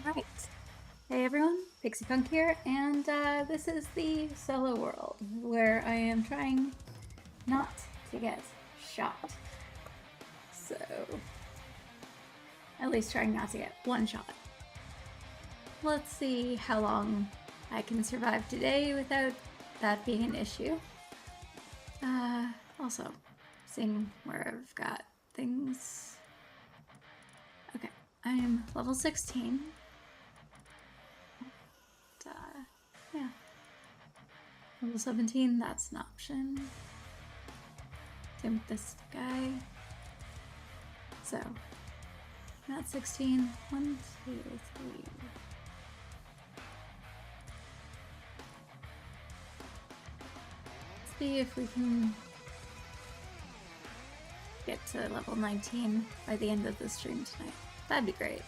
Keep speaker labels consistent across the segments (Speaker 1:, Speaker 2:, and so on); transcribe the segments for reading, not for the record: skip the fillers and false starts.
Speaker 1: Alright. Hey everyone, Pixie Punk here, and this is the solo world, where I am trying not to get shot. So, at least trying not to get one shot. Let's see how long I can survive today without that being an issue. Also, seeing where I've got things. Okay, I am level 16. Yeah. Level 17, that's an option. Same with this guy. So, I'm at 16. 1, 2, 3. Let's see if we can get to level 19 by the end of the stream tonight. That'd be great.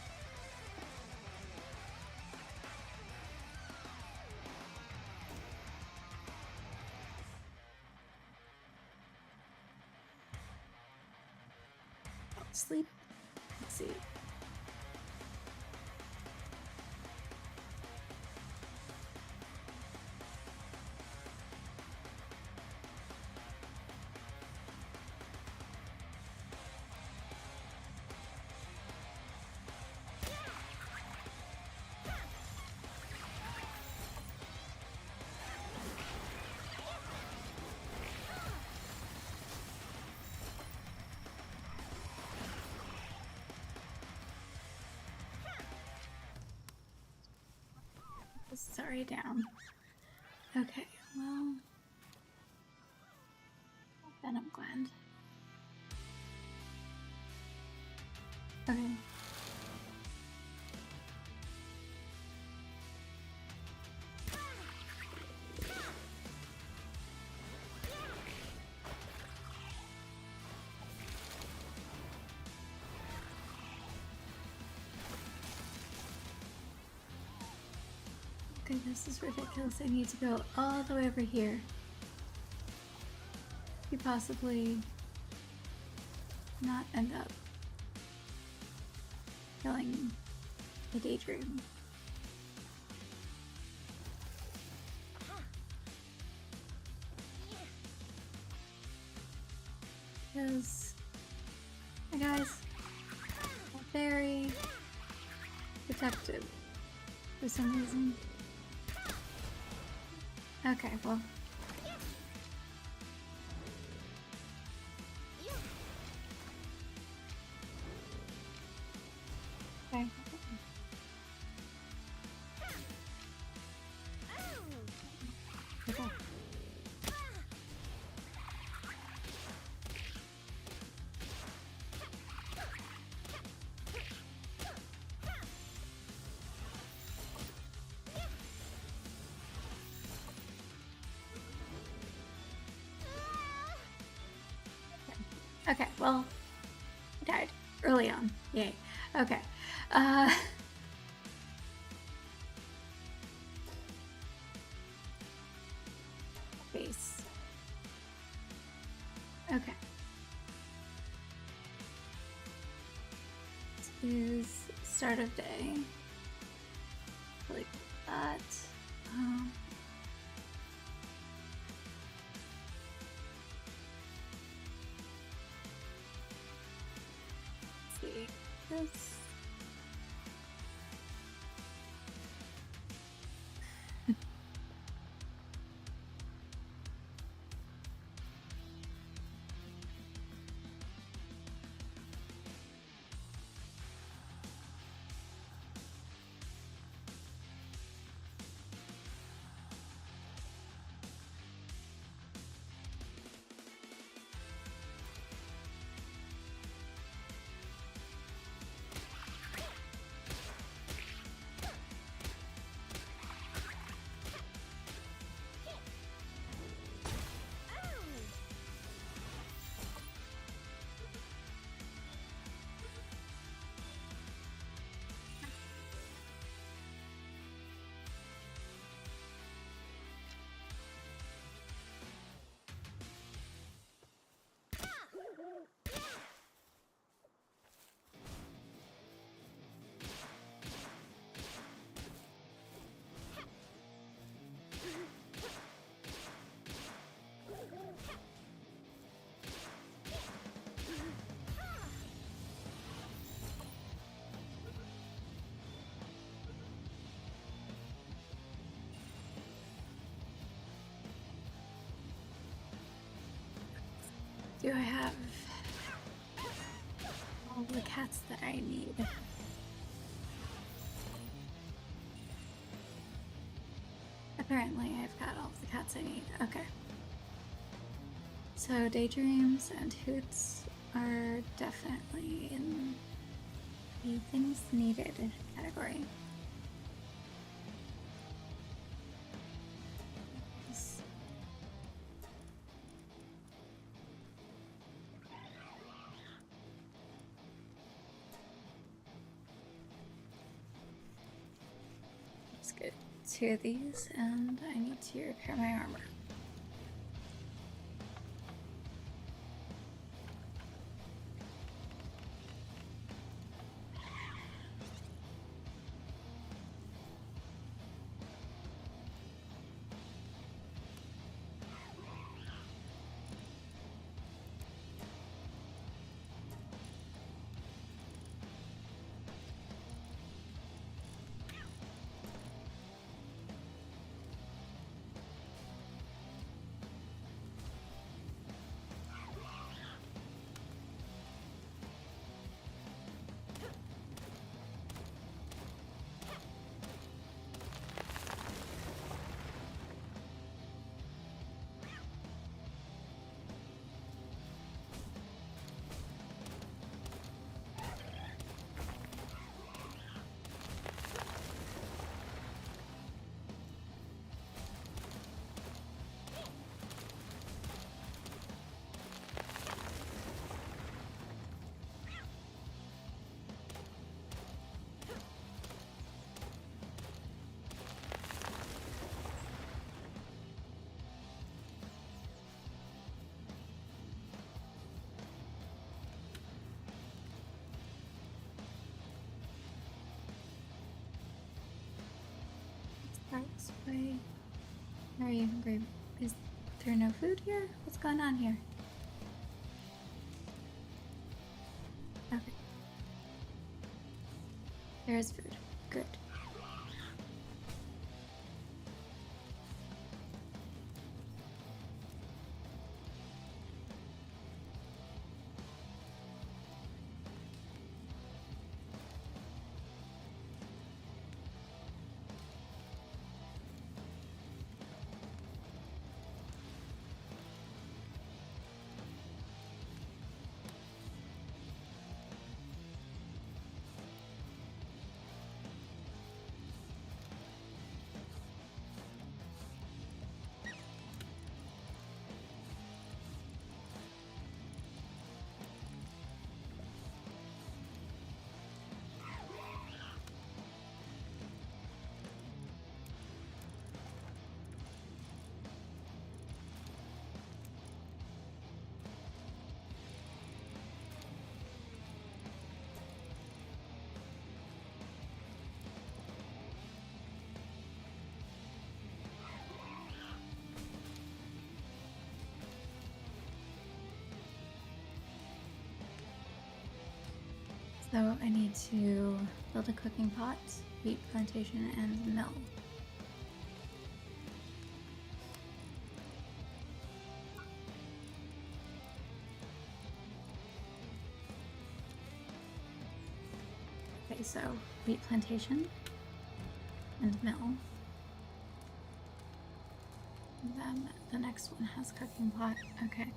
Speaker 1: Sleep. Let's see. Sorry, down. Okay, well, venom gland. Okay. Okay, this is ridiculous. I need to go all the way over here. You possibly not end up killing the daydream. Because my guys are very protective for some reason. Okay, well. Okay. Okay. Okay, well, I died early on. Yay. Okay. Base. Okay. This is start of day. Really cool that. See this. Do I have all the cats that I need? Apparently I've got all of the cats I need. Okay. So Daydreams and Hoots are definitely in the things needed category. Let's get 2 of these, and I need to repair my armor. This way. Are you hungry? Is there no food here? What's going on here? Okay. There is food. Good. So I need to build a cooking pot, wheat plantation, and mill. Okay, so wheat plantation and mill. And then the next one has cooking pot. Okay.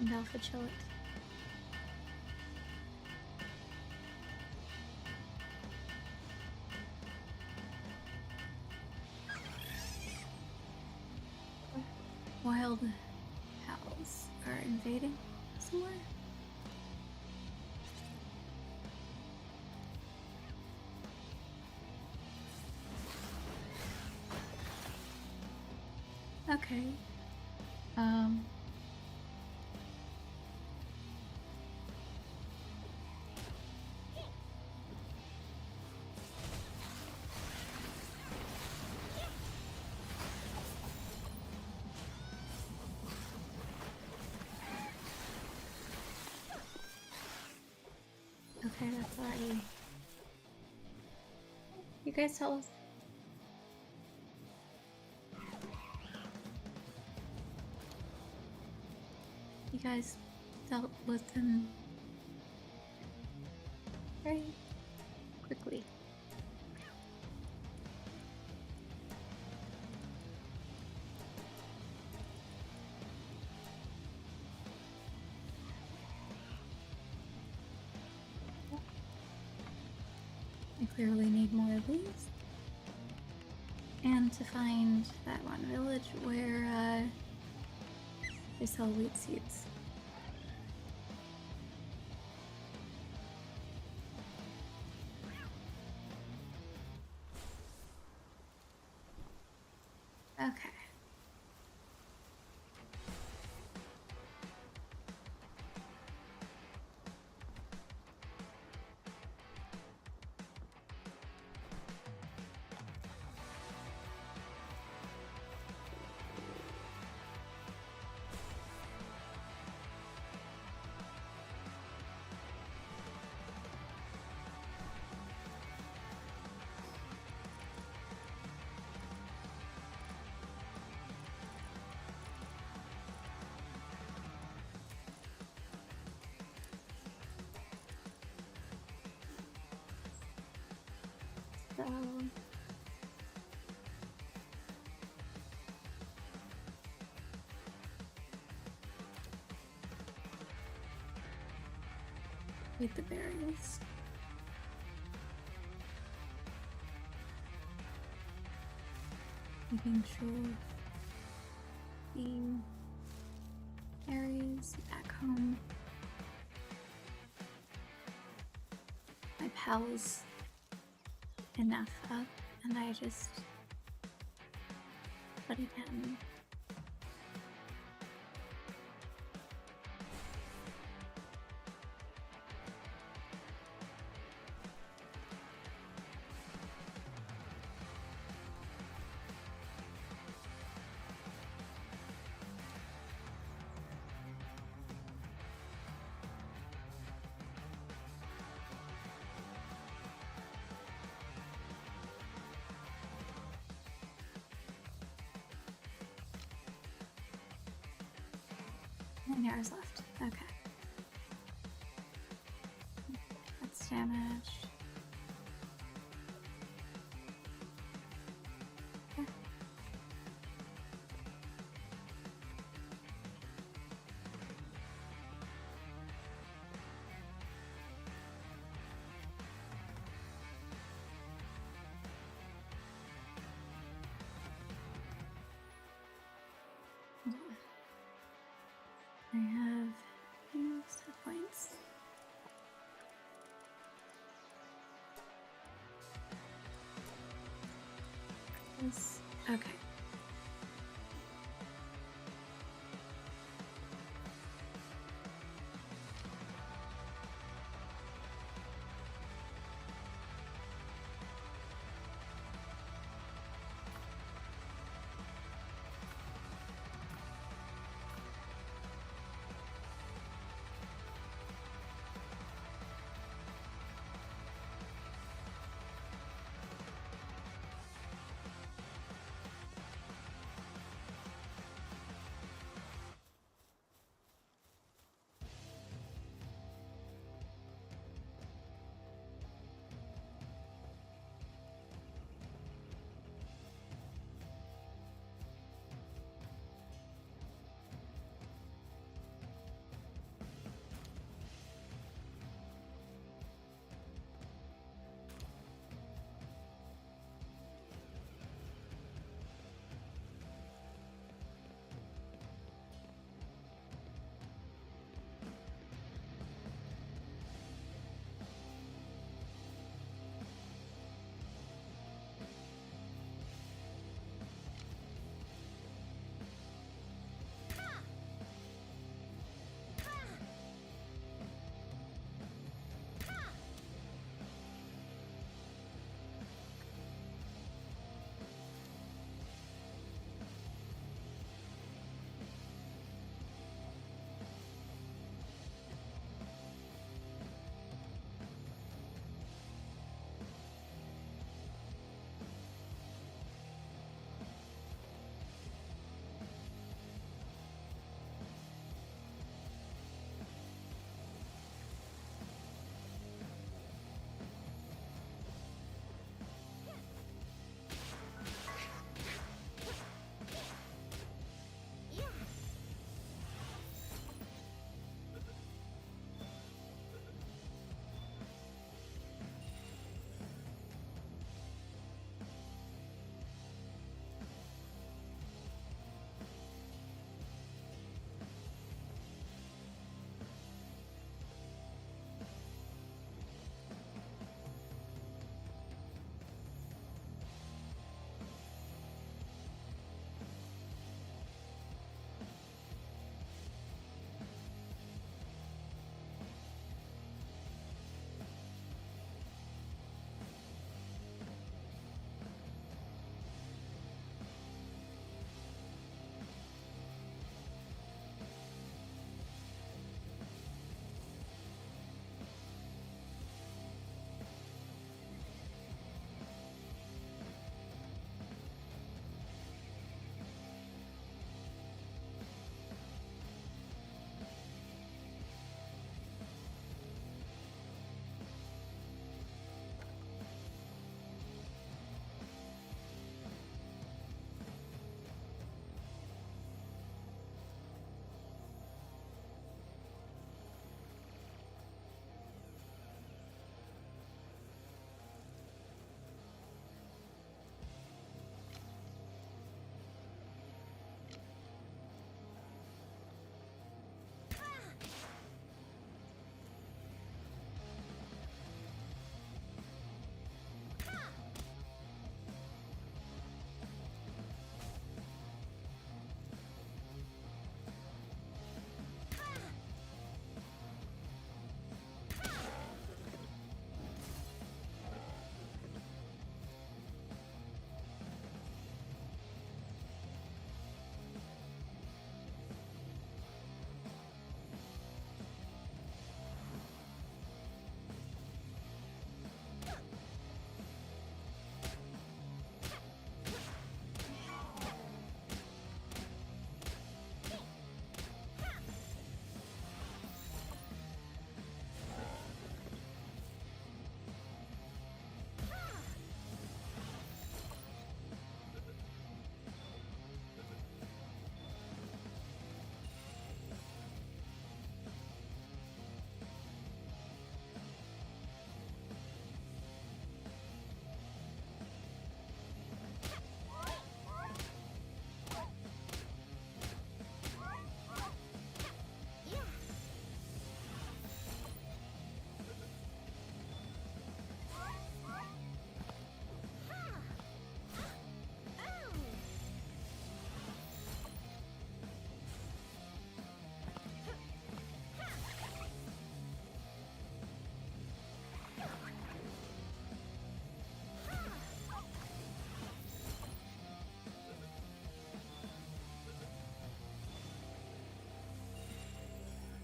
Speaker 1: And alpha chill it. wild cows are invading somewhere. Okay. Okay, that's already... You guys tell us. You guys dealt with them very quickly. I clearly need more of these. And to find that one village where they sell wheat seeds. Okay. So... With the berries. Making sure the berries back home. My pal's enough up, and I just put it in. And arrows left. Okay. That's damaged. Okay. I have no set points. This, okay.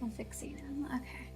Speaker 1: I'm fixing him. Okay.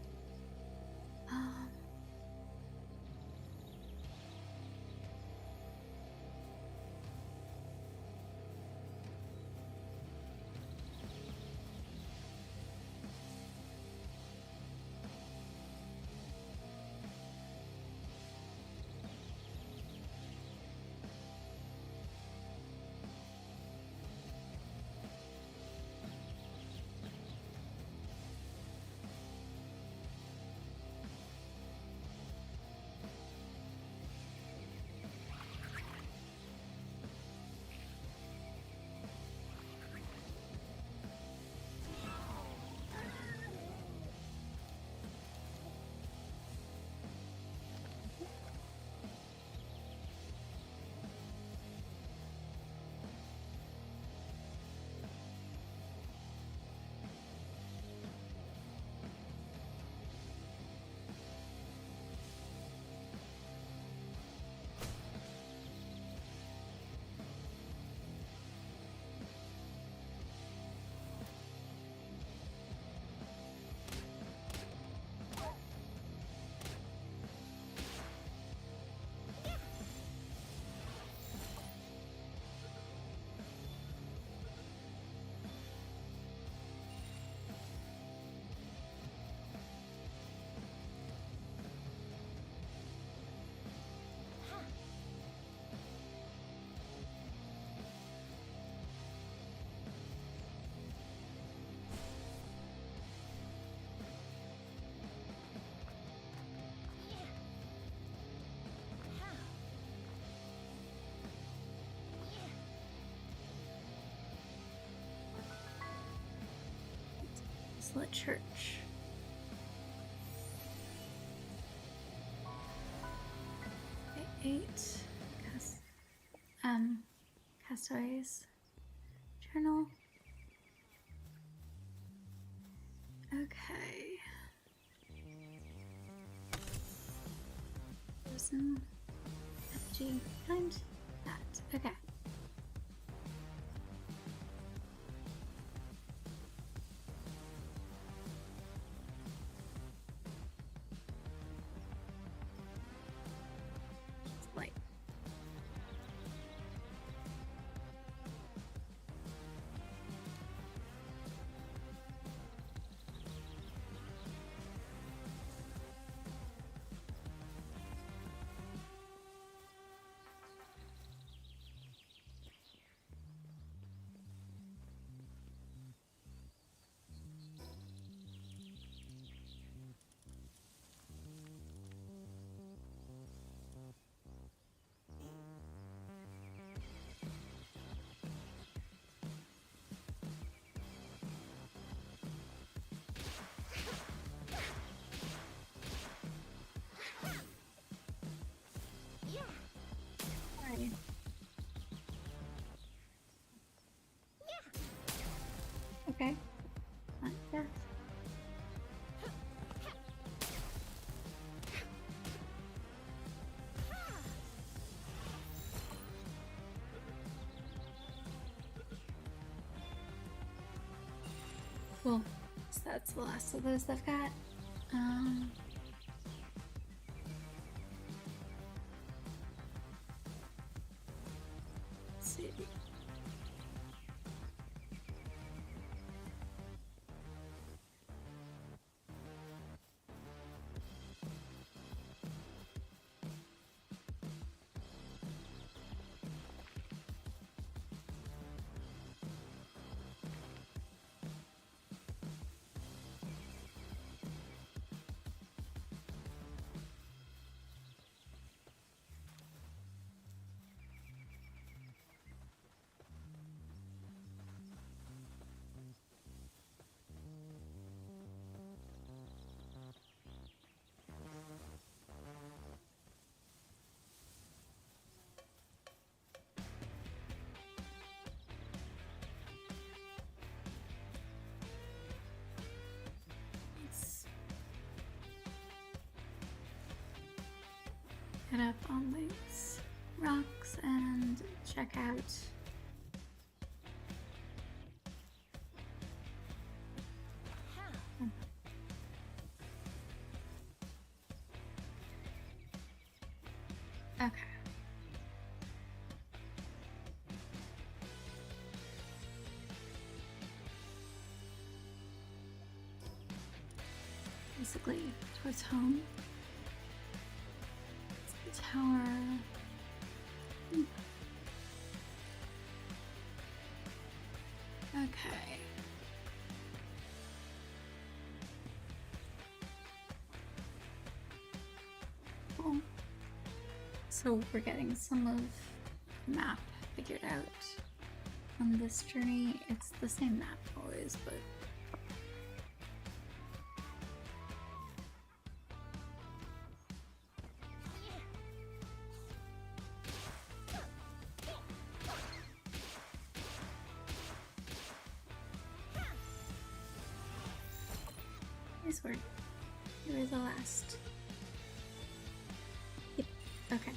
Speaker 1: Desolate church. Okay, 8. Castaways. Journal. Okay. Frozen. FG. Find that. Okay. Light. Sorry. Okay. Not death. Cool. So that's the last of those I've got. Let's see. Let's head up on these rocks and check out basically towards home. It's the tower. Okay. Cool. So we're getting some of the map figured out on this journey. It's the same map always, but nice work. You're the last. Yep. Okay.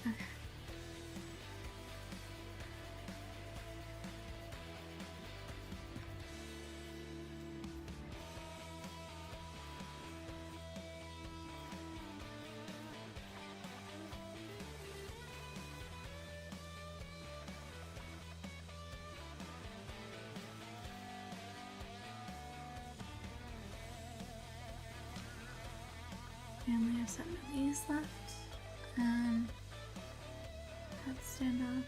Speaker 1: Okay. I only have 7 of these left. Let's stand off.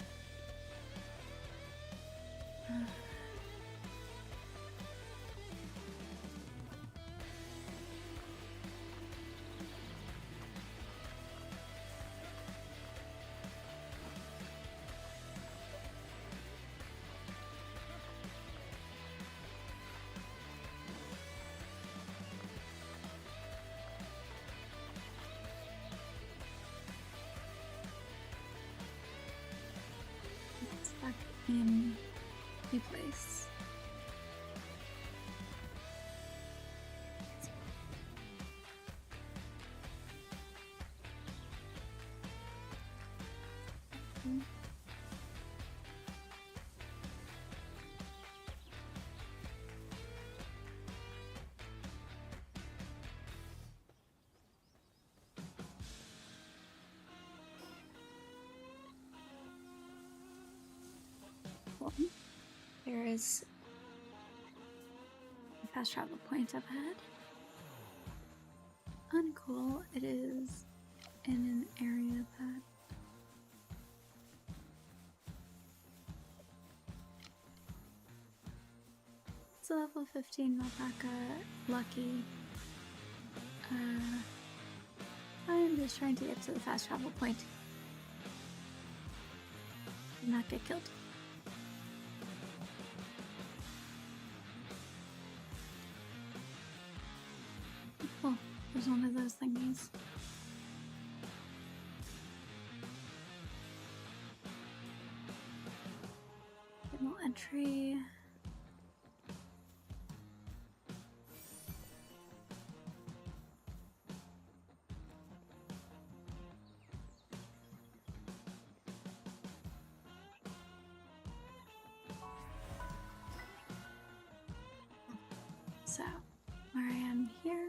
Speaker 1: It's back in the place. Cool. There is a fast travel point up ahead. Uncool. It is in an area that it's a level 15 alpaca. Lucky. I'm just trying to get to the fast travel point and not get killed. Oh, there's one of those thingies. General entry. So, where I am here,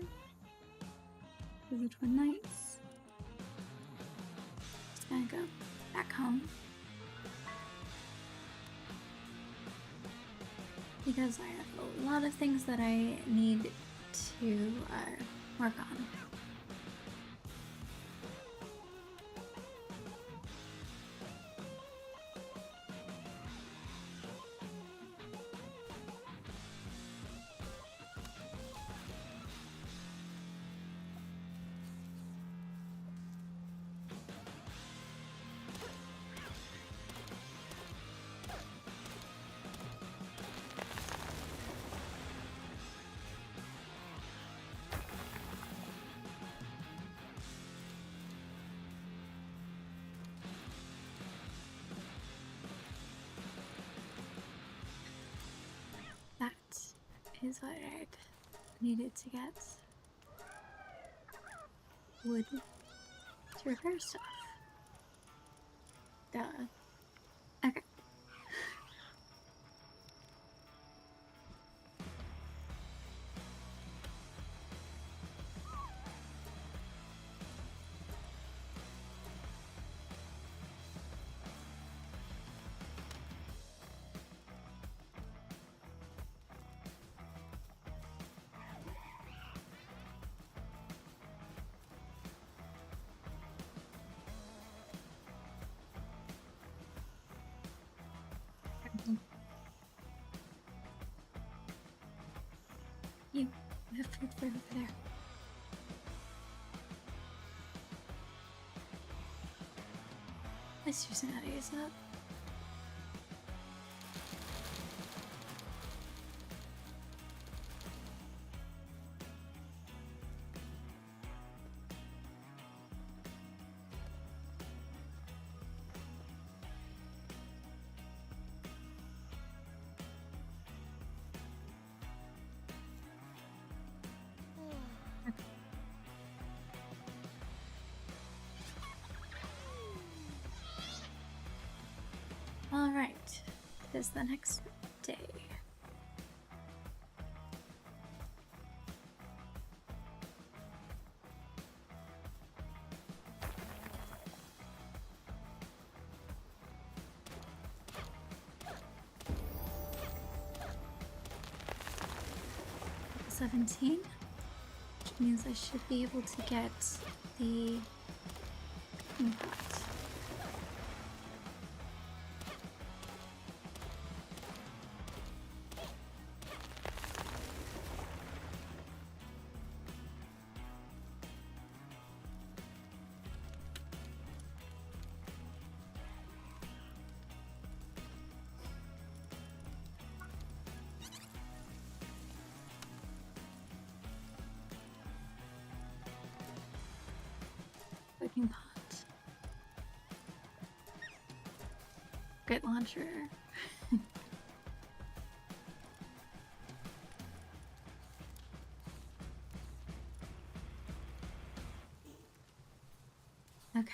Speaker 1: is the Twin Knights. Just gonna go back home. Because I have a lot of things that I need to work on. That is what I needed to get. wood to repair stuff. Duh. Okay. You have food for over there. Let's use that is up. Alright, it is the next day. Level 17, which means I should be able to get the cooking pot. Cooking pot. Good launcher. Okay.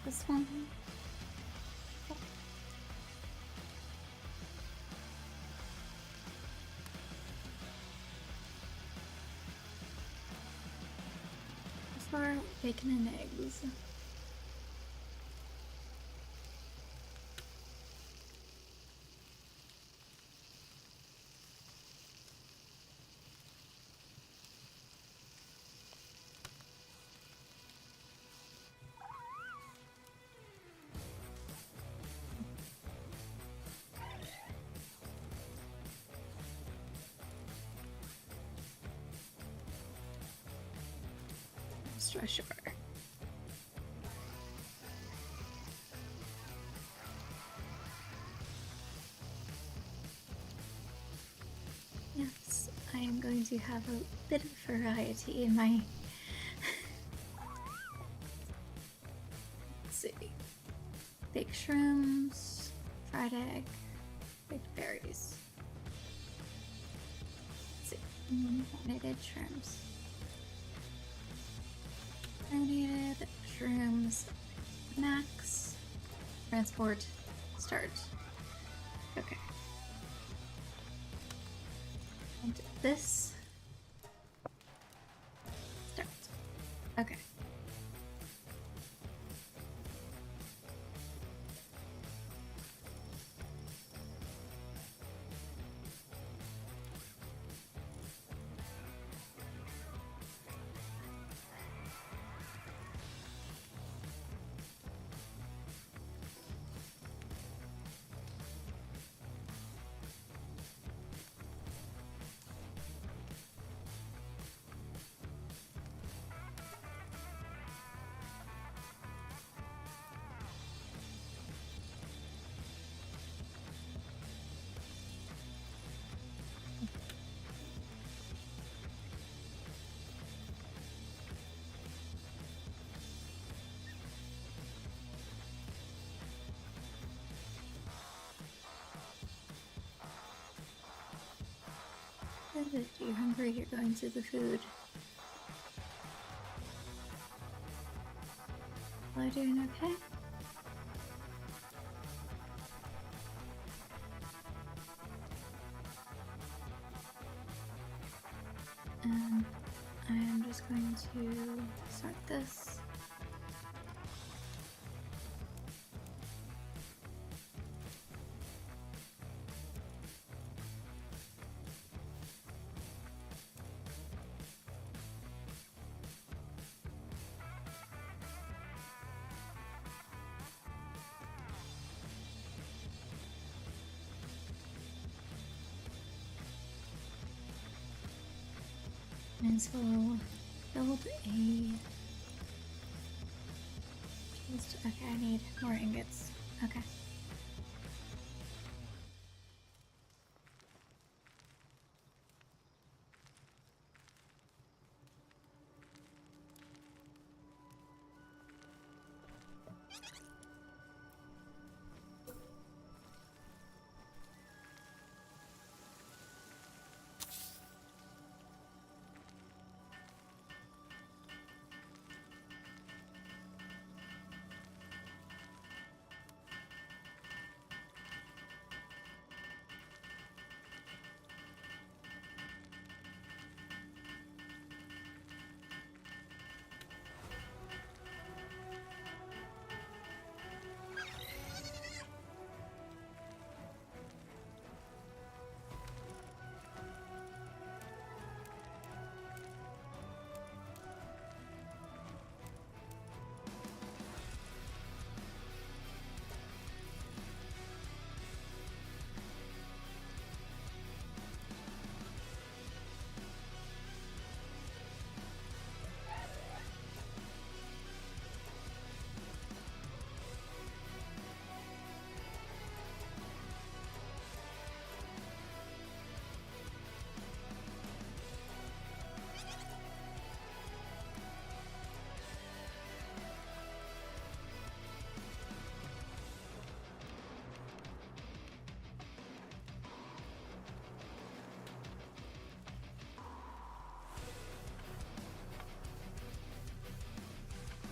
Speaker 1: This one. For bacon and eggs. Sure. Yes, I am going to have a bit of variety in my. Let's see. Baked shrooms, fried egg, baked berries. Let's see. Marinated shrooms. Marinated shrooms. Max. Transport. Start. Okay. And this. Start. is it? You're hungry, you're going to the food. Are you doing okay? And I am just going to start this. And so build a chest. Okay, I need more ingots. Okay.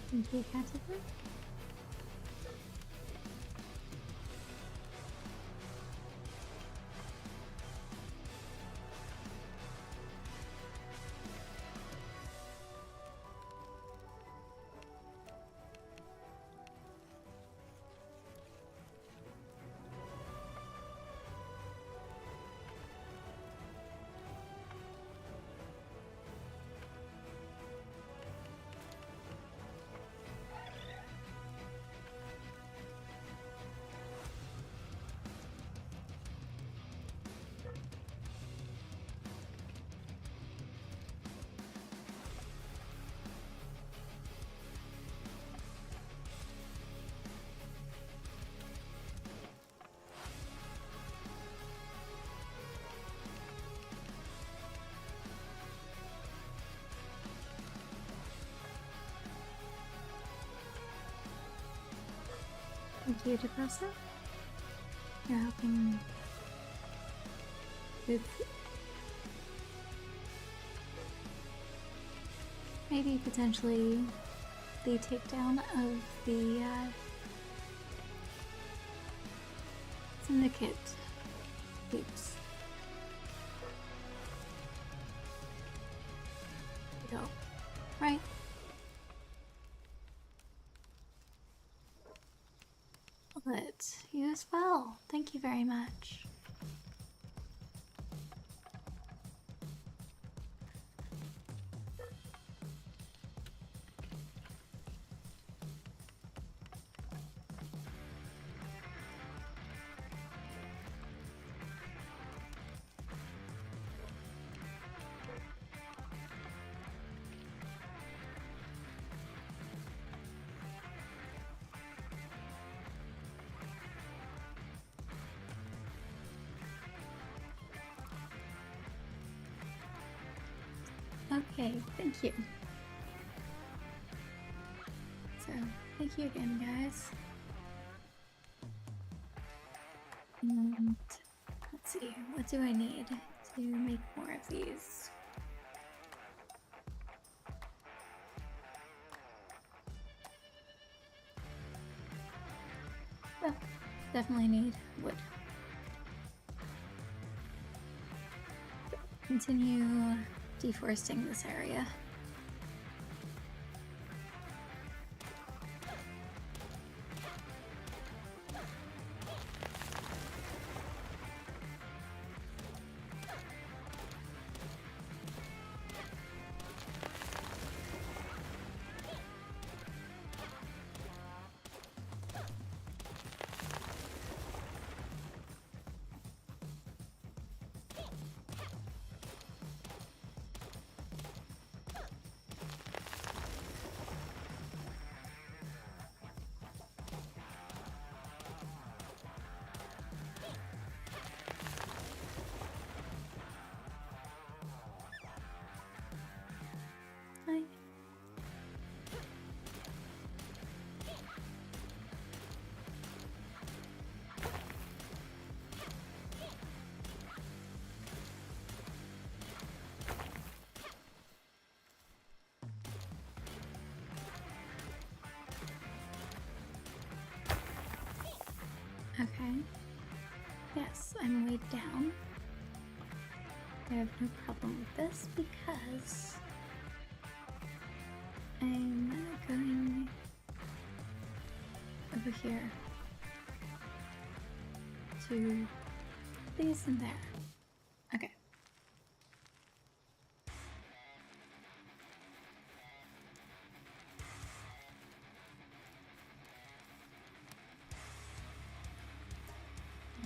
Speaker 1: Thank you, Caterpillar. Thank you, Depressa. You're helping with maybe potentially the takedown of the syndicate peeps. Go. Right? But you as well. Thank you very much. Okay, thank you. So, thank you again, guys. And let's see, what do I need to make more of these. Oh, definitely need wood. Continue deforesting this area. Hi. Okay. Yes, I'm weighed down. I have no problem with this because I'm going over here to these and there. Okay.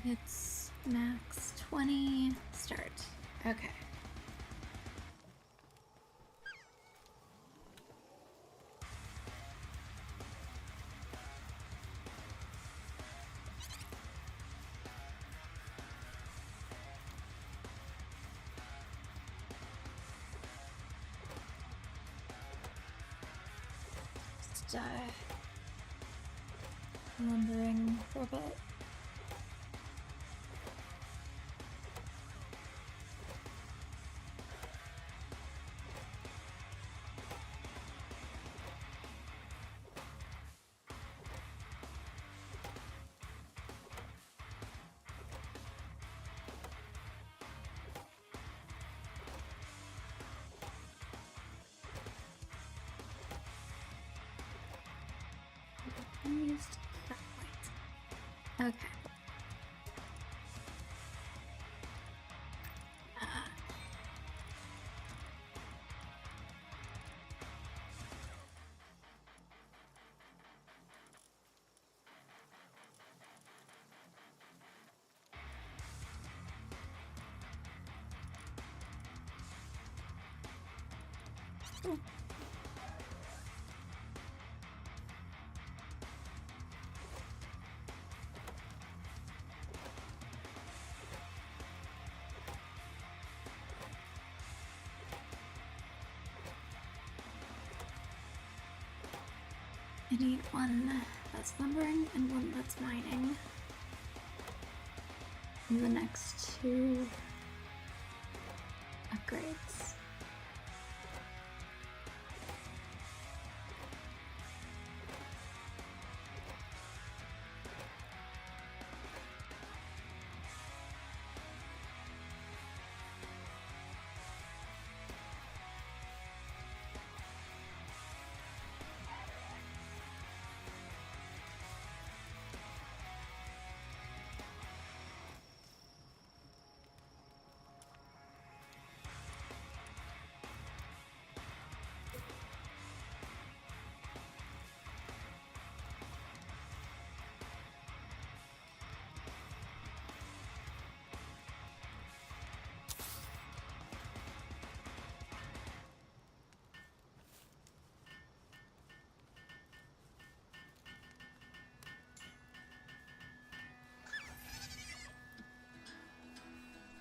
Speaker 1: It's max 20 start. Okay. Just lumbering for a bit. Used that point. Okay. Cool. I need one that's lumbering and one that's mining. And the next two upgrades.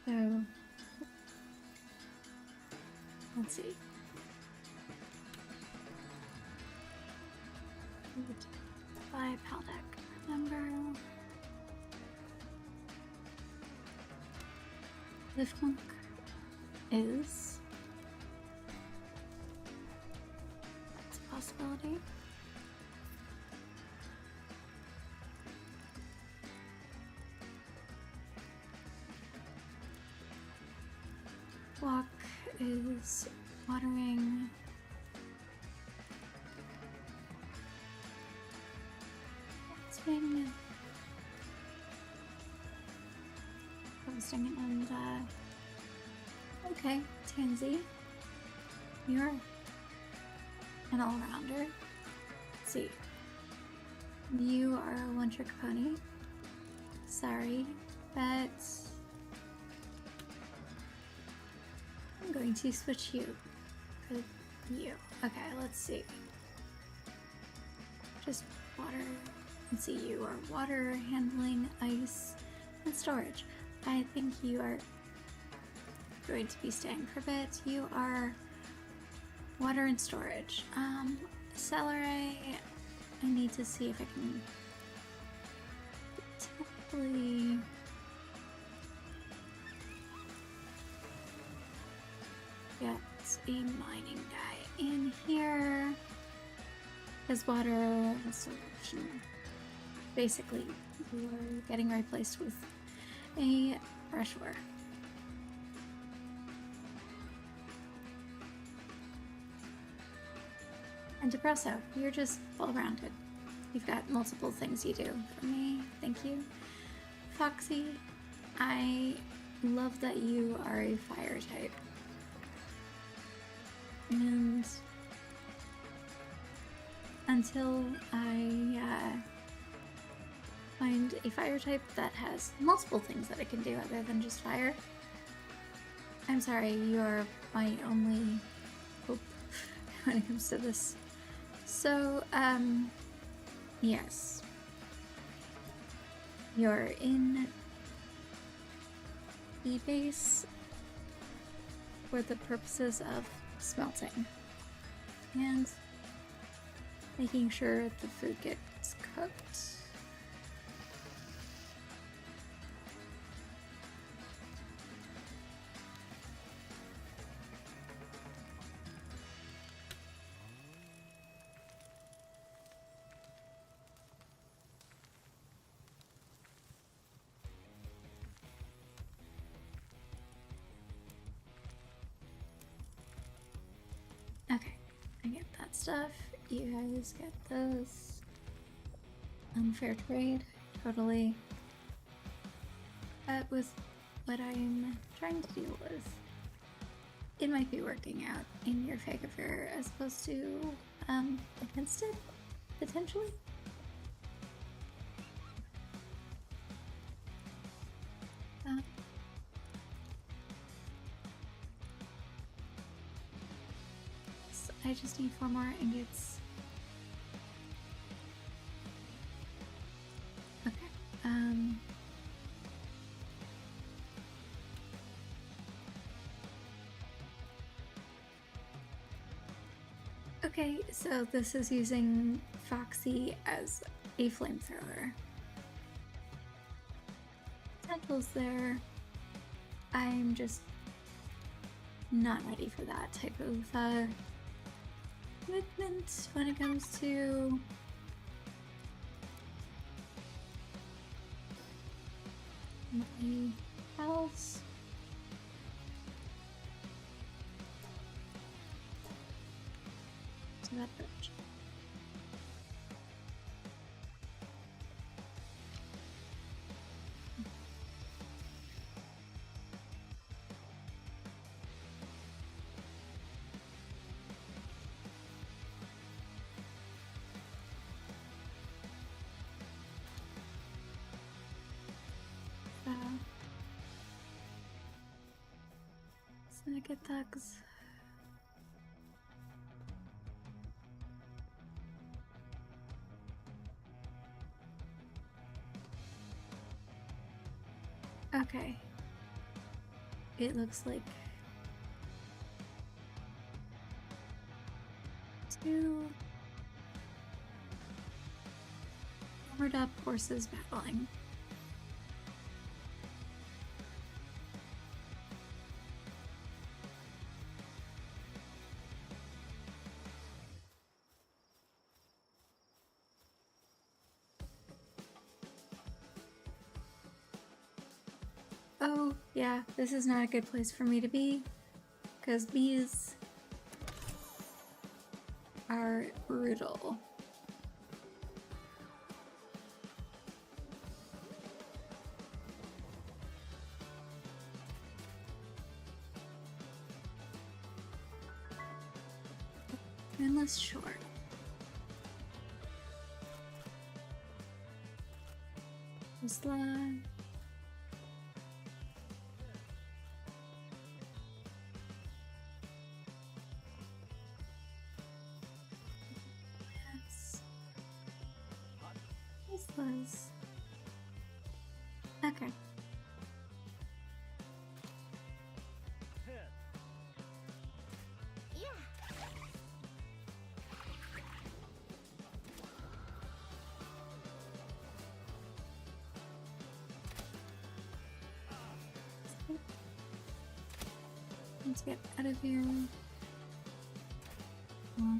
Speaker 1: So, let's see. Buy pal deck. Remember. Lift monk. is. That's a possibility. Walk is watering. Swing. Posting and okay, Tansy. You're an all-rounder. Let's see. You are a one-trick pony. Sorry, but I'm going to switch you with you. Okay, let's see. Just water. Let's see, you are water, handling, ice, and storage. I think you are going to be staying for a bit. You are water and storage. Celery, I need to see if I can potentially get a mining guy in here. Because water and solution. Basically, you are getting replaced with a brusher. And Depresso, you're just well-rounded. You've got multiple things you do for me. Thank you. Foxy, I love that you are a fire type. And until I find a fire type that has multiple things that it can do other than just fire, I'm sorry, you are my only hope when it comes to this. So, yes. You're in the base for the purposes of smelting and making sure the food gets cooked. Okay, I get that stuff. You guys get those. Unfair trade, totally. But with what I'm trying to deal with, it might be working out in your favor as opposed to against it, potentially. I just need 4 more ingots. Okay. Okay, so this is using Foxy as a flamethrower. Tentacles there. I'm just not ready for that type of commitment when it comes to my house. So that bridge. Syndicate thugs. Okay. It looks like 2 armored up horses battling. Oh, yeah, this is not a good place for me to be, because bees are brutal. Endless shore. Isla. Yes. Islas. Okay. Let's get out of here. Oh.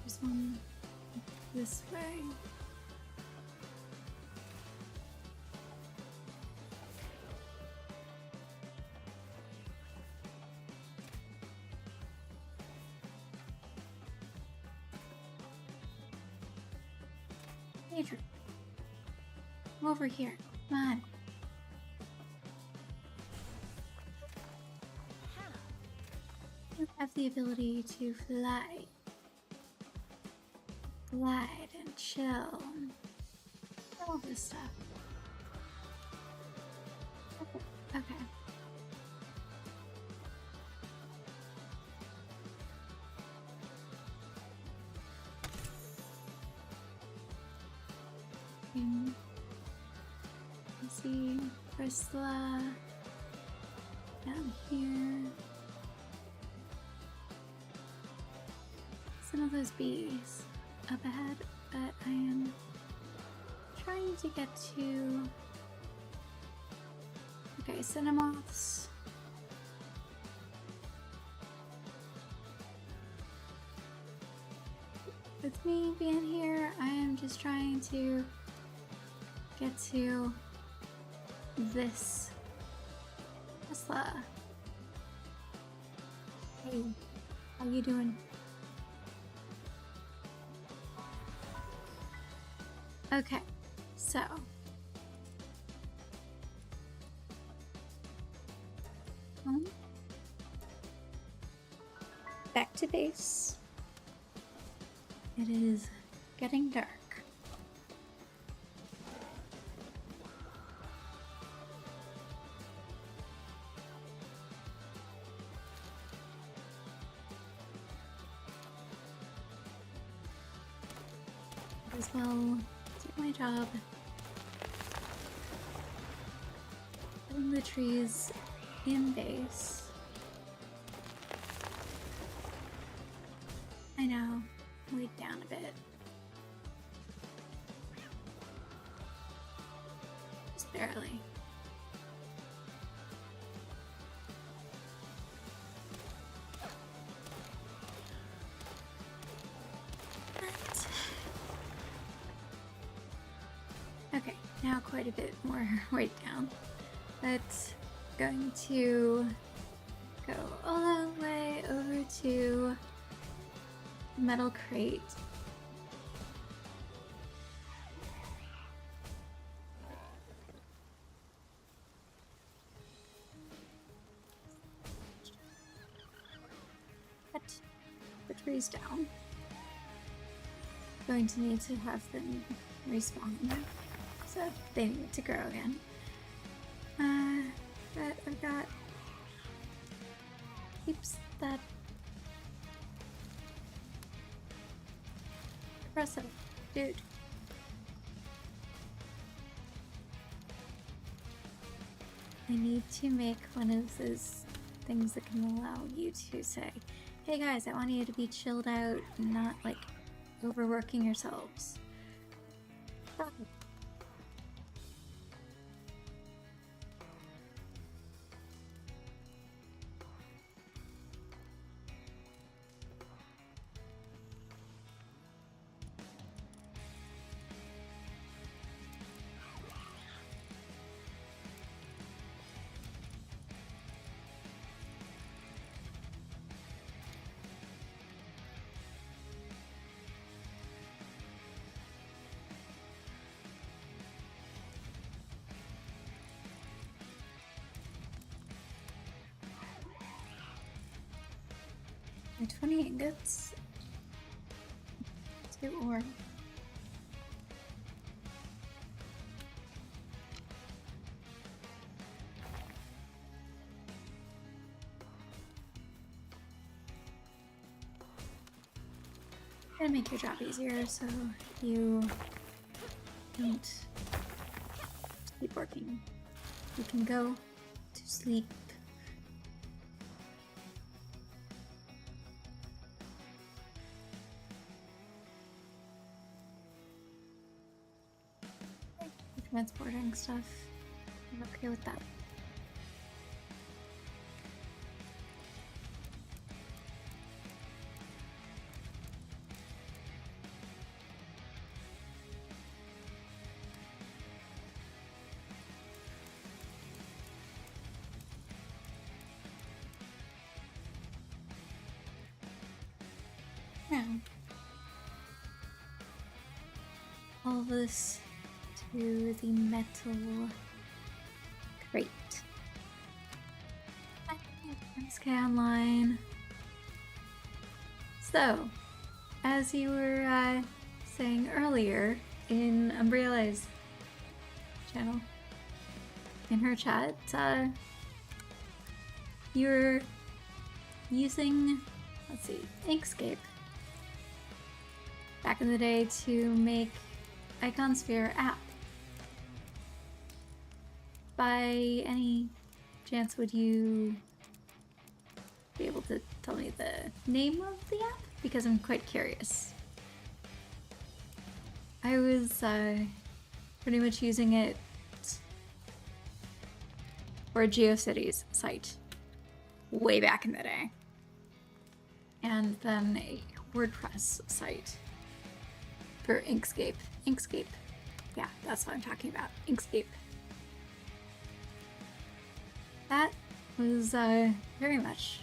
Speaker 1: There's one this way. Adrian, come over here. Come on. You have the ability to fly. Glide and chill. All this stuff. Okay. Let's see. Priscilla. Down here. Some of those bees up ahead, but I am trying to get to... Okay, cinnamoths. With me being here, I am just trying to get to this Tesla. Hey, how you doing? Okay, so back to base. It is getting dark. As well, do my job. Putting the trees in base. I know, wait down a bit. Just barely. Okay, now quite a bit more weight down. That's going to go all the way over to metal crate. Put the trees down. Going to need to have them respawn, so they need to grow again. But I've got heaps that impressive, dude. I need to make one of those things that can allow you to say, hey guys, I want you to be chilled out and not like overworking yourselves. 20 ingots. 2 ore. Gonna make your job easier so you don't keep working. You can go to sleep. Transporting stuff. I'm okay with that. Now, all this to the metal crate. Scan line. So, as you were saying earlier in Umbriela's channel, in her chat, you're using, let's see, Inkscape back in the day to make Iconsphere app. By any chance, would you be able to tell me the name of the app? Because I'm quite curious. I was pretty much using it for a GeoCities site way back in the day. And then a WordPress site for Inkscape. Inkscape. Yeah, that's what I'm talking about. Inkscape. That was very much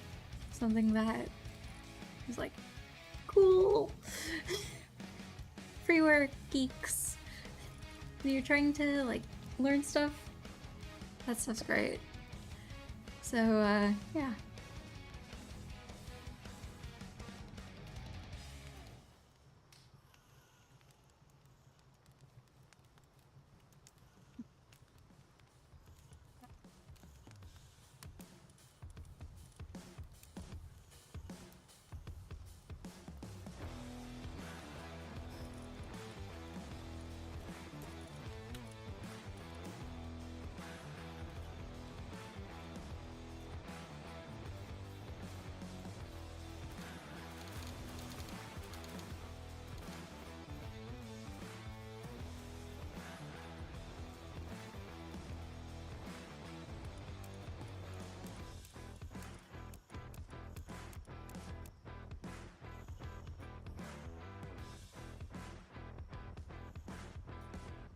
Speaker 1: something that was like, cool. Freeware geeks. When you're trying to like learn stuff, that stuff's great. So yeah.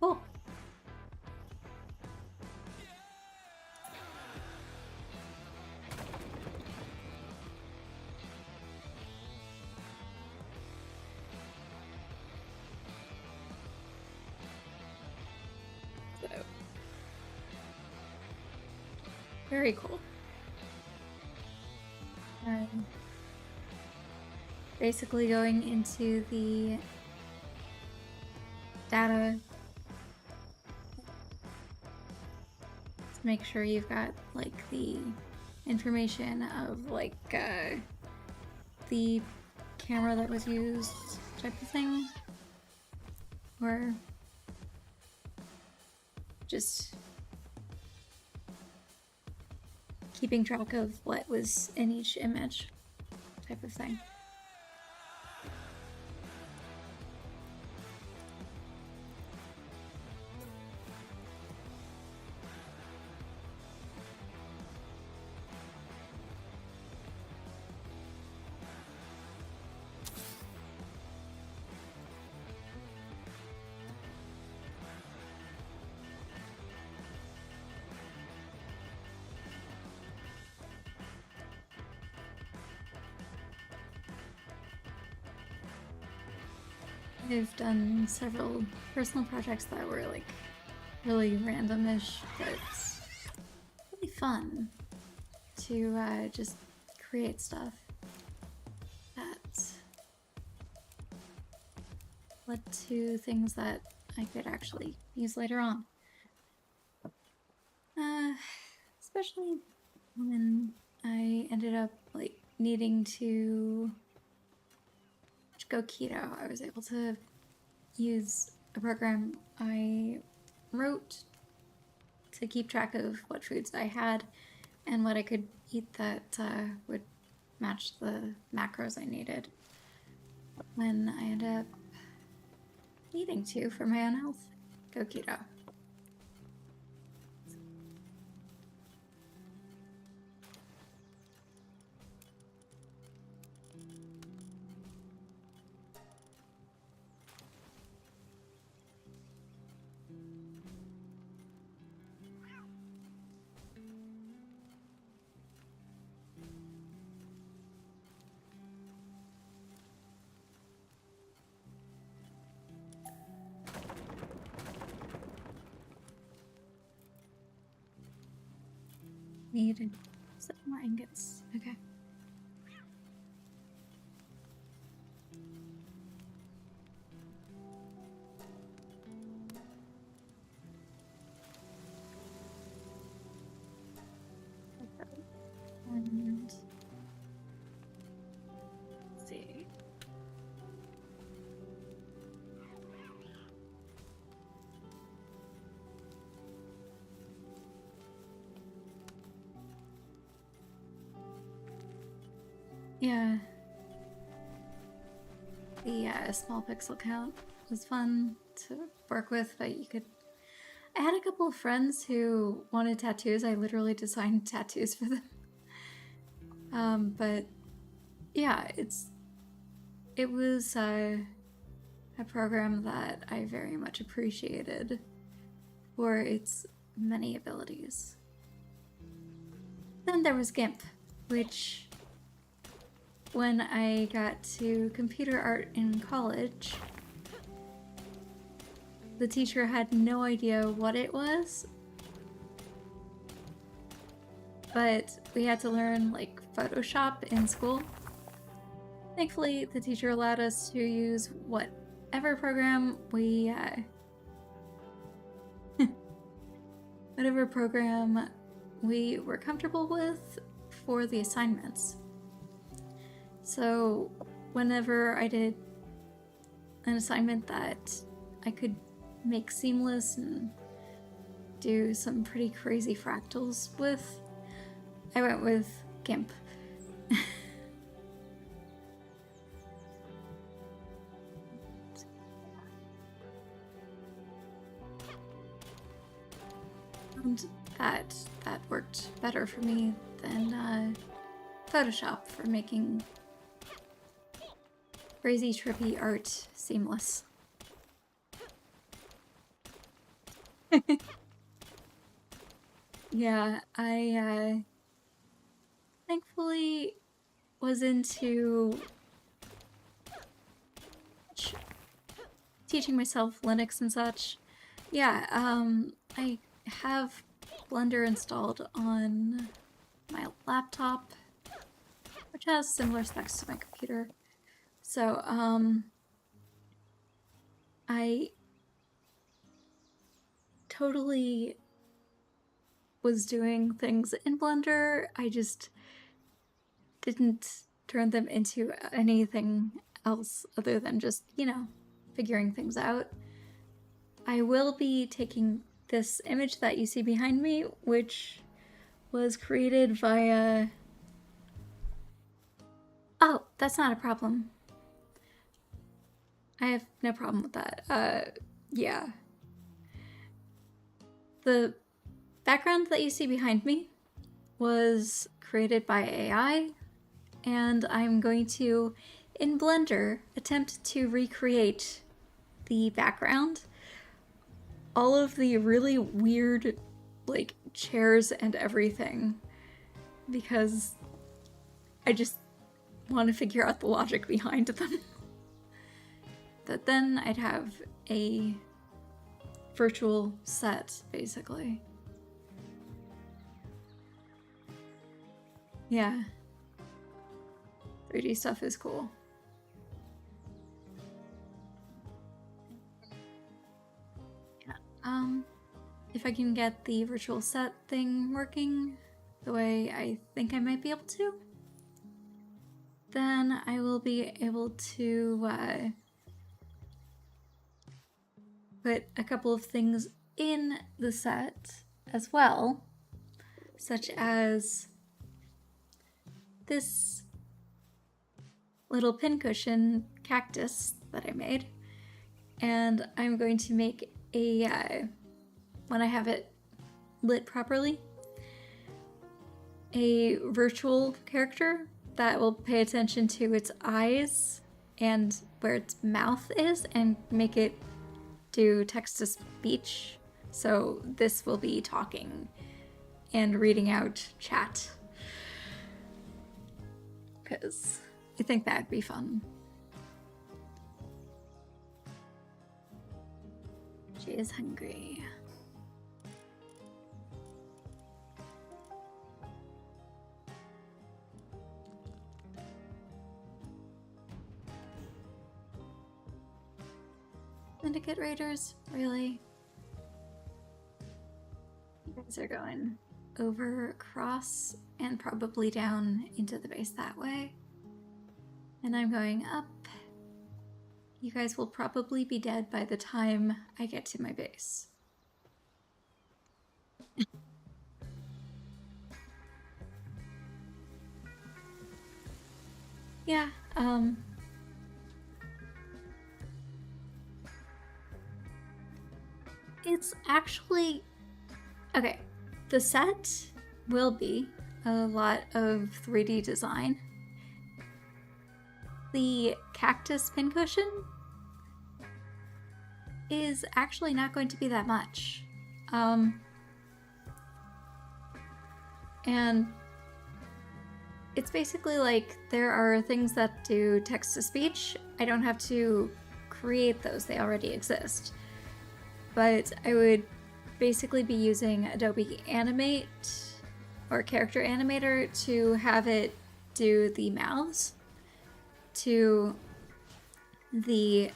Speaker 1: Cool. So, very cool. Basically going into the data to make sure you've got like the information of like the camera that was used type of thing, or just keeping track of what was in each image type of thing. I've done several personal projects that were like really randomish, but it's really fun to just create stuff. led to things that I could actually use later on. Especially when I ended up like needing to go keto. I was able to use a program I wrote to keep track of what foods I had and what I could eat that would match the macros I needed when I ended up needing to for my own health go keto. Need some more ingots. Okay. And let's see. Yeah. The small pixel count was fun to work with, but you could. I had a couple of friends who wanted tattoos. I literally designed tattoos for them. But yeah, it was a program that I very much appreciated for its many abilities. Then there was GIMP, which when I got to computer art in college, the teacher had no idea what it was, but we had to learn like Photoshop in school. Thankfully, the teacher allowed us to use whatever program we were comfortable with for the assignments. So whenever I did an assignment that I could make seamless and do some pretty crazy fractals with, I went with GIMP. And that worked better for me than Photoshop for making crazy trippy art seamless. Yeah, I thankfully was into teaching myself Linux and such. Yeah, I have Blender installed on my laptop, which has similar specs to my computer. So, I totally was doing things in Blender. I just didn't turn them into anything else other than just, figuring things out. I will be taking this image that you see behind me, which was created via... Oh, that's not a problem. I have no problem with that. Yeah. The background that you see behind me was created by AI, and I'm going to, in Blender, attempt to recreate the background. All of the really weird, like, chairs and everything, because I just want to figure out the logic behind them. That then I'd have a virtual set, basically. Yeah. 3D stuff is cool. if I can get the virtual set thing working the way I think I might be able to, then I will be able to put a couple of things in the set as well, such as this little pincushion cactus that I made. And I'm going to make a, when I have it lit properly, a virtual character that will pay attention to its eyes and where its mouth is and make it do text to speech. So this will be talking and reading out chat. Because I think that'd be fun. She is hungry. Syndicate Raiders? Really? You guys are going over, across, and probably down into the base that way. And I'm going up. You guys will probably be dead by the time I get to my base. Yeah, it's actually... Okay, the set will be a lot of 3D design. The cactus pincushion is actually not going to be that much. And it's basically like there are things that do text-to-speech. I don't have to create those, they already exist. But I would basically be using Adobe Animate or Character Animator to have it do the mouths to the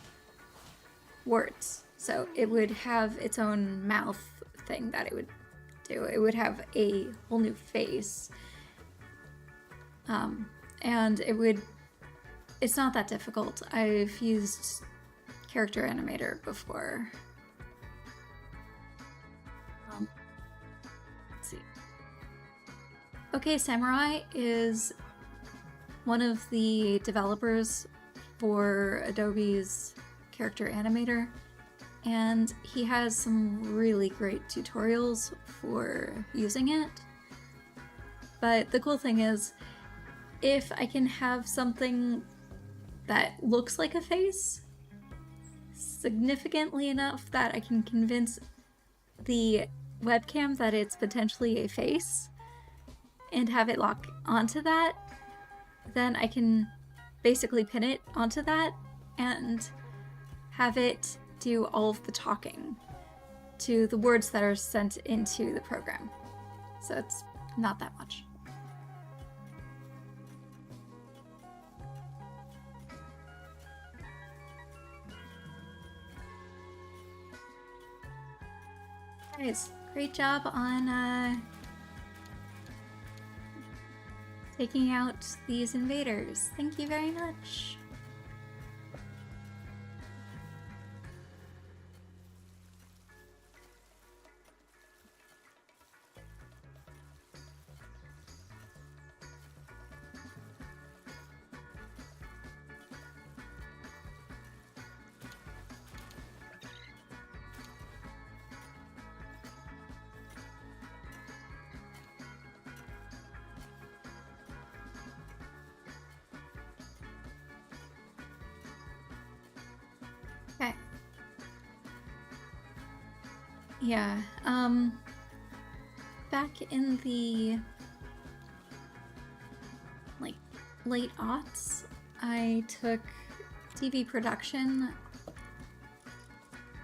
Speaker 1: words. So it would have its own mouth thing that it would do. It would have a whole new face. And it's not that difficult. I've used Character Animator before. Let's see. Okay Samurai is one of the developers for Adobe's Character Animator, and he has some really great tutorials for using it. But the cool thing is, if I can have something that looks like a face, significantly enough that I can convince the webcam that it's potentially a face, and have it lock onto that, then I can basically pin it onto that and have it do all of the talking to the words that are sent into the program. So it's not that much. Guys, great job on taking out these invaders. Thank you very much. Okay. Yeah, back in the, like, late aughts, I took TV production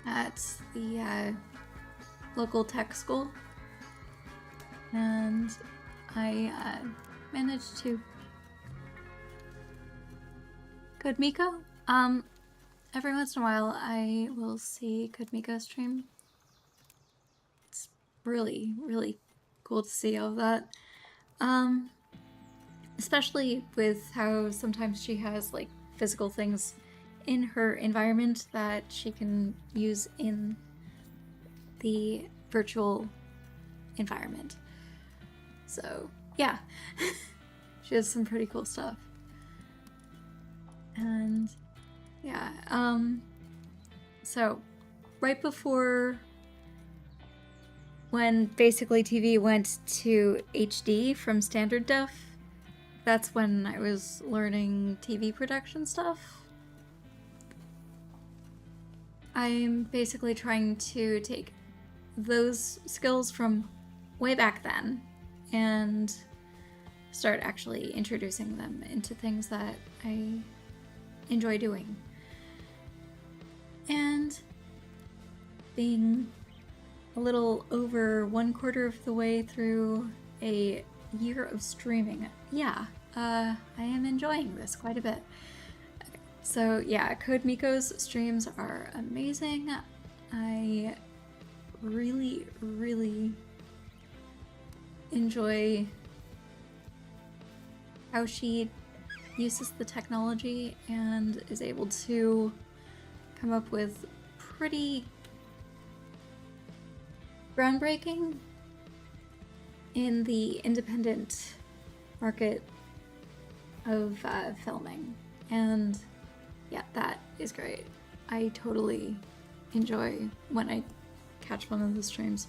Speaker 1: at the local tech school, and I managed to code Miko. Every once in a while I will see Code Miko stream. really, really cool to see all of that. Especially with how sometimes she has like physical things in her environment that she can use in the virtual environment. So, yeah. She has some pretty cool stuff. And yeah, so right before when basically TV went to HD from standard def, that's when I was learning TV production stuff. I'm basically trying to take those skills from way back then and start actually introducing them into things that I enjoy doing. And being a little over 1/4 of the way through a year of streaming, yeah, I am enjoying this quite a bit. So yeah, Code Miko's streams are amazing. I really, really enjoy how she uses the technology and is able to come up with pretty groundbreaking in the independent market of filming. And yeah, that is great. I totally enjoy when I catch one of the streams.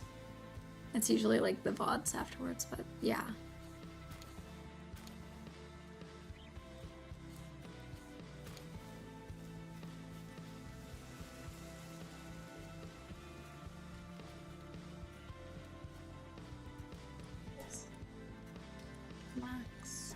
Speaker 1: It's usually like the VODs afterwards, but yeah. Max.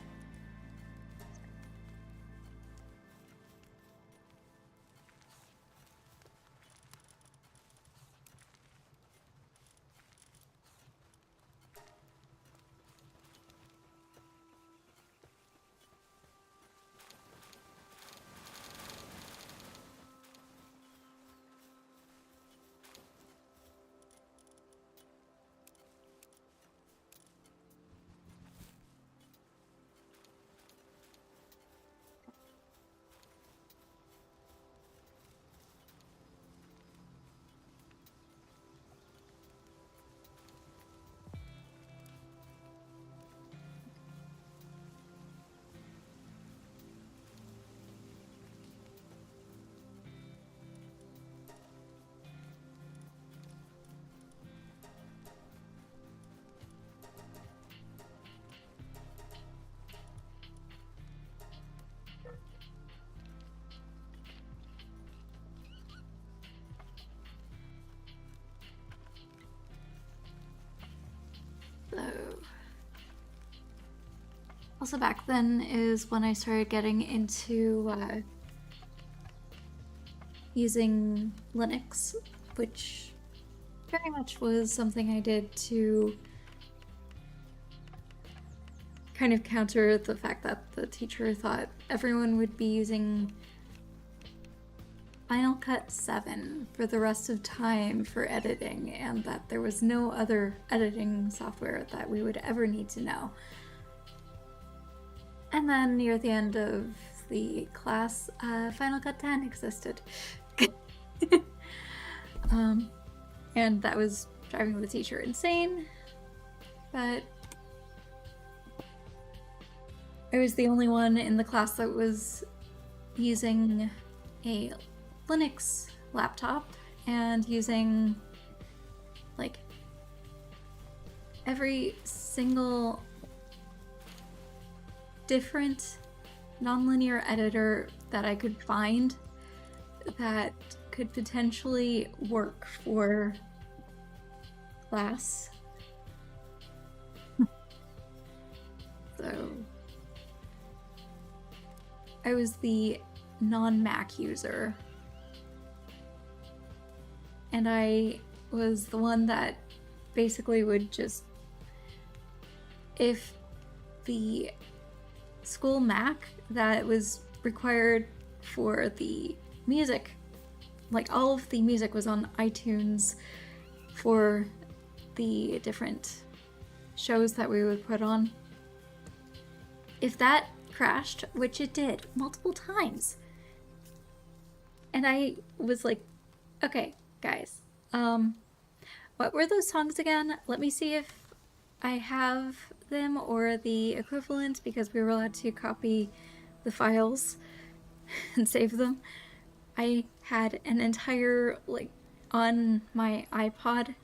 Speaker 1: So, also back then is when I started getting into using Linux, which very much was something I did to kind of counter the fact that the teacher thought everyone would be using Final Cut 7 for the rest of time for editing, and that there was no other editing software that we would ever need to know. And then near the end of the class, Final Cut 10 existed. And that was driving the teacher insane, but I was the only one in the class that was using a Linux laptop and using like every single different nonlinear editor that I could find that could potentially work for class. So I was the non-Mac user, and I was the one that basically would just, if the school Mac that was required for the music, like all of the music was on iTunes for the different shows that we would put on. If that crashed, which it did multiple times, and I was like, okay, guys, what were those songs again? Let me see if I have them or the equivalent, because we were allowed to copy the files and save them. I had an entire, like, on my iPod.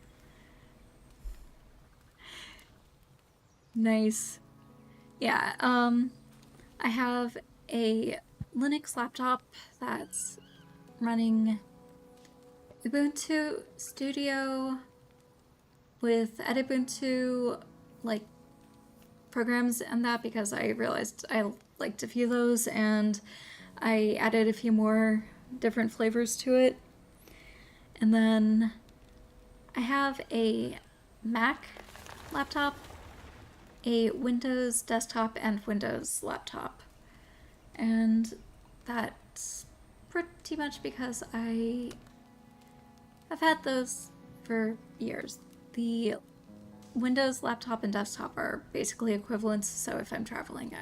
Speaker 1: Nice. Yeah, I have a Linux laptop that's running Ubuntu Studio with Ubuntu, like, programs and that, because I realized I liked a few of those, and I added a few more different flavors to it. And then I have a Mac laptop, a Windows desktop, and Windows laptop. And that's pretty much because I have had those for years. The Windows laptop and desktop are basically equivalents, so if I'm traveling,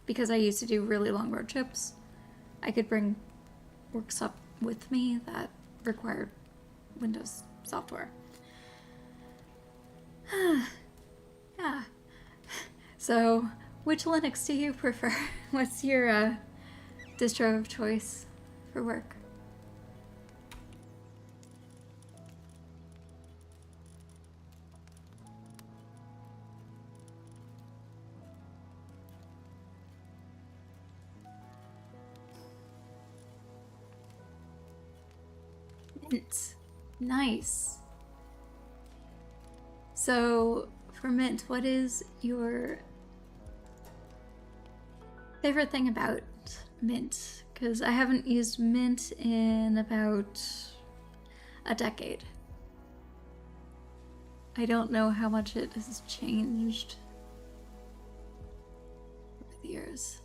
Speaker 1: because I used to do really long road trips, I could bring work stuff with me that required Windows software. Yeah. So, which Linux do you prefer? What's your distro of choice for work? Mint. Nice. So, for Mint, what is your favorite thing about Mint? Because I haven't used Mint in about a decade. I don't know how much it has changed over the years.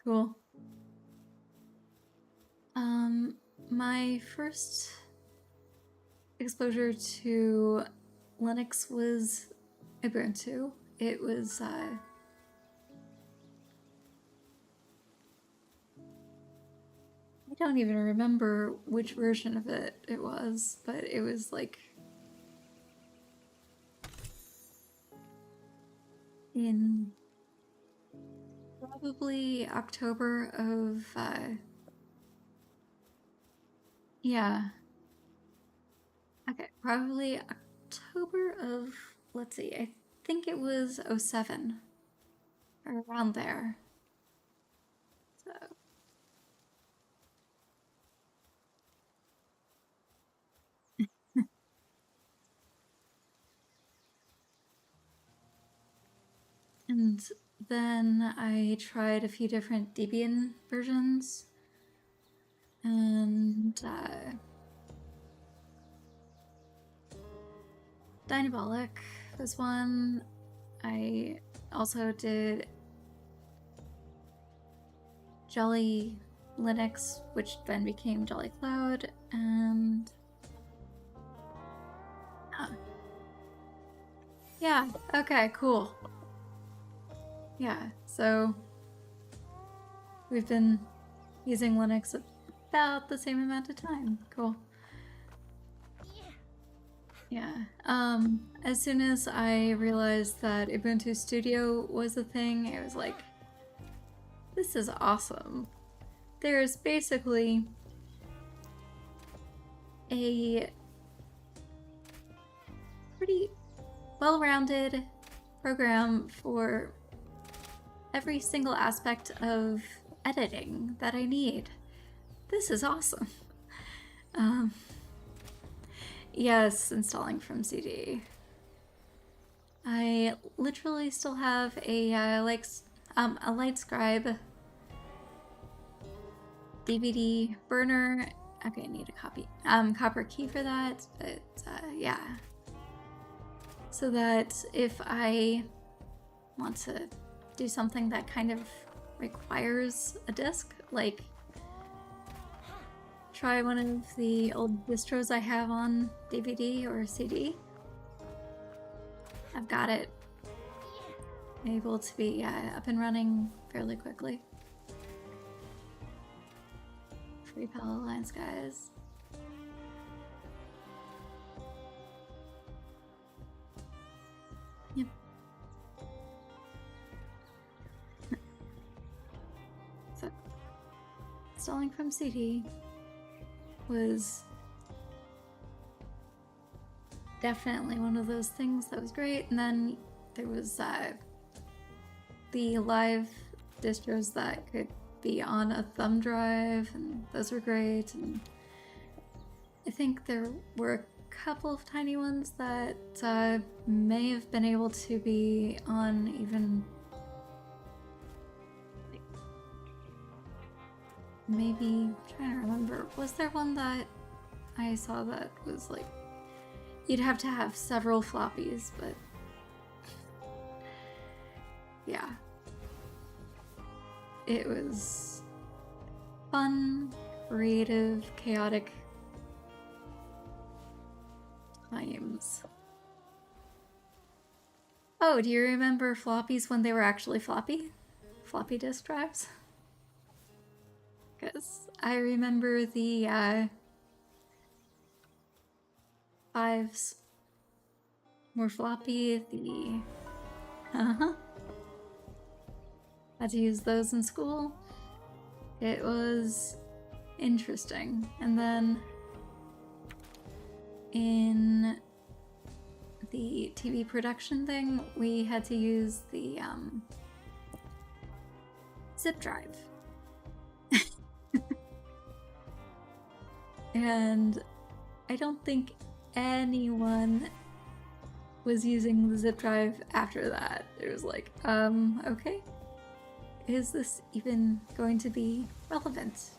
Speaker 1: Cool. My first exposure to Linux was Ubuntu. It was, I don't even remember which version of it was, but it was like in probably October of, yeah. Okay, probably October of, let's see, I think it was '07, or around there. So, and then I tried a few different Debian versions, and Dynabolic was one. I also did Jolly Linux, which then became Jolly Cloud, and yeah, okay, cool. Yeah, so we've been using Linux about the same amount of time. Cool. Yeah. As soon as I realized that Ubuntu Studio was a thing, it was like, this is awesome. There's basically a pretty well-rounded program for every single aspect of editing that I need. This is awesome. Yes, installing from CD. I literally still have a a Light Scribe DVD burner. Okay, I need a copper key for that, but yeah. So that if I want to do something that kind of requires a disc, like try one of the old distros I have on DVD or CD, I've got it able to be up and running fairly quickly. Free Pal Alliance, guys. Yep. So, installing from CD was definitely one of those things that was great. And then there was the live distros that could be on a thumb drive, and those were great. And I think there were a couple of tiny ones that may have been able to be on even maybe, I'm trying to remember, was there one that I saw that was like you'd have to have several floppies, but yeah, it was fun, creative, chaotic times. Oh, do you remember floppies when they were actually floppy? Floppy disk drives? Because I remember the fives were floppy, had to use those in school. It was interesting. And then in the TV production thing, we had to use the zip drive. And I don't think anyone was using the zip drive after that. It was like, okay, is this even going to be relevant?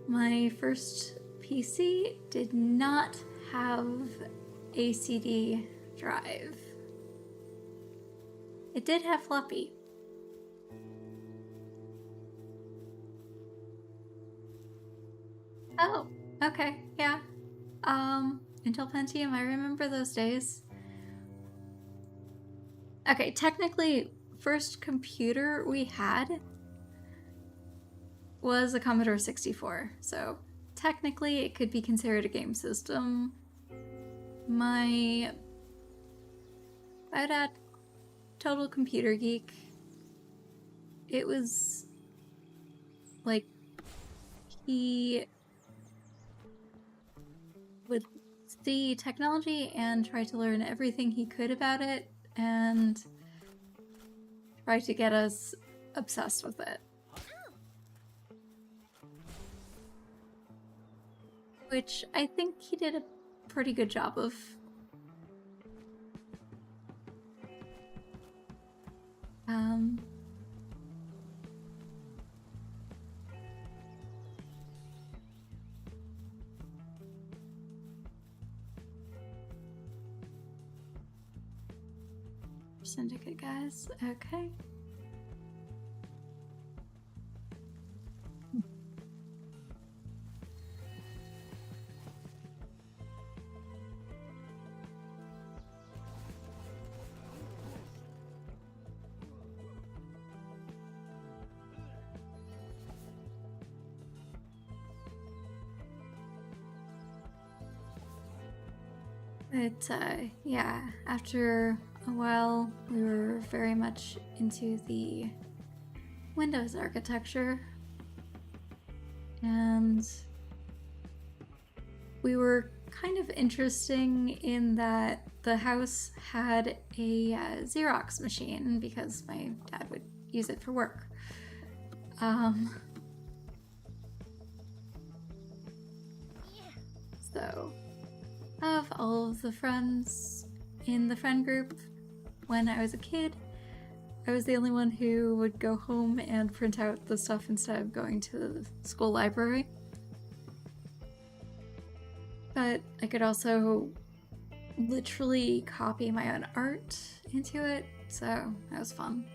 Speaker 1: My first PC did not have a CD drive. It did have floppy. Oh, okay, yeah. Intel Pentium, I remember those days. Okay, technically, first computer we had was a Commodore 64, so technically it could be considered a game system. My dad, total computer geek. It was like he would see technology and try to learn everything he could about it and try to get us obsessed with it. Which I think he did a pretty good job of. Syndicate, guys. Okay. But yeah, after a while, we were very much into the Windows architecture, and we were kind of interesting in that the house had a Xerox machine because my dad would use it for work. So, of all of the friends in the friend group, when I was a kid, I was the only one who would go home and print out the stuff instead of going to the school library. But I could also literally copy my own art into it, so that was fun.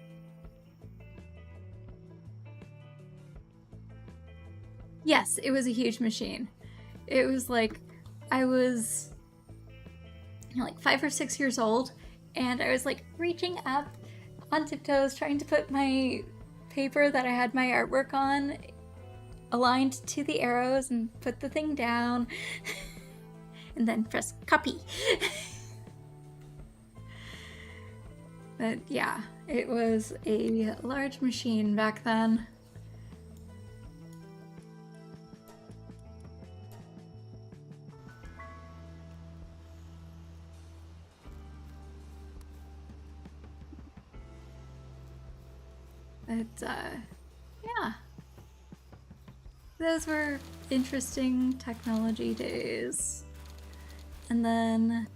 Speaker 1: Yes, it was a huge machine. It was like, I was like 5 or 6 years old, and I was like reaching up on tiptoes trying to put my paper that I had my artwork on aligned to the arrows and put the thing down and then press copy. But yeah, it was a large machine back then. But yeah, those were interesting technology days. And then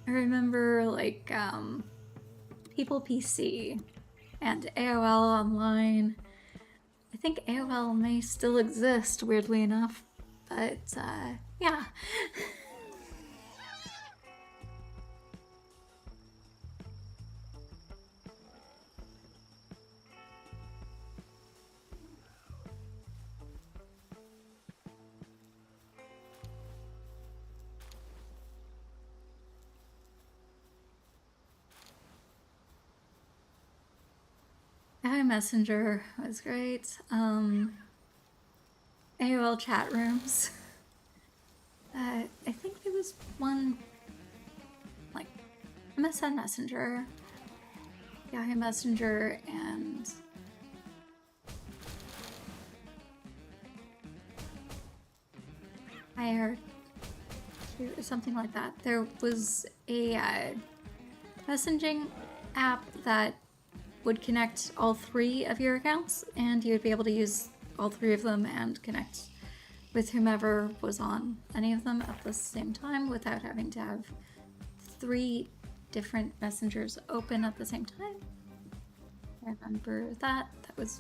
Speaker 1: I remember like People PC and AOL Online. I think AOL may still exist, weirdly enough, but yeah. Messenger was great. AOL chat rooms. I think there was one like MSN Messenger, Yahoo Messenger, and Fire or something like that. There was a messaging app that would connect all 3 of your accounts, and you would be able to use all 3 of them and connect with whomever was on any of them at the same time without having to have 3 different messengers open at the same time. I remember that. That was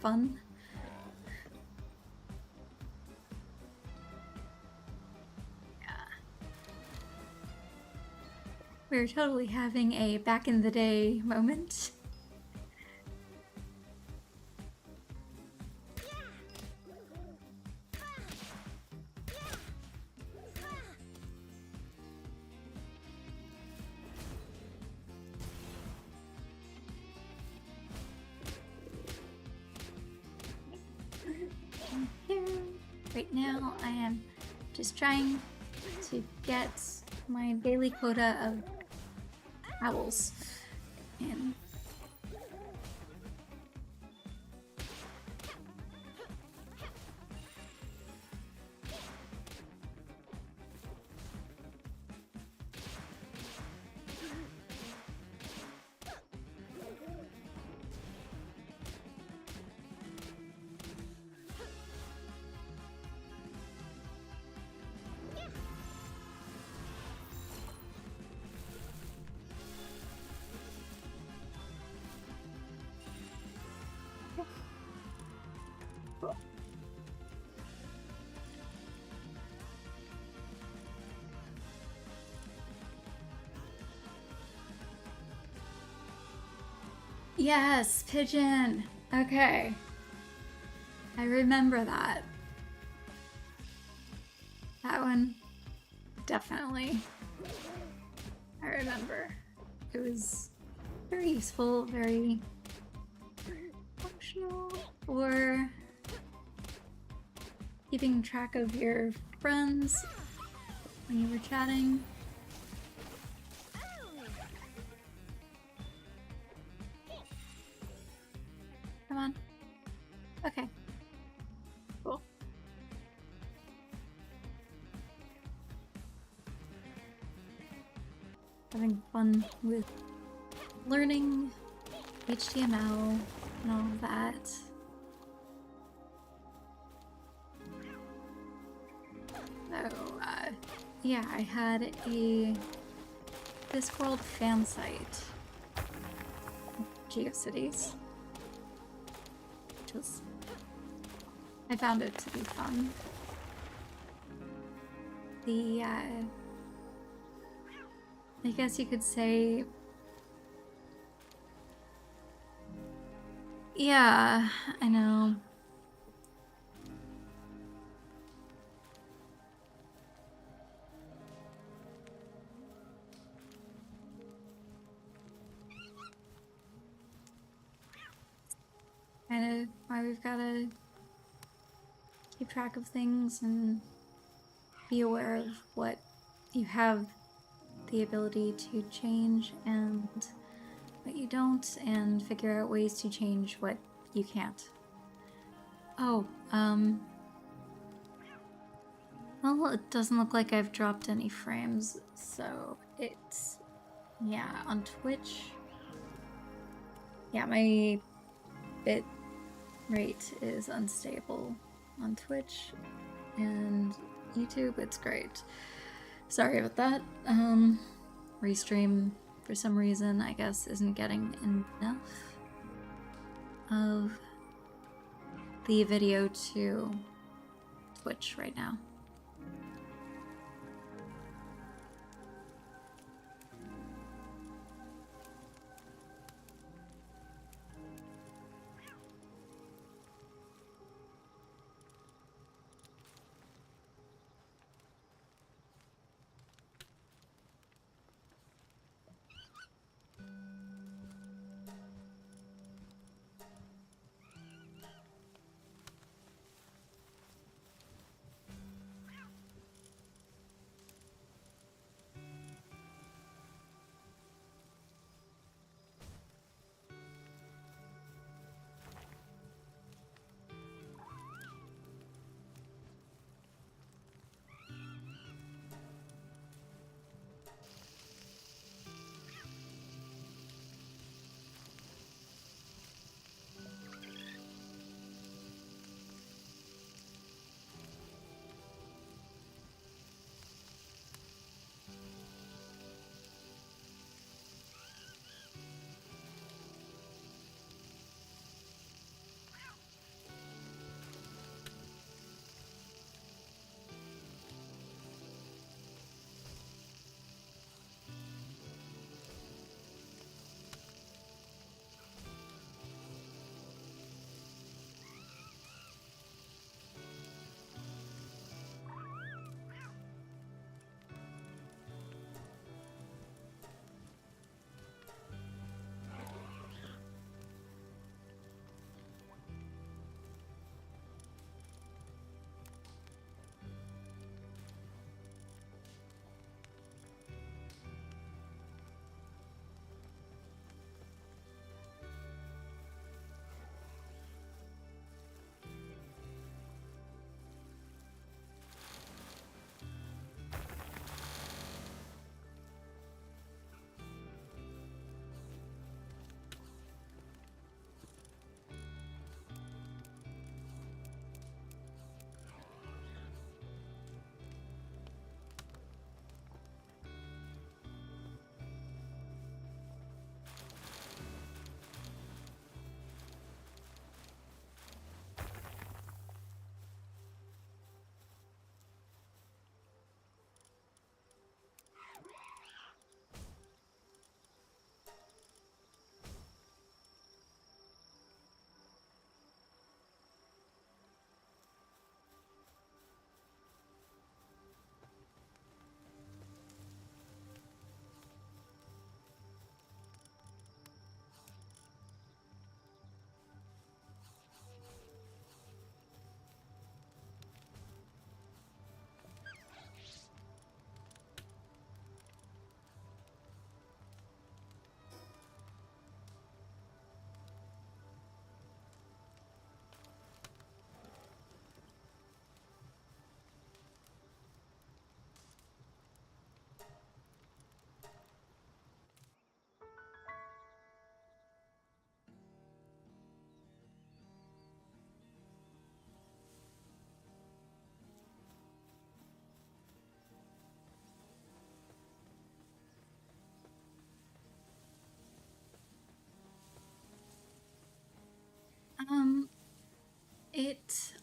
Speaker 1: fun. Yeah. We were totally having a back in the day moment. Right now, I am just trying to get my daily quota of owls in. Yes, pigeon. Okay. I remember that. That one, definitely. I remember. It was very useful, very functional for keeping track of your friends when you were chatting. Come on. Okay. Cool. Having fun with learning HTML and all of that. So, yeah, I had a Discworld fan site, GeoCities, which was, I found it to be fun. The, I guess you could say, yeah, I know. Kind of why we've got to keep track of things and be aware of what you have the ability to change and what you don't, and figure out ways to change what you can't. Oh, well, it doesn't look like I've dropped any frames, so it's, yeah, on Twitch. Yeah, my bit rate is unstable on Twitch, and YouTube, it's great. Sorry about that. Restream, for some reason, I guess, isn't getting enough of the video to Twitch right now.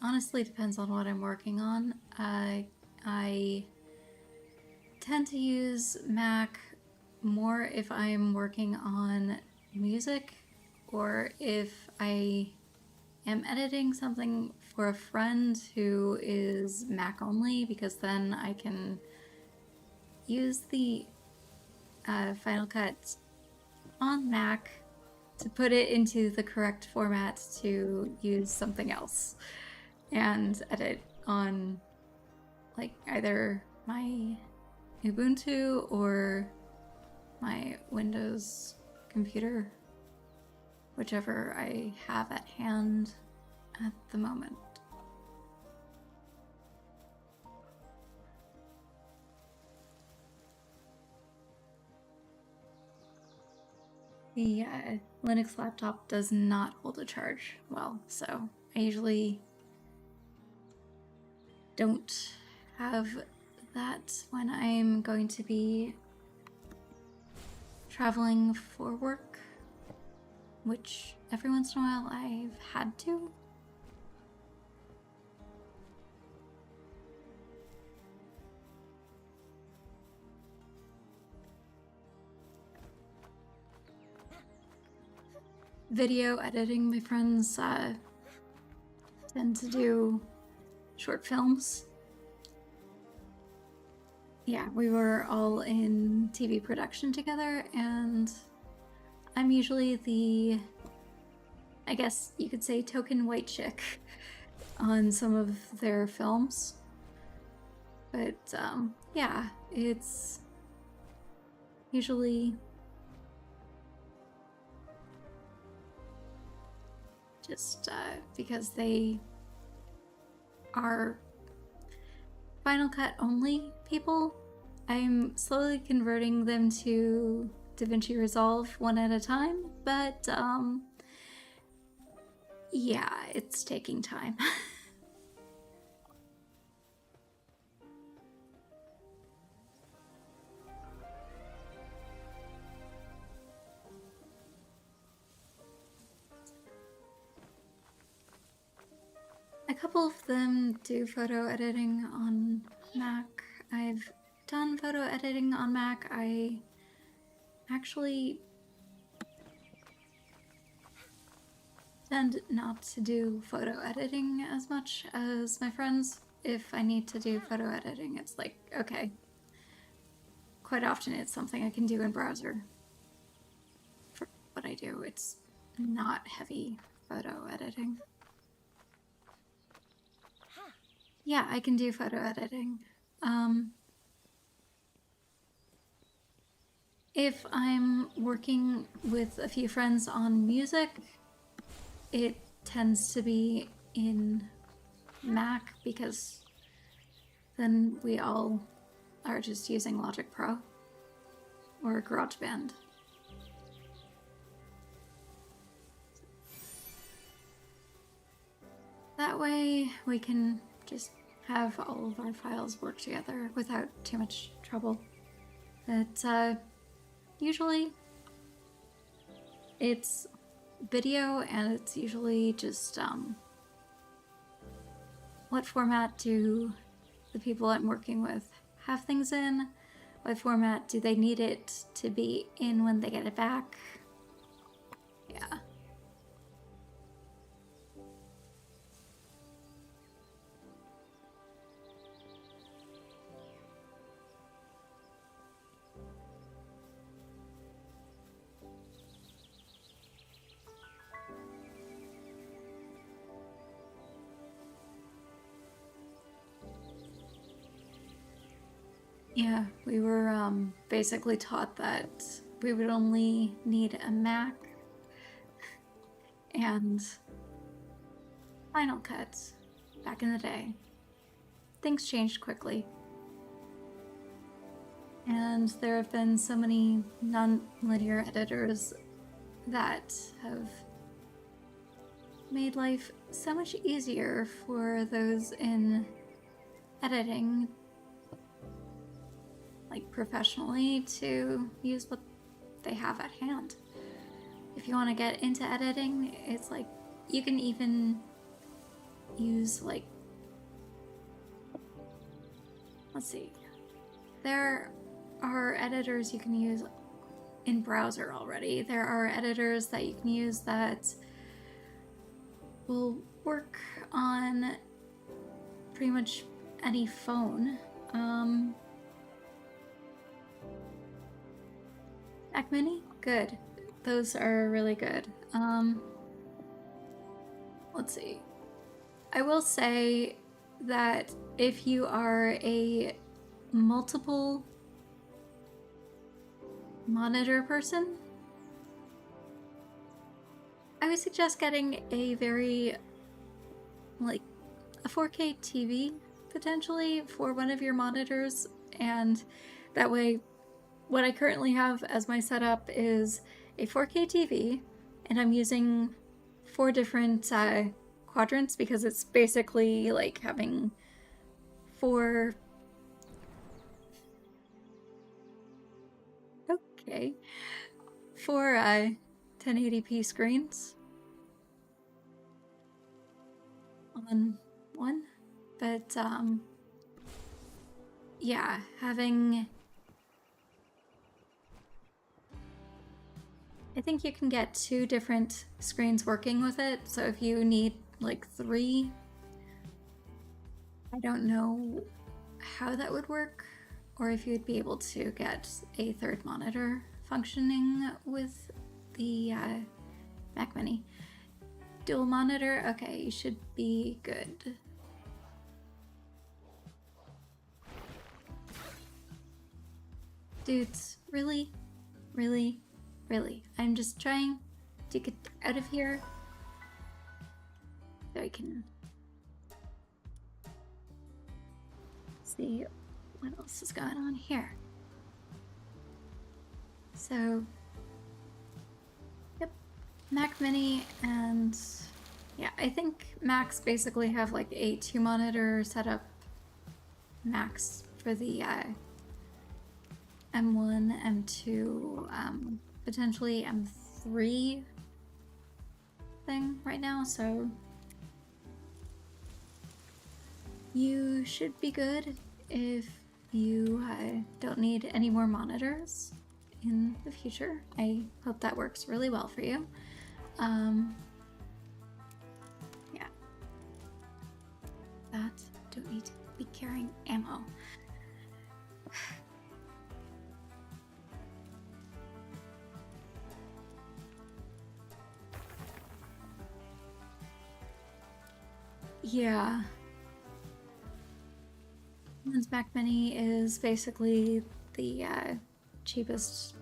Speaker 1: honestly depends on what I'm working on. I tend to use Mac more if I'm working on music or if I am editing something for a friend who is Mac only, because then I can use the Final Cut on Mac to put it into the correct format to use something else and edit on like either my Ubuntu or my Windows computer, whichever I have at hand at the moment. The Linux laptop does not hold a charge well, so I usually don't have that when I'm going to be traveling for work, which every once in a while I've had to. Video editing, my friends tend to do short films. Yeah, we were all in TV production together, and I'm usually the, I guess you could say, token white chick on some of their films. But yeah, it's usually just because they are Final Cut only people. I'm slowly converting them to DaVinci Resolve one at a time, but yeah, it's taking time. A couple of them do photo editing on Mac. I've done photo editing on Mac. I actually tend not to do photo editing as much as my friends. If I need to do photo editing, it's like, okay. Quite often it's something I can do in browser. For what I do, it's not heavy photo editing. Yeah, I can do photo editing. If I'm working with a few friends on music, it tends to be in Mac because then we all are just using Logic Pro or GarageBand. That way we can just have all of our files work together without too much trouble. But usually it's video, and it's usually just what format do the people I'm working with have things in? What format do they need it to be in when they get it back? Yeah. Yeah, we were basically taught that we would only need a Mac and Final Cut back in the day. Things changed quickly. And there have been so many non-linear editors that have made life so much easier for those in editing, like professionally, to use what they have at hand. If you want to get into editing, it's like you can even use like, let's see, there are editors you can use in browser already. There are editors that you can use that will work on pretty much any phone. Mac Mini? Good. Those are really good. Let's see. I will say that if you are a multiple monitor person, I would suggest getting a very, like, a 4K TV potentially for one of your monitors, and that way what I currently have as my setup is a 4K TV, and I'm using 4 different quadrants because it's basically like having 4 1080p screens on one, but yeah, I think you can get 2 different screens working with it, so if you need like 3, I don't know how that would work, or if you'd be able to get a 3rd monitor functioning with the Mac Mini. Dual monitor, okay, you should be good. Dudes, really? Really? Really? I'm just trying to get out of here so I can see what else is going on here. So, yep, Mac Mini, and yeah, I think Macs basically have like a 2-monitor setup max for the M1, M2, potentially M3 thing right now, so you should be good if you don't need any more monitors in the future. I hope that works really well for you. Yeah. That, don't need to be carrying ammo. Yeah. One's Mac Mini is basically the cheapest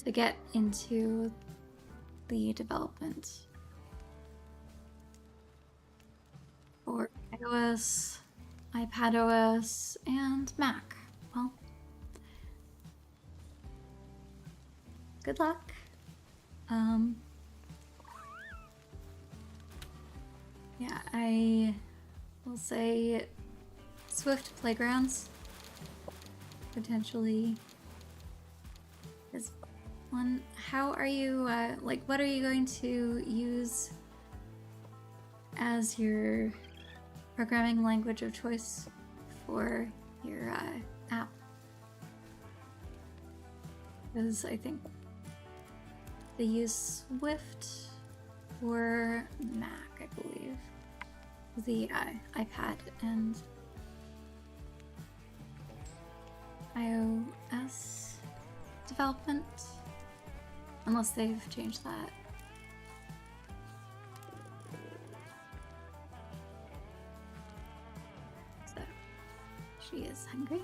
Speaker 1: to get into the development for iOS, iPadOS, and Mac. Well, good luck. Yeah, I will say Swift Playgrounds potentially is one. How are you, like, what are you going to use as your programming language of choice for your app? Because I think they use Swift or Mac, I believe. The iPad and iOS development, unless they've changed that. So, she is hungry.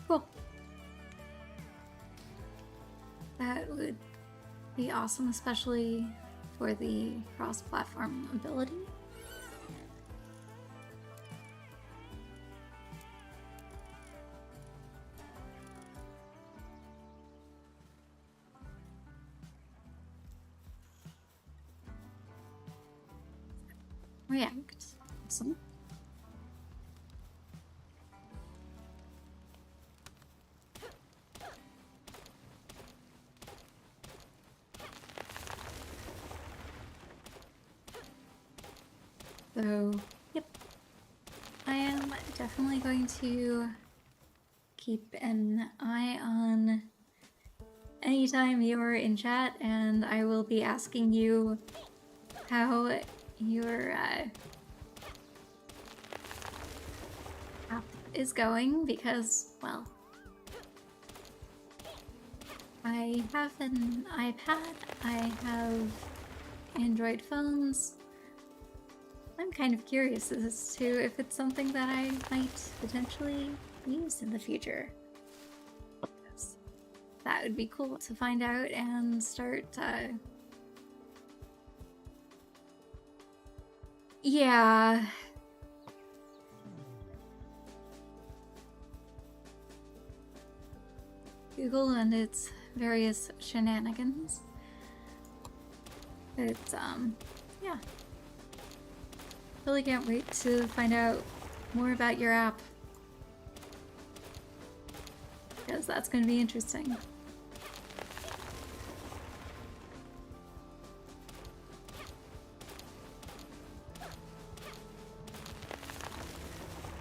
Speaker 1: Cool. That would be awesome, especially for the cross-platform ability. React. Awesome. So, yep. I am definitely going to keep an eye on anytime you're in chat, and I will be asking you how your app is going, because, well, I have an iPad, I have Android phones. I'm kind of curious as to if it's something that I might potentially use in the future. That would be cool to find out and start, yeah. Google and its various shenanigans. But, yeah. Really can't wait to find out more about your app, because that's going to be interesting.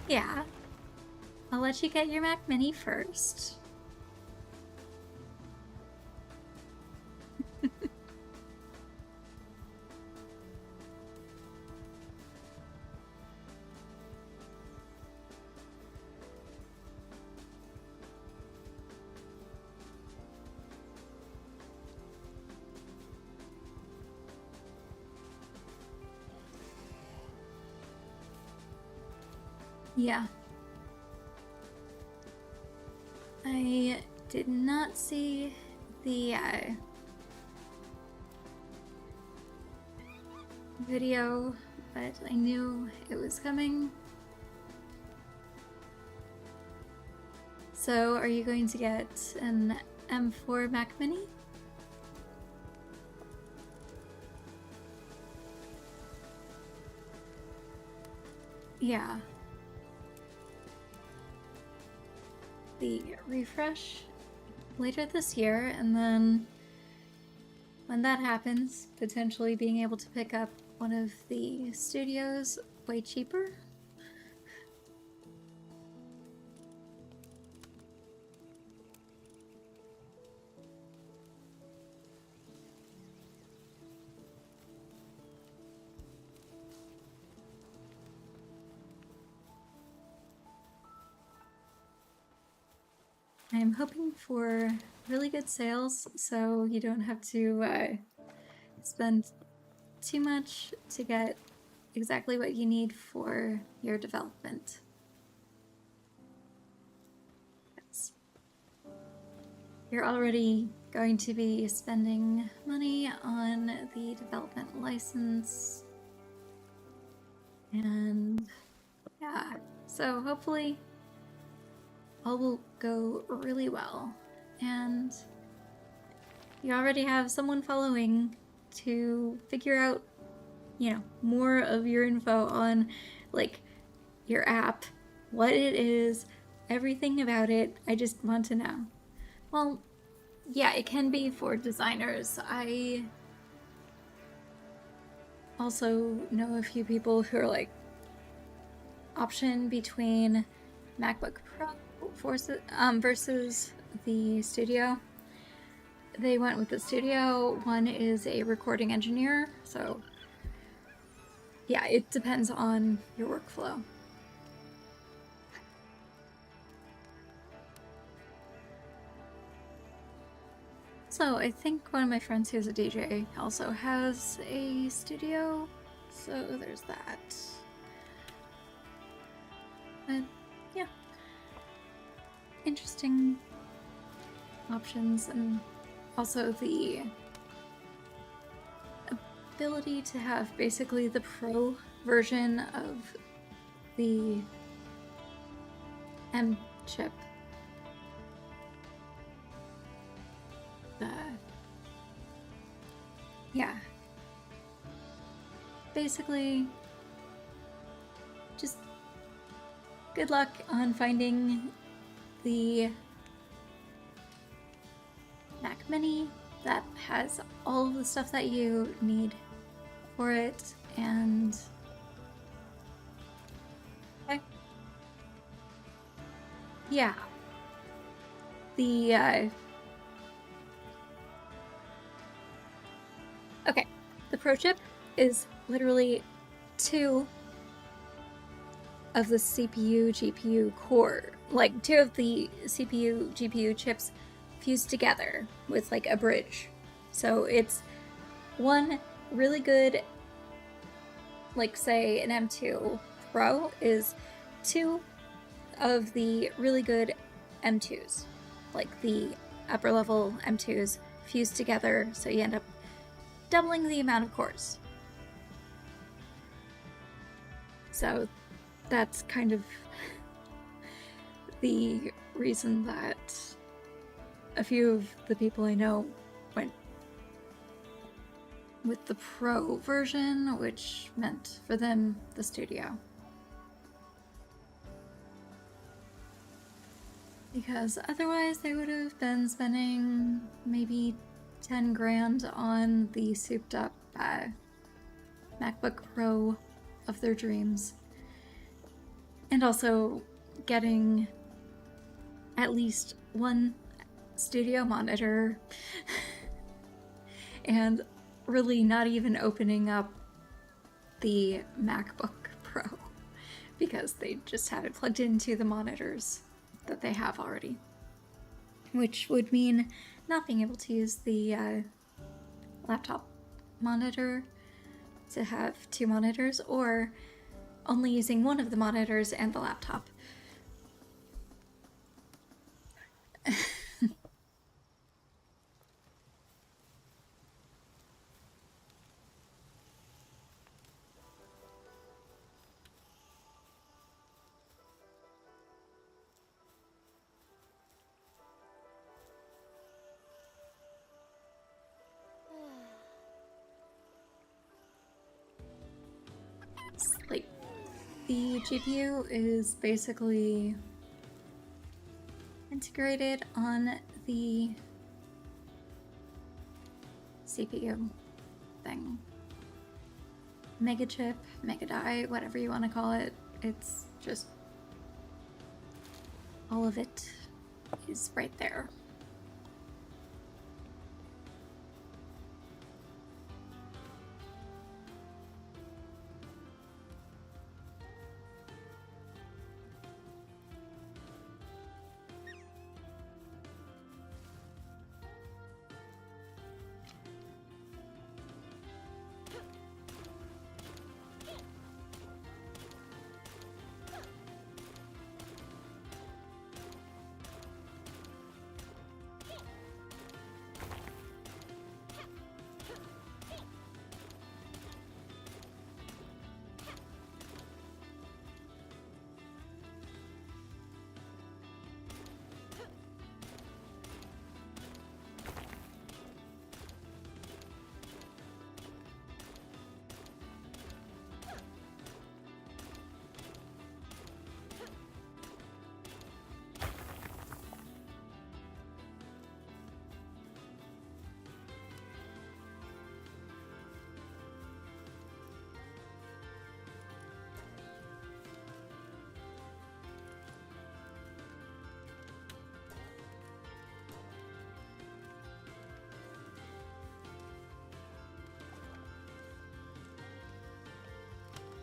Speaker 1: Yeah. I'll let you get your Mac Mini first. Yeah. I did not see the video, but I knew it was coming. So, are you going to get an M4 Mac Mini? Yeah. The refresh later this year, and then when that happens, potentially being able to pick up one of the studios way cheaper. I'm hoping for really good sales, so you don't have to spend too much to get exactly what you need for your development. Yes. You're already going to be spending money on the development license, and yeah, so hopefully all will go really well, and you already have someone following to figure out, you know, more of your info on, like, your app, what it is, everything about it. I just want to know. Well, yeah, it can be for designers. I also know a few people who are like option between MacBook Pro versus the Studio. They went with the Studio. One is a recording engineer, so yeah, it depends on your workflow. So I think one of my friends who's a DJ also has a studio, so there's that. But yeah, interesting options and also the ability to have basically the pro version of the M chip. Yeah. Basically, just good luck on finding the Mac Mini that has all of the stuff that you need for it, and okay. Yeah, the okay, the Pro chip is literally 2 of the CPU GPU core, like 2 of the CPU GPU chips fused together with like a bridge. So it's one really good, like say an M2 Pro is 2 of the really good M2s, like the upper level M2s fused together, so you end up doubling the amount of cores. So that's kind of the reason that a few of the people I know went with the Pro version, which meant for them the studio. Because otherwise they would have been spending maybe 10 grand on the souped up MacBook Pro of their dreams. And also getting at least one studio monitor and really not even opening up the MacBook Pro because they just have it plugged into the monitors that they have already, which would mean not being able to use the laptop monitor to have 2 monitors, or only using one of the monitors and the laptop. Like, the GPU is basically integrated on the CPU thing. Mega chip, mega die, whatever you want to call it. It's just all of it is right there.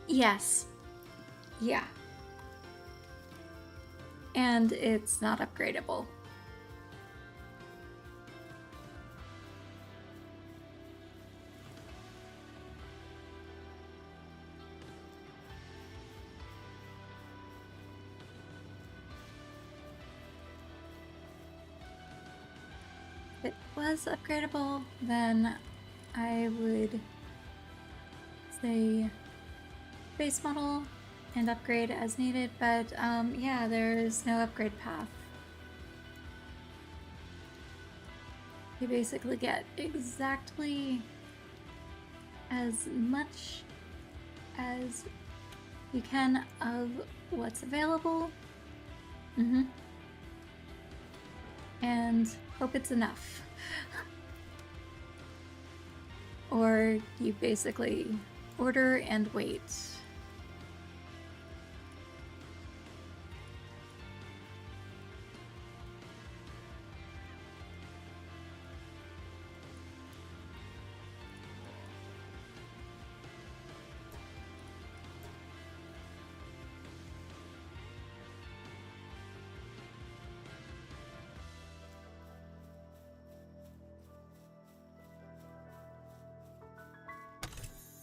Speaker 1: Yes. Yeah. And it's not upgradable. it was upgradable, then I would say base model and upgrade as needed, but yeah, there's no upgrade path. You basically get exactly as much as you can of what's available. And hope it's enough. Or you basically order and wait.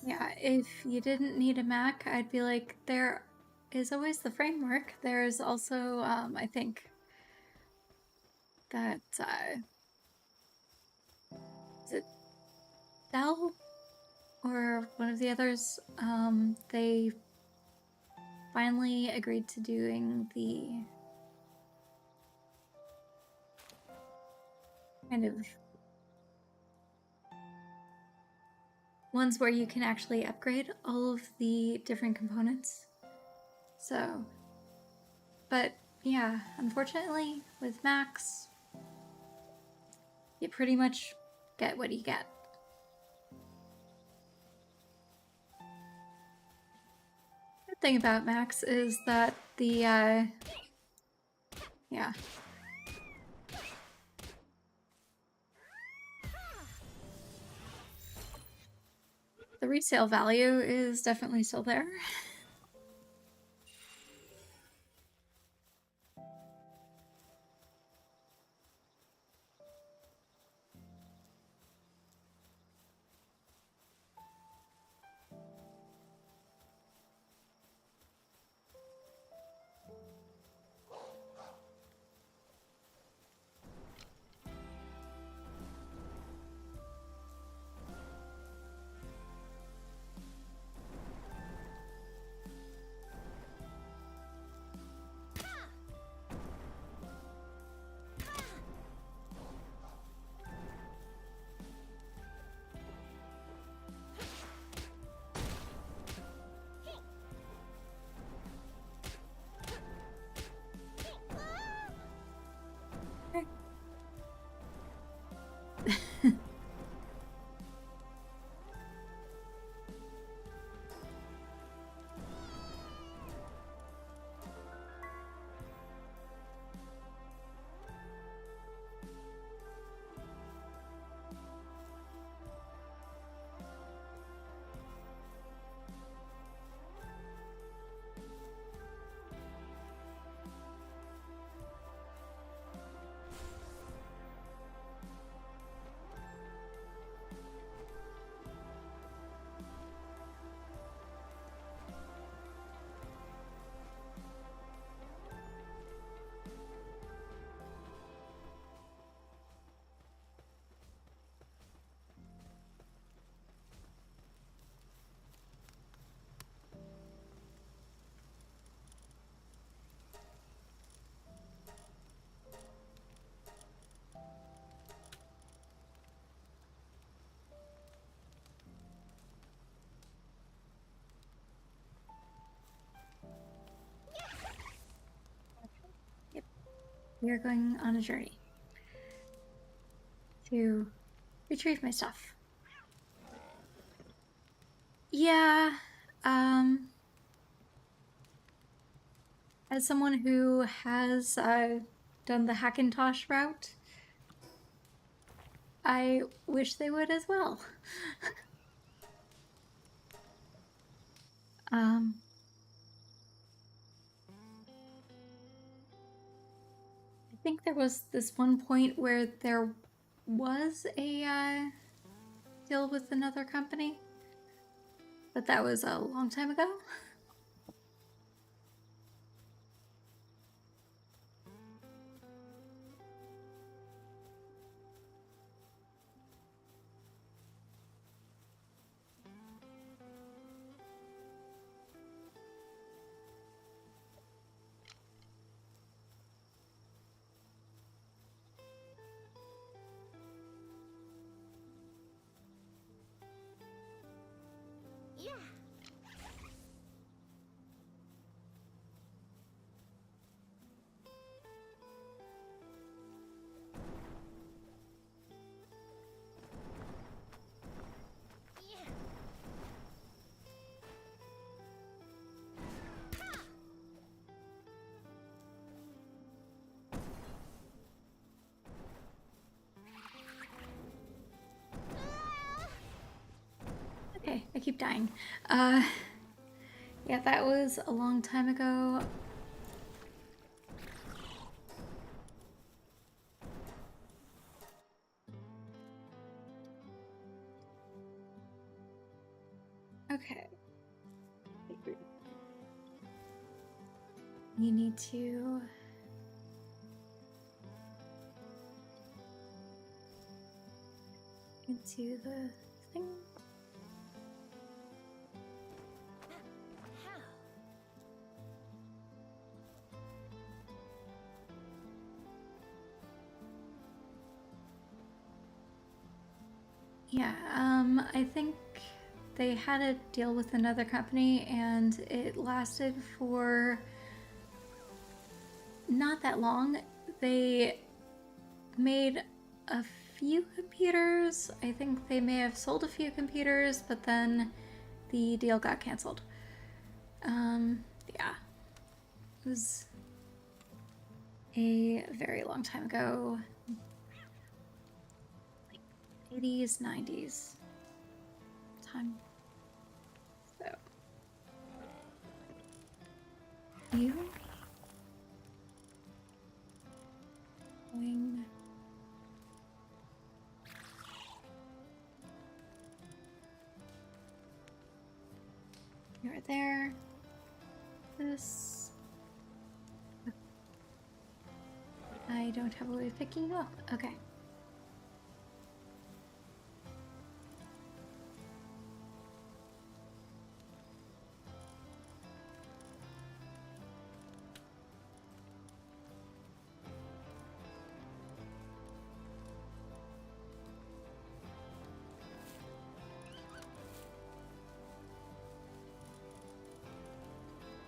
Speaker 1: Yeah, if you didn't need a Mac, I'd be like, there is always the framework. There's also, I think that, is it Dell or one of the others? They finally agreed to doing the kind of ones where you can actually upgrade all of the different components. So, but yeah, unfortunately, with Macs, you pretty much get what you get. The thing about Macs is that the, yeah. The resale value is definitely still there. Yep. We are going on a journey to retrieve my stuff. Yeah, as someone who has done the Hackintosh route, I wish they would as well. I think there was this one point where there was a deal with another company, but that was a long time ago. keep dying. Yeah, that was a long time ago. Okay. You need to into the thing. Yeah, I think they had a deal with another company and it lasted for not that long. They made a few computers. I think they may have sold a few computers, but then the deal got canceled. Yeah. It was a very long time ago. Like 80s, 90s time. So. You? Going. You're there. This. I don't have a way of picking you up. Okay.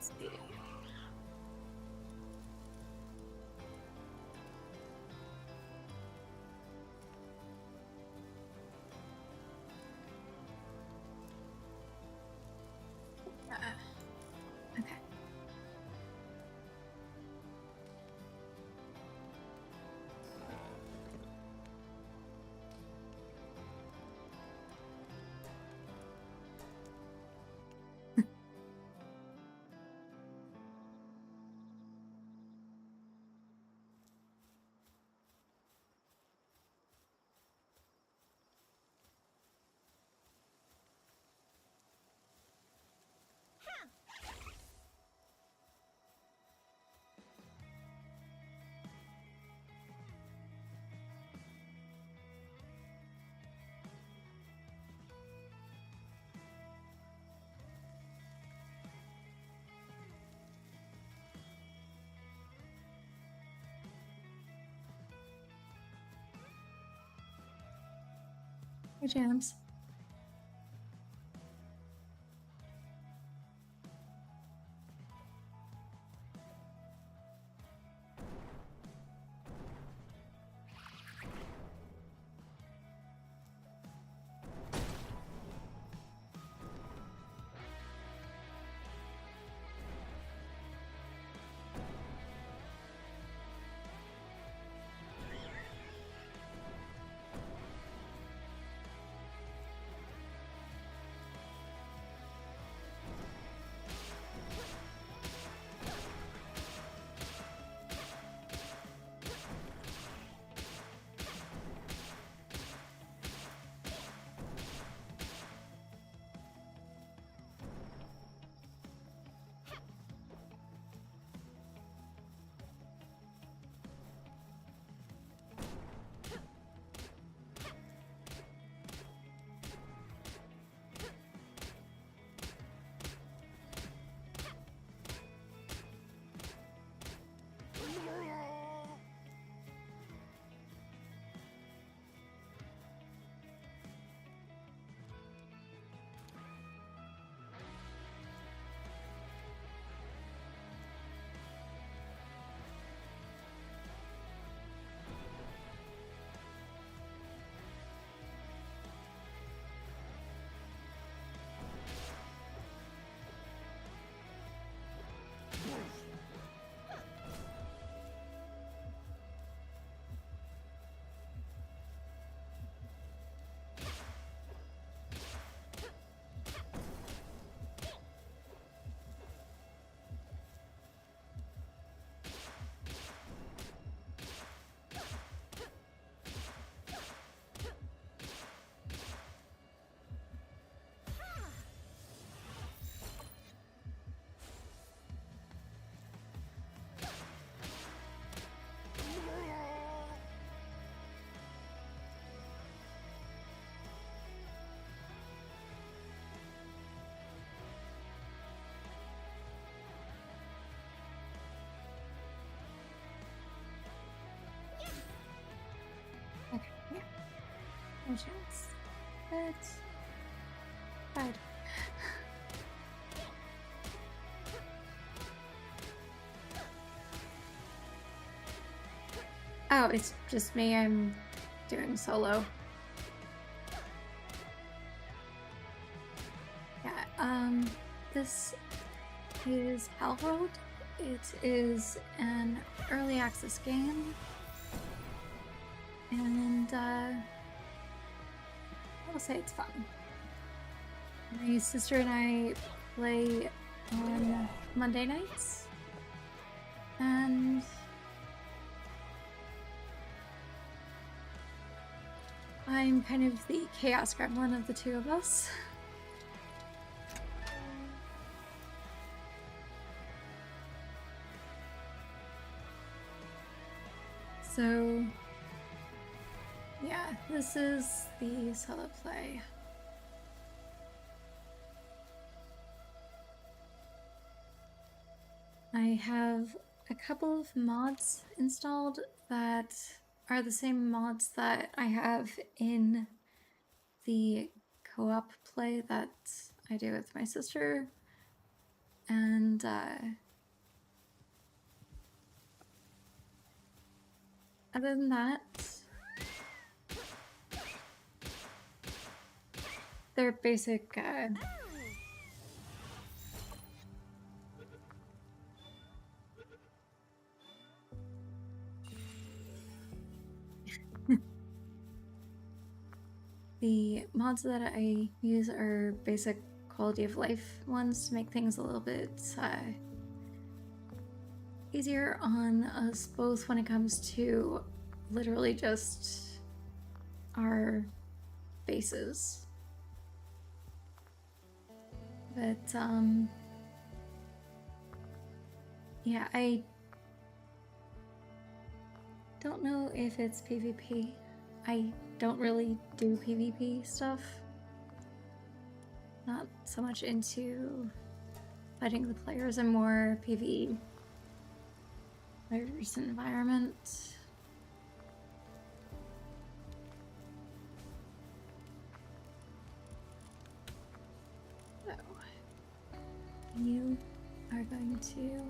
Speaker 1: Let's see. Okay. Hey, Jams. a chance. But tried. Oh, it's just me. I'm doing solo. Yeah, this is Palworld. It is an early access game. And, I will say it's fun. My sister and I play on Monday nights. And I'm kind of the chaos gremlin of the two of us. So, yeah, this is the solo play. I have a couple of mods installed that are the same mods that I have in the co-op play that I do with my sister. And other than that, they're basic the mods that I use are basic quality of life ones to make things a little bit easier on us both when it comes to literally just our bases. But yeah, I don't know if it's PvP. I don't really do PvP stuff. Not so much into fighting the players. I'm more PvE. My recent environment. So, you are going to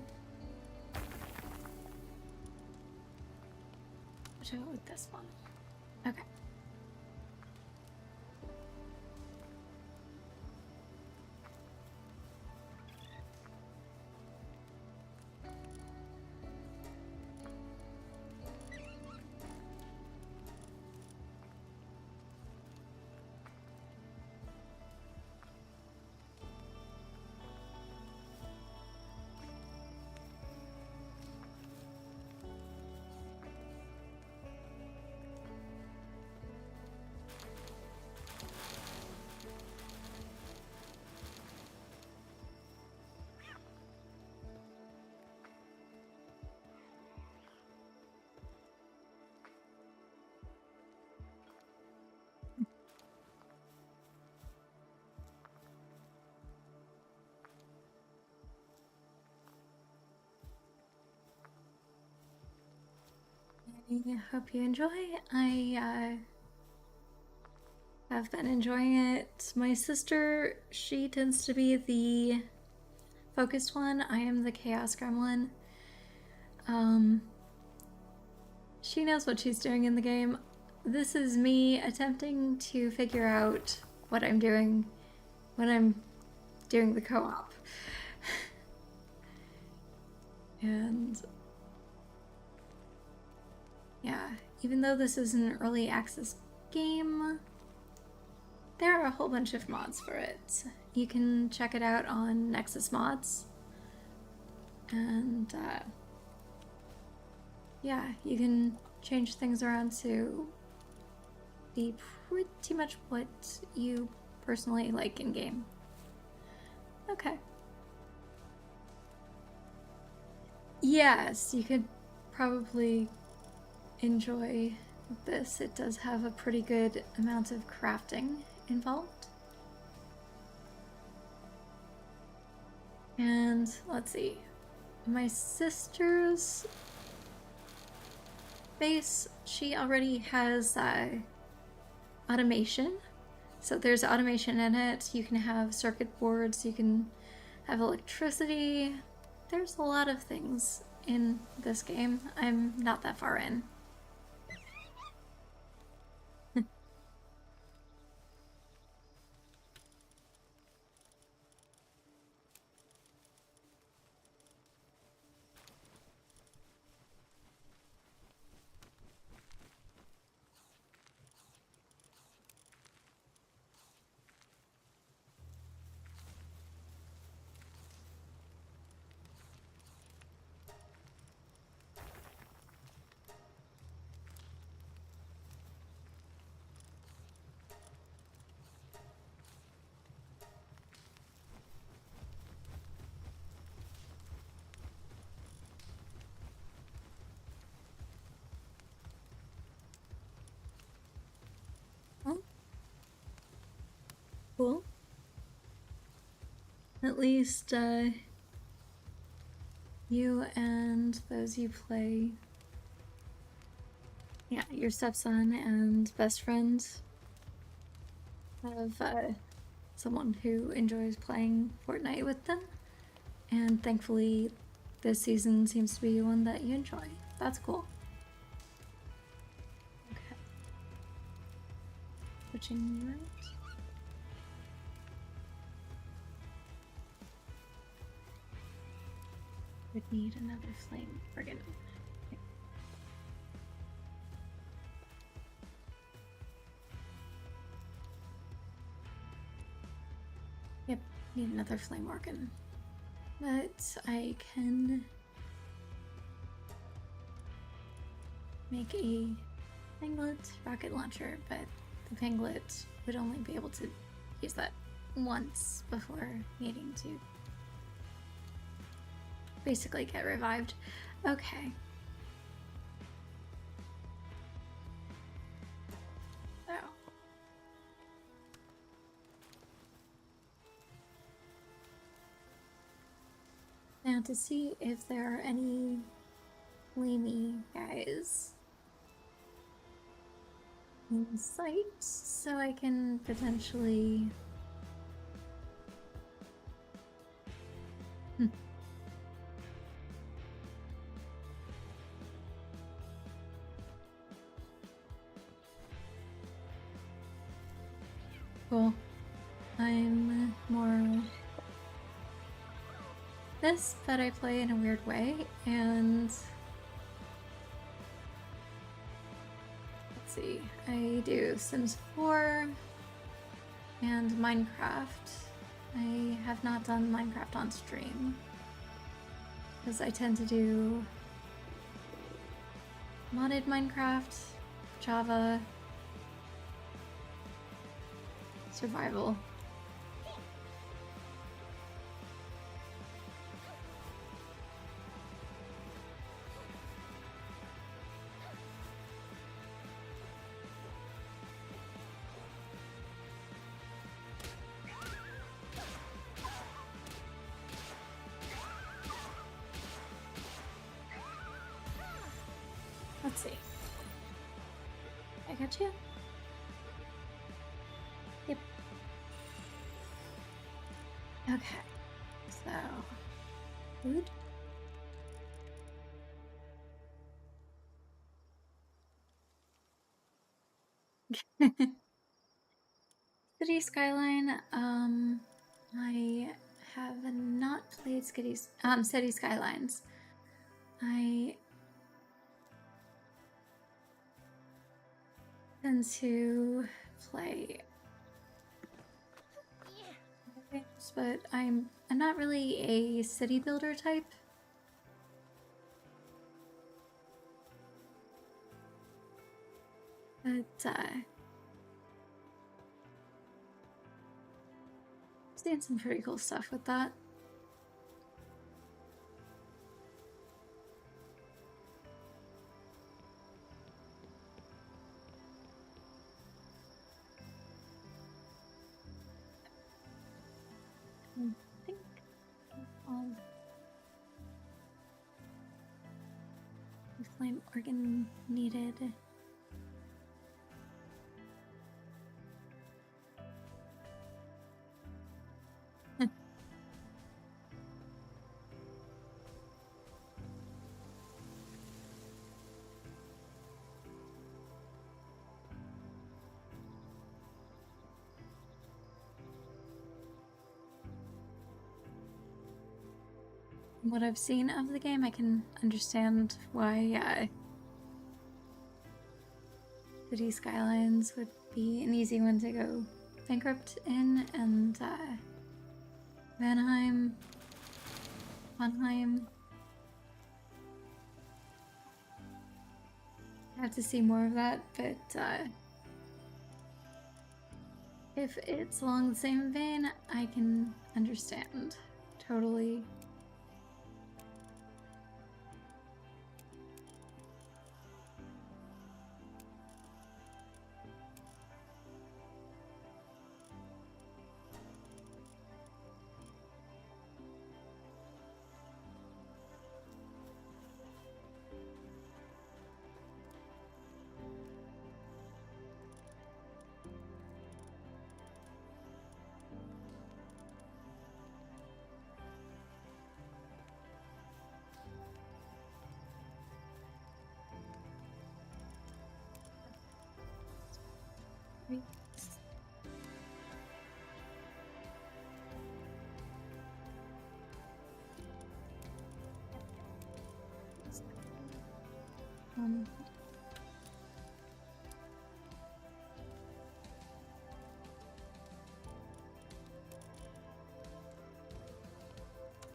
Speaker 1: show it with this one. Okay. I hope you enjoy. I have been enjoying it. My sister, she tends to be the focused one. I am the chaos gremlin. She knows what she's doing in the game. This is me attempting to figure out what I'm doing when I'm doing the co-op. And yeah, even though this is an early access game, there are a whole bunch of mods for it. You can check it out on Nexus Mods. And yeah, you can change things around to be pretty much what you personally like in game. Okay. Yes, you could probably enjoy this. It does have a pretty good amount of crafting involved. And let's see. My sister's base, she already has automation. So there's automation in it. You can have circuit boards, you can have electricity. There's a lot of things in this game. I'm not that far in. Oh, cool. At least you and those you play, yeah, your stepson and best friend have someone who enjoys playing Fortnite with them. And thankfully, this season seems to be one that you enjoy. That's cool. Okay. Switching you out. Would need another flame organ. Okay. Yep, need another flame organ. But I can make a Panglet rocket launcher, but the Panglet would only be able to use that once before needing to basically get revived. Okay. So. Now to see if there are any flamey guys in sight, so I can potentially... Cool. I'm more this, but I play in a weird way, and let's see, I do Sims 4 and Minecraft. I have not done Minecraft on stream because I tend to do modded Minecraft, Java, survival. Let's see. I got you. Yep. Okay. So, food. City Skyline. I have not played City Skylines. I tend to play games, but I'm not really a city builder type. But seen some pretty cool stuff with that. I think the flame organ needed. what I've seen of the game, I can understand why City Skylines would be an easy one to go bankrupt in, and Vanheim, Monheim. I have to see more of that, but if it's along the same vein, I can understand. Totally.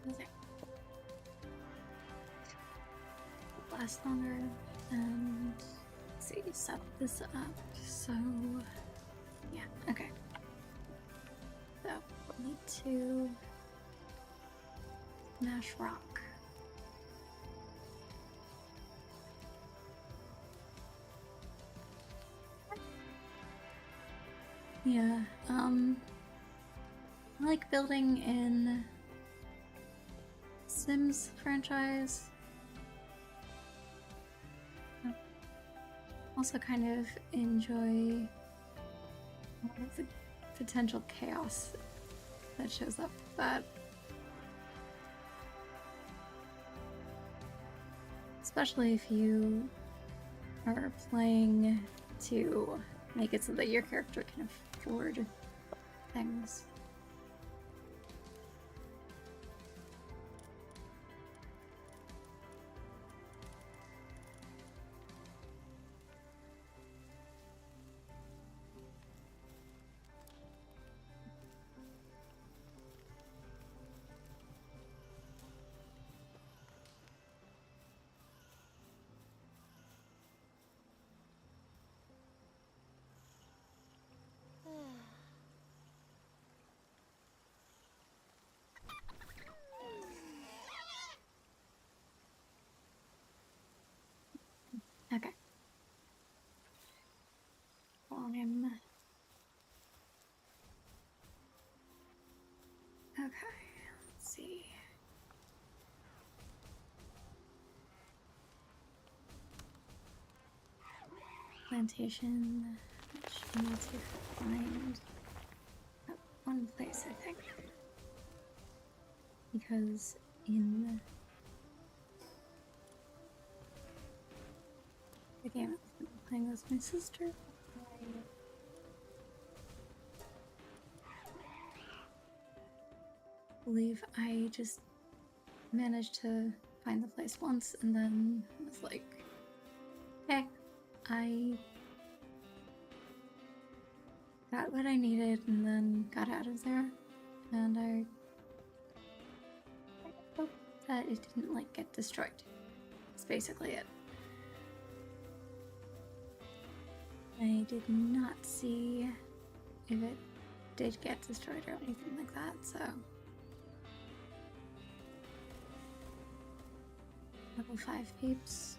Speaker 1: Okay. Last longer, and let's see, set this up. So, yeah, okay. So, we'll need to smash rock. Yeah, I like building in Sims franchise. Also kind of enjoy all of the potential chaos that shows up with that. Especially if you are playing to make it so that your character can afford things. Okay. Volume. Okay, let's see. Plantation, which I need to find at one place, I think. Because in the game I've been playing with my sister, I believe I just managed to find the place once and then was like, okay, I got what I needed and then got out of there, and I hope that it didn't like get destroyed. That's basically it. I did not see if it did get destroyed or anything like that, so level 5 peeps.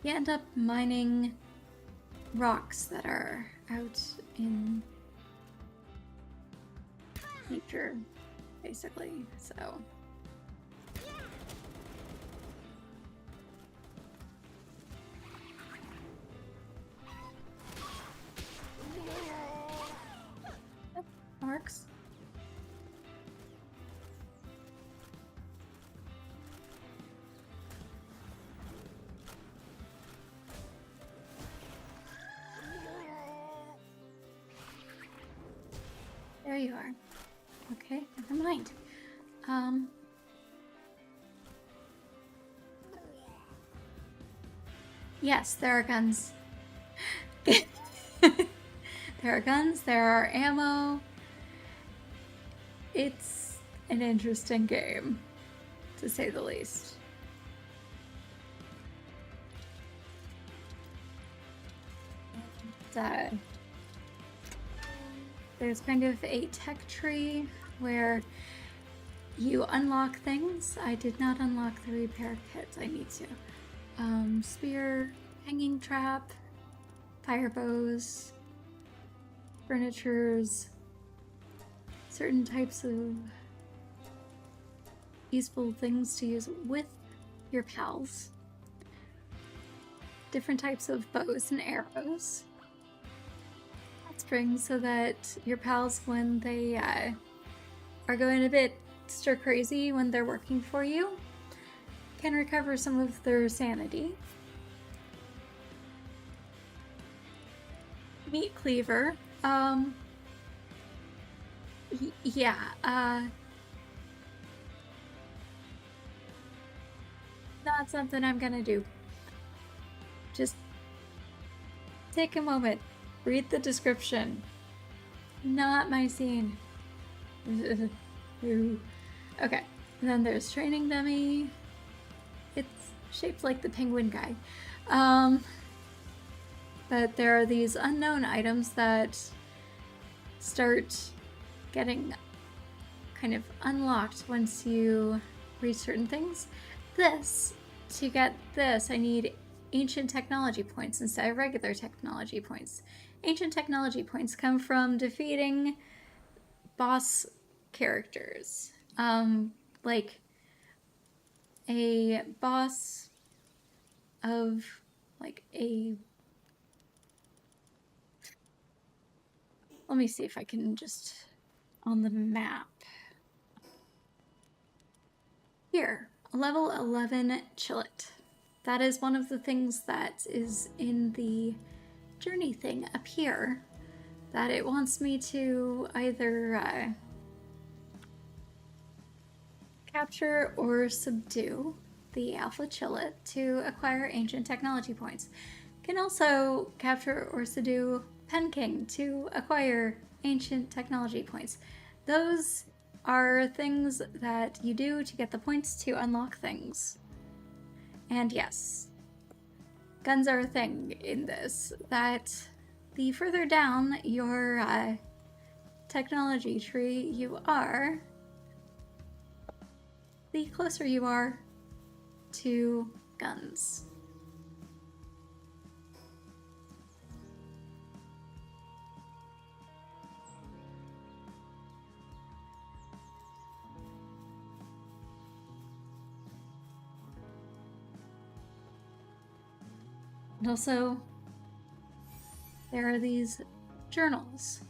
Speaker 1: You end up mining rocks that are out in nature, basically, so. That works. there you are. Okay, never mind. Yes, there are guns. There are guns, there are ammo. It's an interesting game, to say the least. And, there's kind of a tech tree where you unlock things. I did not unlock the repair kit. I need to. Spear, hanging trap, fire bows, furnitures, certain types of useful things to use with your pals, different types of bows and arrows, strings so that your pals, when they are going a bit stir crazy when they're working for you, can recover some of their sanity. Meat cleaver. Yeah, not something I'm gonna do. Just take a moment, read the description. Not my scene. Okay, and then there's training dummy. It's shaped like the penguin guy. But there are these unknown items that start getting kind of unlocked once you reach certain things. To get this, I need ancient technology points instead of regular technology points. Ancient technology points come from defeating boss characters. Like a boss of like a... Let me see if I can just... on the map. Here, level 11 Chillet. That is one of the things that is in the journey thing up here, that it wants me to either capture or subdue the Alpha Chillet to acquire ancient technology points. Can also capture or subdue Penking to acquire ancient technology points. Those are things that you do to get the points to unlock things. And yes, guns are a thing in this, that the further down your technology tree you are, the closer you are to guns. And also, there are these journals.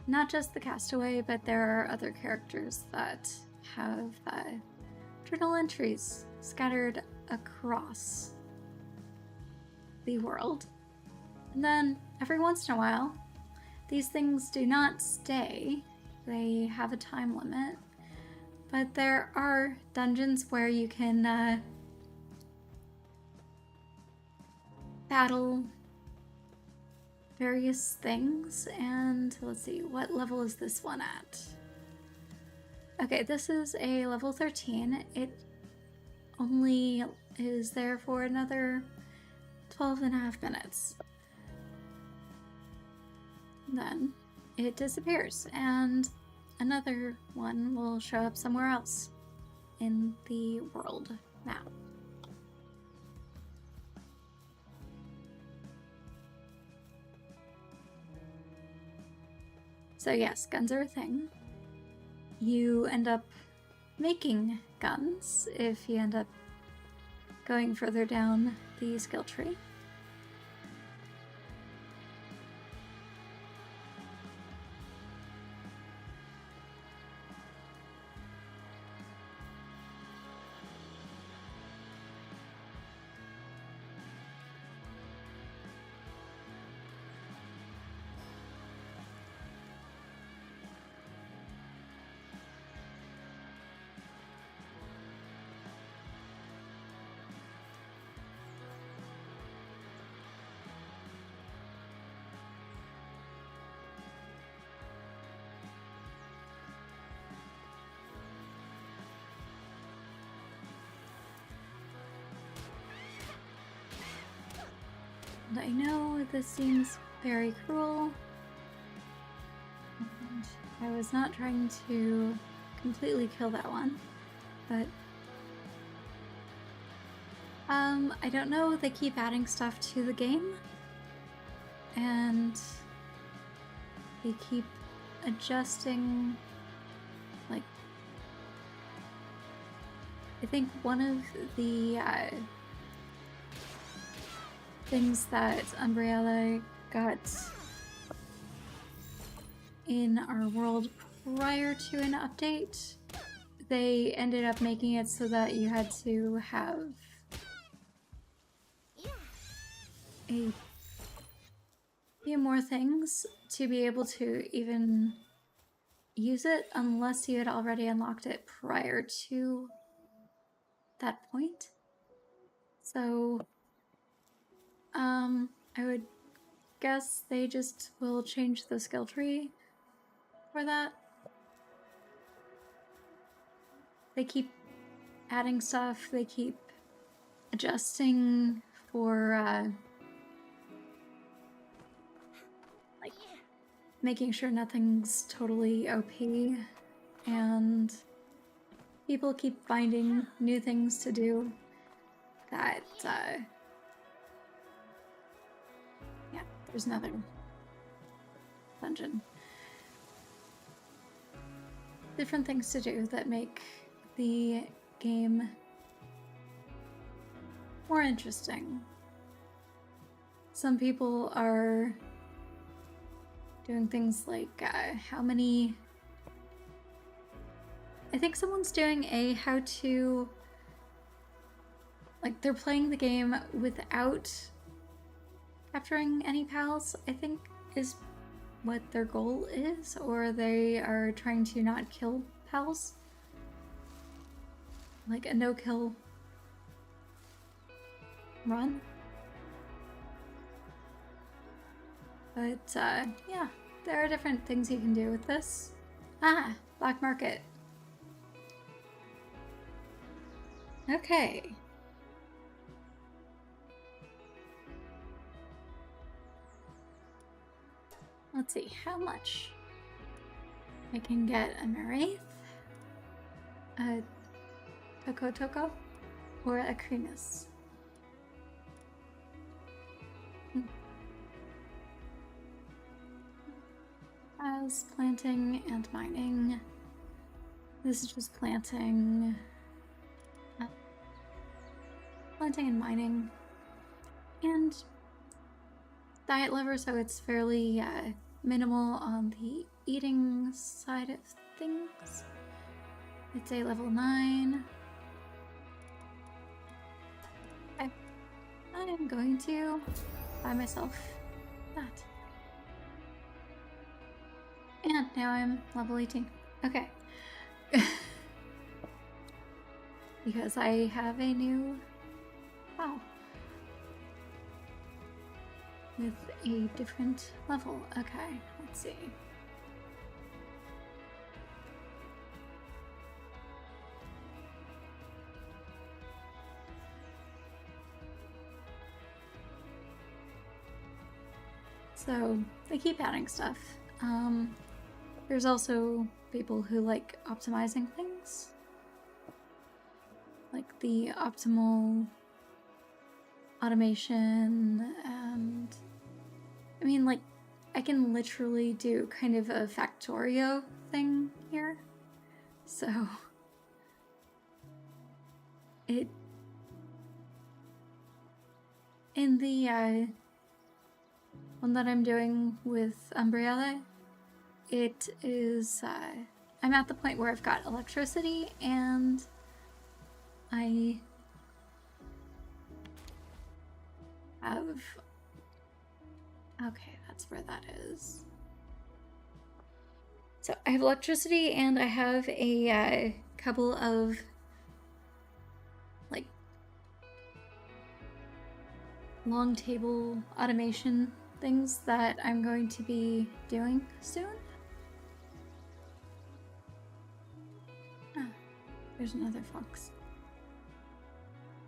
Speaker 1: Not just the castaway, but there are other characters that have journal entries scattered across the world. And then, every once in a while, these things do not stay. They have a time limit. But there are dungeons where you can battle various things, and let's see, what level is this one at? Okay, this is a level 13. It only is there for another 12 and a half minutes. Then it disappears, and another one will show up somewhere else in the world map. So yes, guns are a thing. You end up making guns if you end up going further down the skill tree. And I know this seems very cruel, and I was not trying to completely kill that one, but I don't know, they keep adding stuff to the game, and they keep adjusting, like, I think one of the things that Umbrella got in our world prior to an update, they ended up making it so that you had to have a few more things to be able to even use it, unless you had already unlocked it prior to that point. So, I would guess they just will change the skill tree for that. They keep adding stuff, they keep adjusting for, like, making sure nothing's totally OP, and people keep finding new things to do that, yeah, there's another dungeon. Different things to do that make the game more interesting. Some people are doing things like how many... I think someone's doing a how to... Like, they're playing the game without capturing any pals, I think is what their goal is, or they are trying to not kill pals. Like a no-kill run. But, yeah, there are different things you can do with this. Ah, black market. Okay. Let's see, how much? I can get a Maraith, a Toko, or a Cremus. As planting and mining. This is just planting and mining. And diet liver, so it's fairly minimal on the eating side of things. It's a level 9. I am going to buy myself that. And now I'm level 18. Okay. Because I have a new POW with a different level. Okay, let's see. So they keep adding stuff. There's also people who like optimizing things, like the optimal automation, and I mean, like, I can literally do kind of a Factorio thing here. So it, in the one that I'm doing with Umbrella, it is, I'm at the point where I've got electricity and I have, okay, that's where that is. So I have electricity and I have a couple of like long table automation things that I'm going to be doing soon. Ah, there's another fox.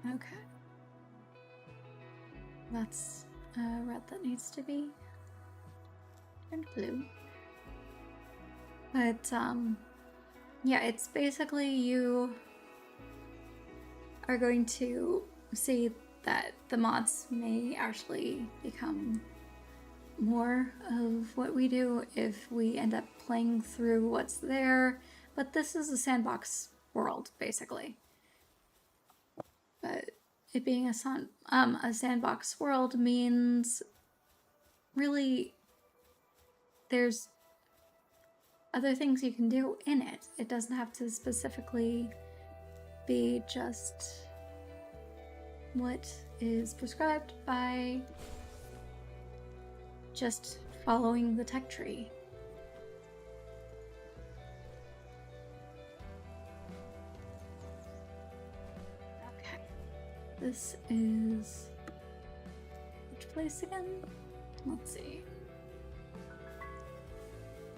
Speaker 1: Okay. That's red that needs to be turned blue. But yeah, it's basically you are going to see that the mods may actually become more of what we do if we end up playing through what's there. But this is a sandbox world, basically. But it being a sandbox world means really there's other things you can do in it. It doesn't have to specifically be just what is prescribed by just following the tech tree. Okay. This is which place again? Let's see.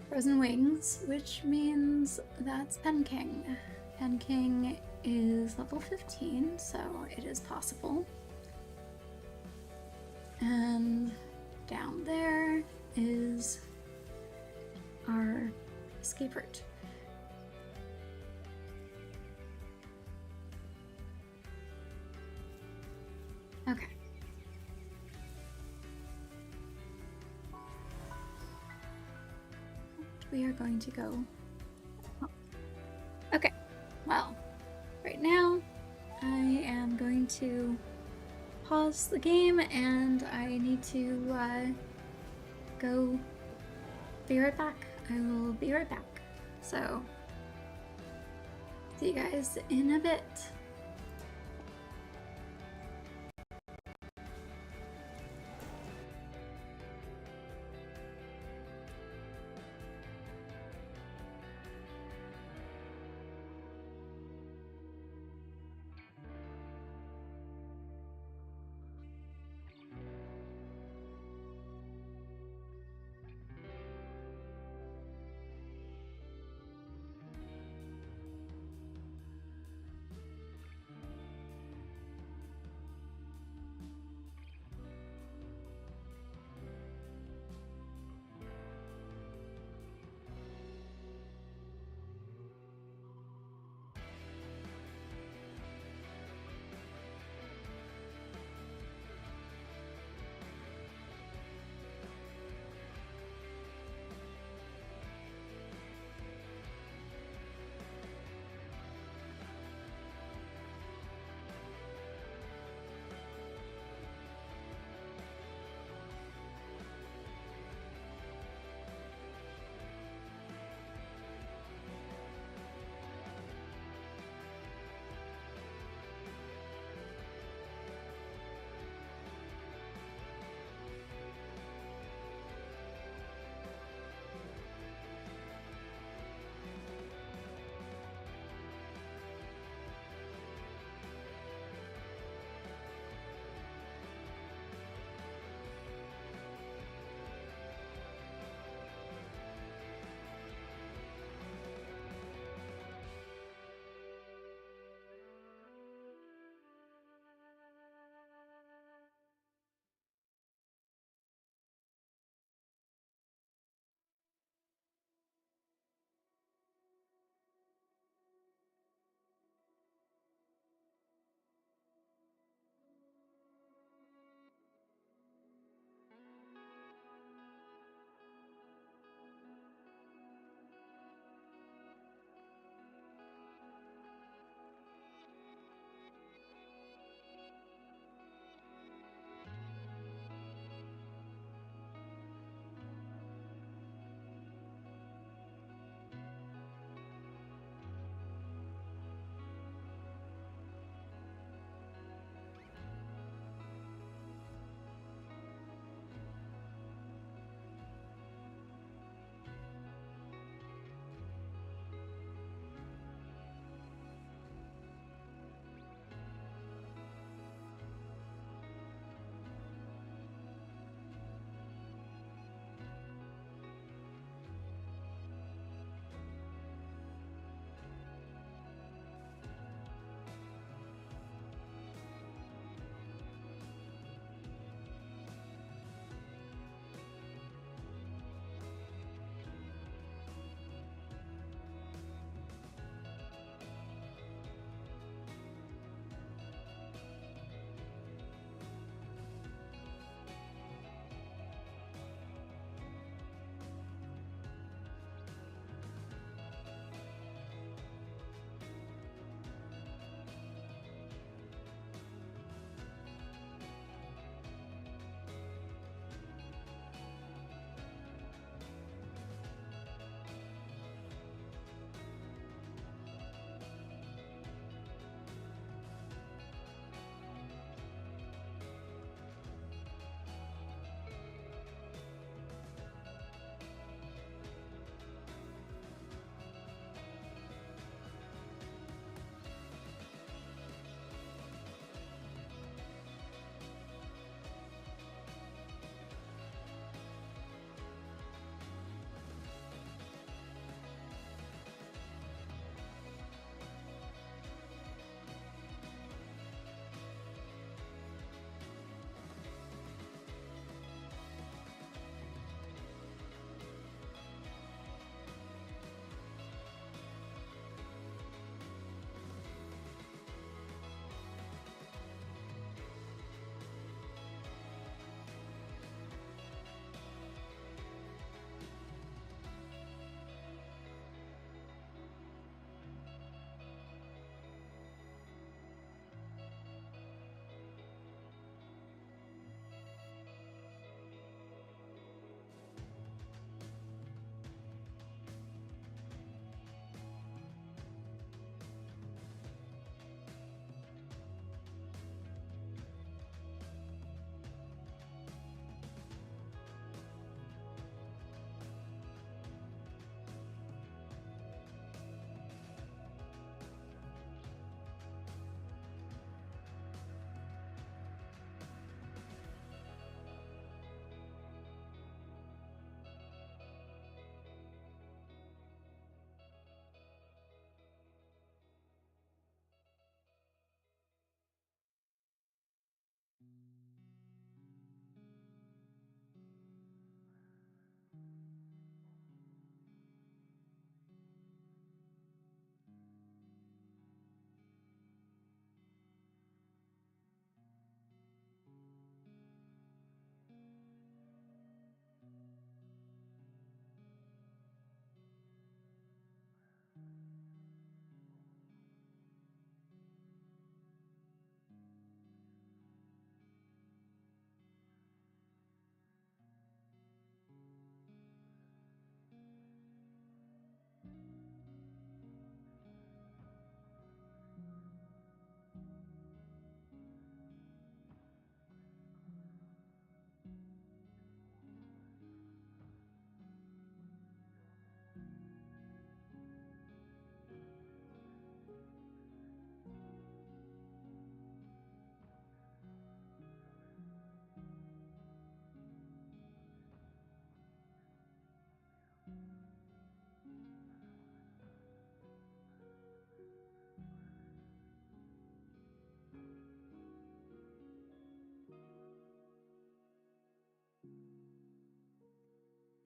Speaker 1: Frozen Wings, which means that's Pen King. Pen King is level 15, so it is possible. And down there is our escape route. Okay. We are going to go. Oh. Okay, well, right now I am going to pause the game and I need to go be right back. I will be right back. So, see you guys in a bit.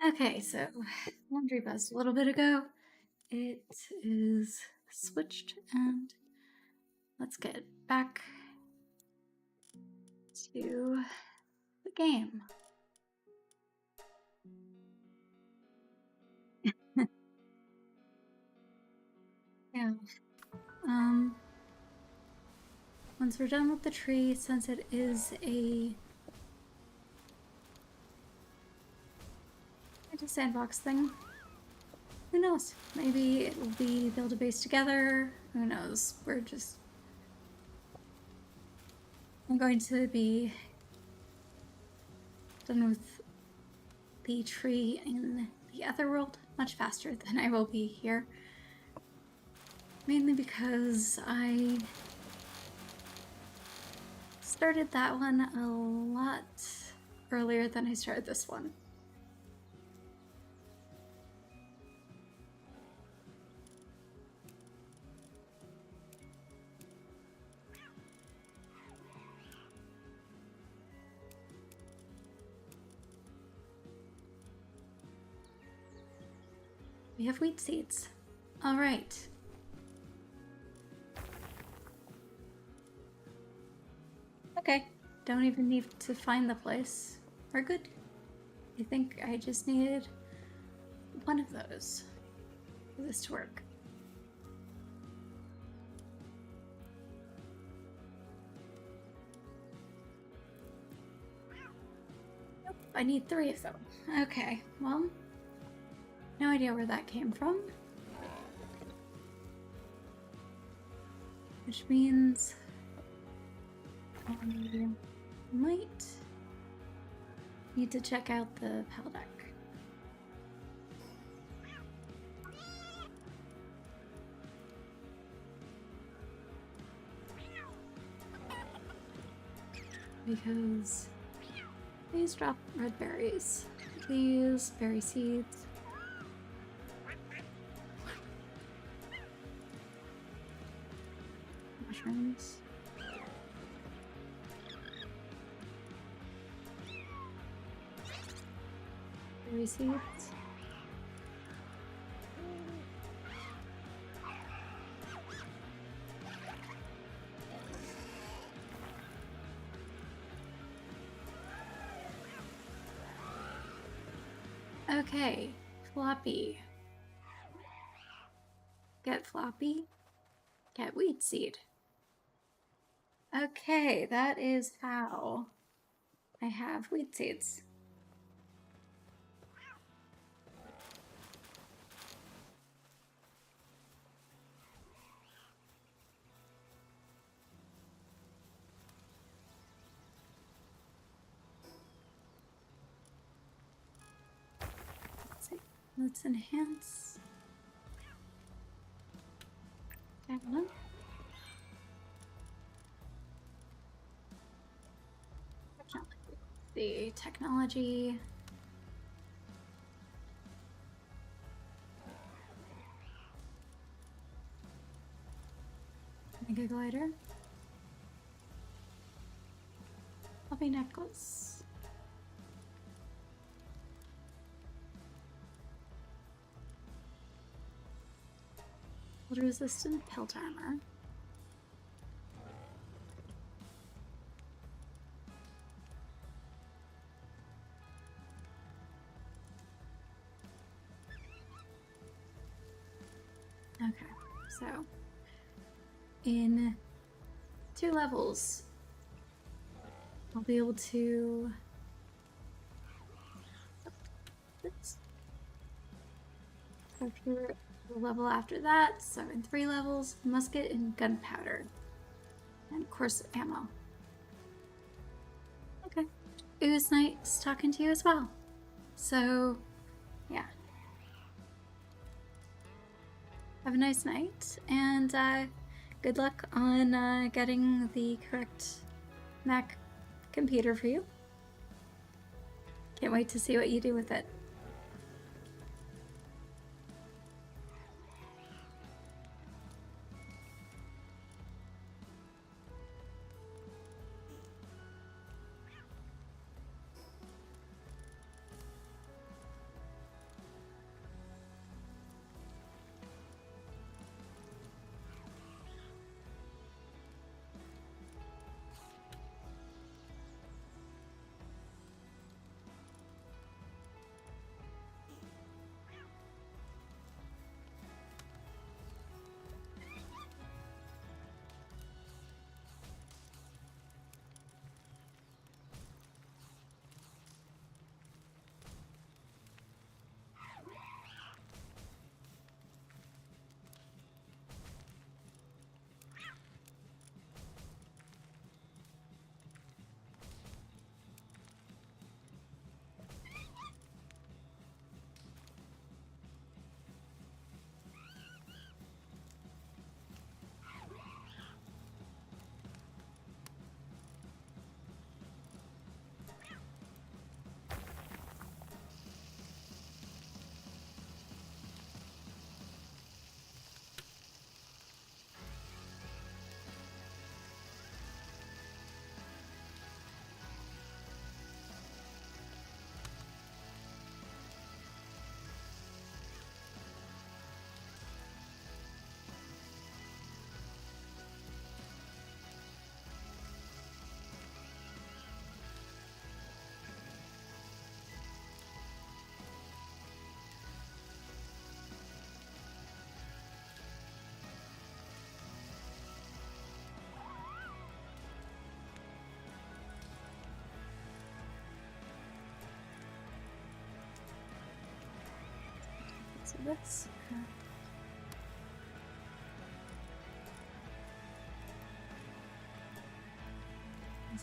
Speaker 1: Okay, so laundry buzzed a little bit ago. It is switched, and let's get back to the game. Yeah. Um, Once we're done with the tree, since it is a sandbox thing, who knows? Maybe it will be build a base together. Who knows? I'm going to be done with the tree in the other world much faster than I will be here. Mainly because I started that one a lot earlier than I started this one. We have wheat seeds. All right. Okay. Don't even need to find the place. We're good. I think I just needed one of those for this to work. Nope, I need 3 of them. Okay, well, no idea where that came from. Which means I might need to check out the Pal deck. Because these drop red berries. These berry seeds. Mushrooms. Berry seeds. Okay, floppy. Get floppy. Get wheat seed. Okay, that is how I have wheat seeds. Let's see. Let's enhance. The technology. Mega glider. Puppy necklace. Cold resistant pelt armor. Okay, so in 2 levels, I'll be able to. After the level after that, so in 3 levels, musket and gunpowder, and of course ammo. Okay, it was nice talking to you as well. So, yeah. Have a nice night, and good luck on getting the correct Mac computer for you. Can't wait to see what you do with it. this.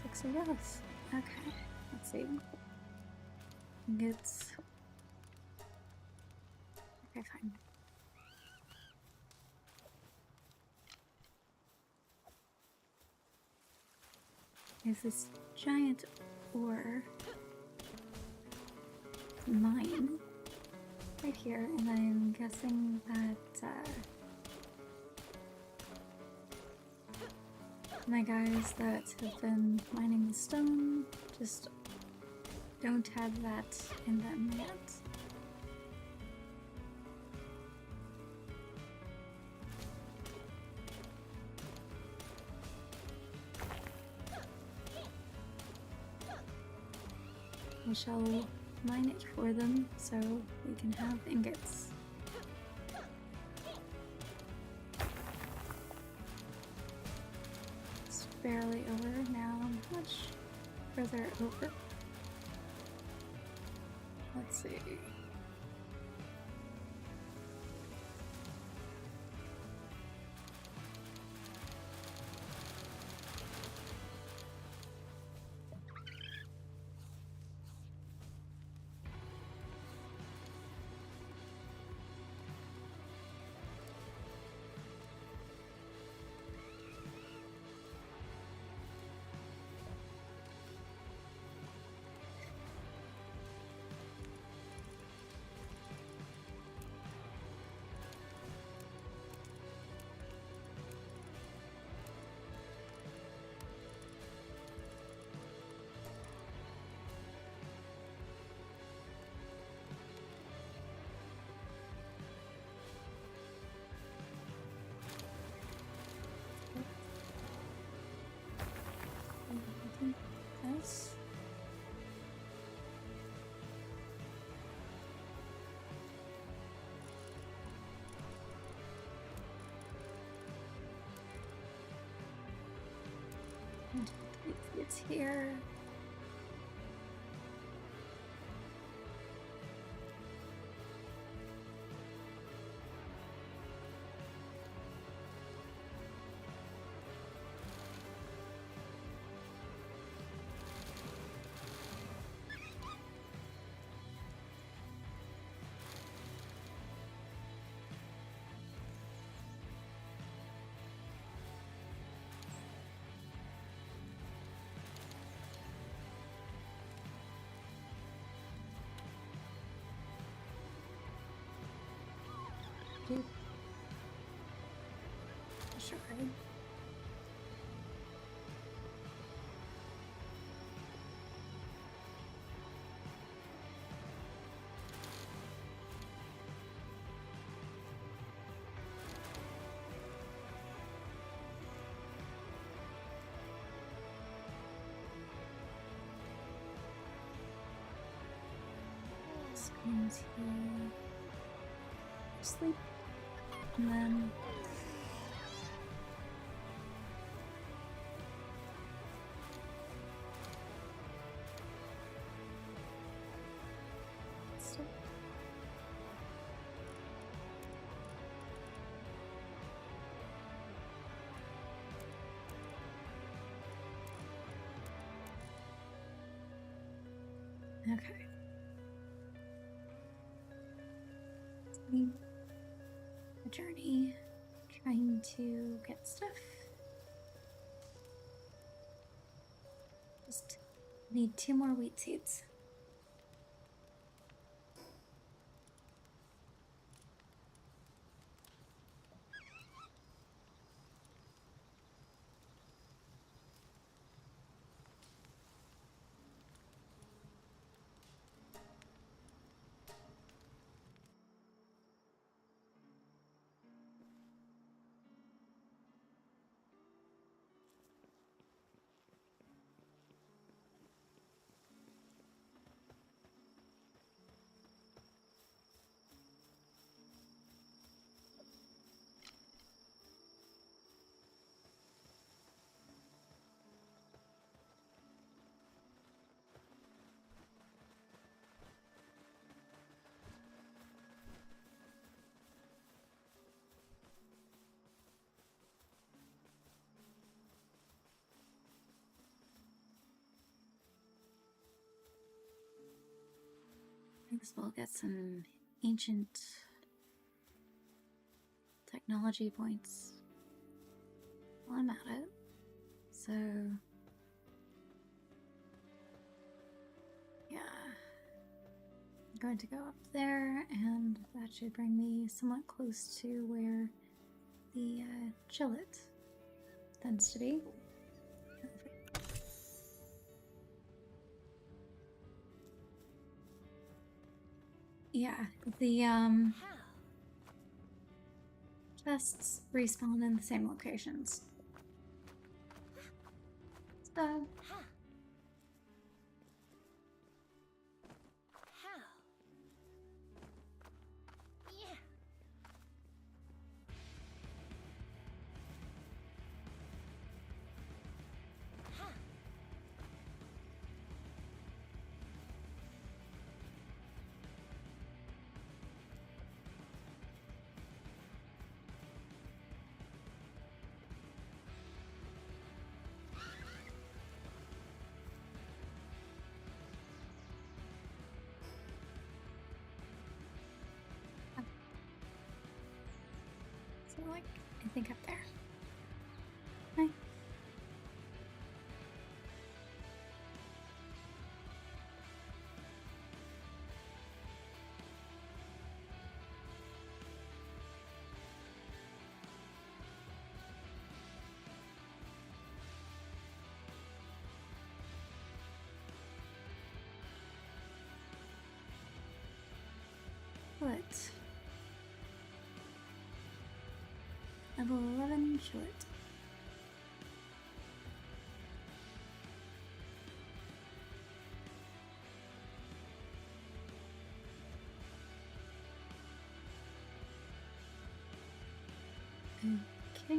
Speaker 1: 6 of those. Okay, let's see. It's okay, fine. There's this giant ore mine right here, and I'm guessing that my guys that have been mining the stone just don't have that in them yet. We shall mine it for them so we can have ingots. It's barely over now, much further over. Let's see. This. And it's here. Dude. Sure. It's going to sleep. And then stop. Okay. A journey, trying to get stuff. Just need 2 more wheat seeds. I guess we'll get some ancient technology points while I'm at it. So, yeah. I'm going to go up there, and that should bring me somewhat close to where the Chillet tends to be. Yeah, the chests respawn in the same locations. So like, I think up there. Hi. What? Level 11 short. Okay.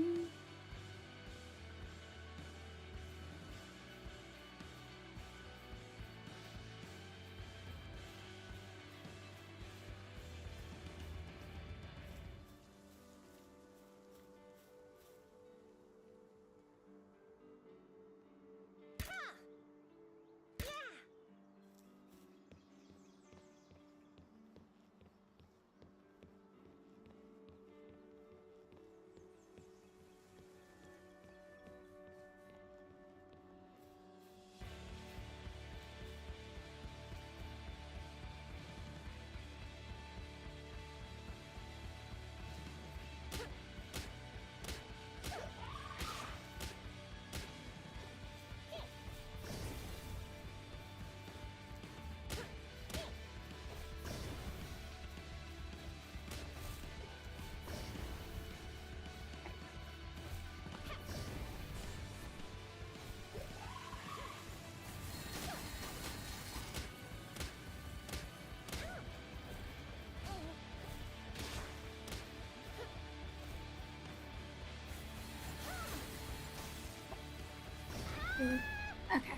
Speaker 1: Okay.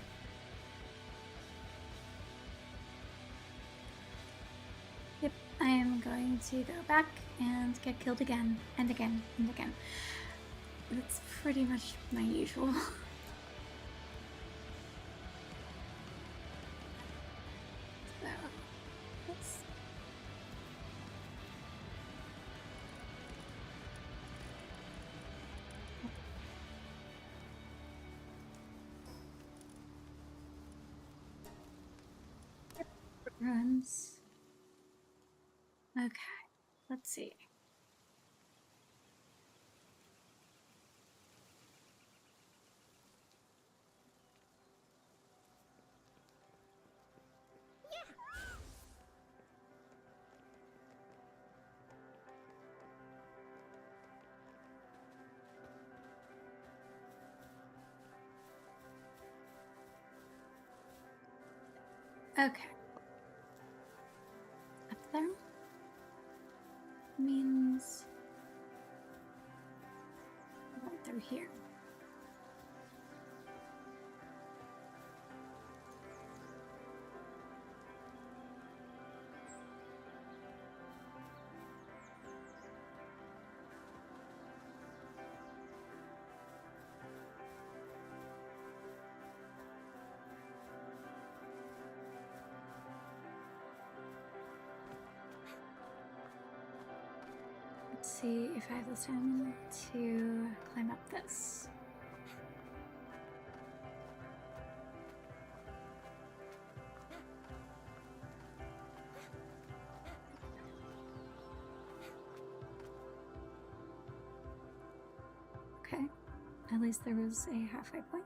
Speaker 1: Yep, I am going to go back and get killed again and again and again. That's pretty much my usual. So, let's... runs. Okay, let's see. Okay. Up there means right through here. see if I have the stamina to climb up this. Okay, at least there was a halfway point.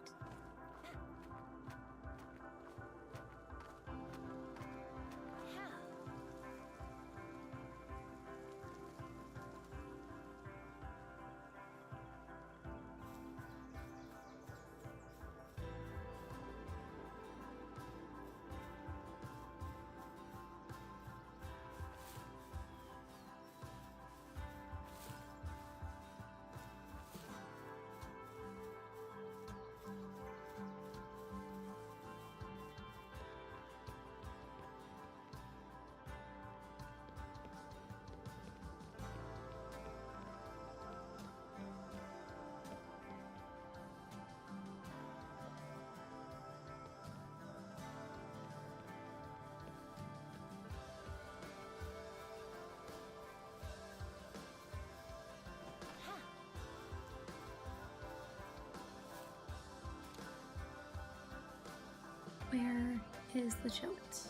Speaker 1: Where is the chillet?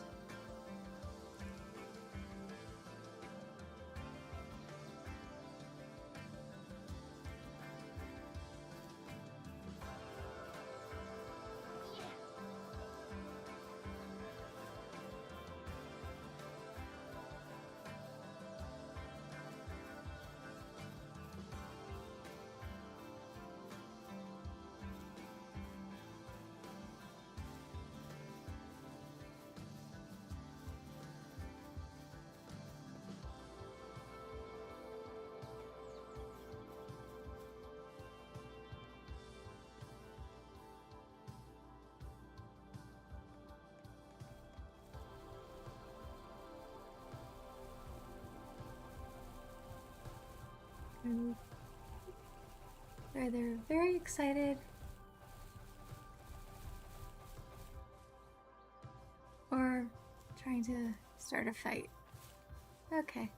Speaker 1: Either very excited or trying to start a fight. Okay.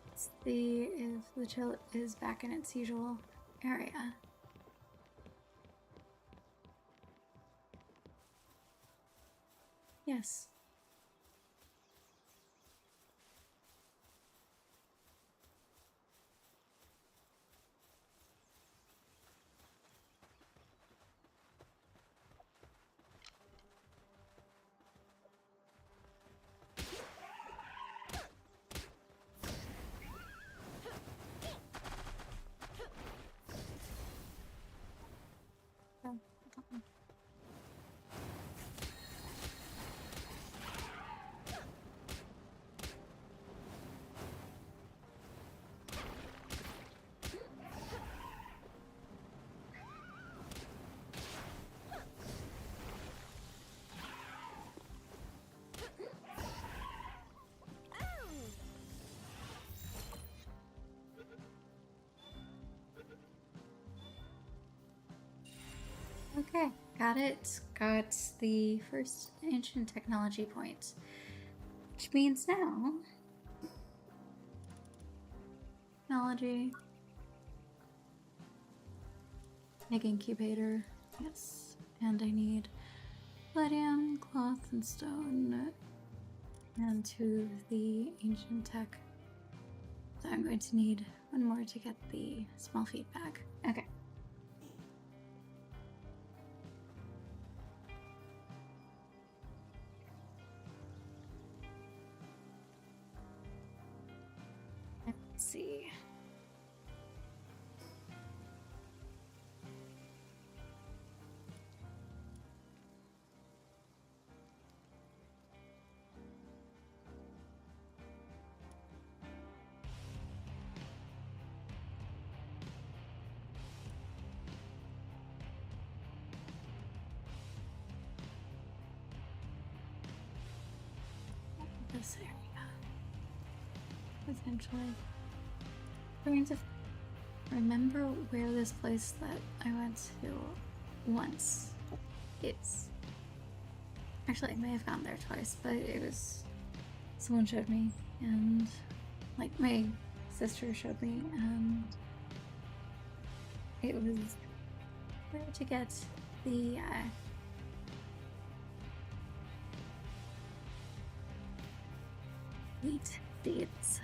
Speaker 1: Let's see if the chillet is back in its usual area. Yes. Okay, got it. Got the first ancient technology point. Which means now... Technology. Egg incubator. Yes. And I need palladium, cloth, and stone. And to the ancient tech. So I'm going to need one more to get the small feed back. Okay. Let's see. This area. Potentially. Trying to remember where this place that I went to once is. Actually, I may have gone there twice, but it was someone showed me, and like my sister showed me, and it was where to get the wheat seeds.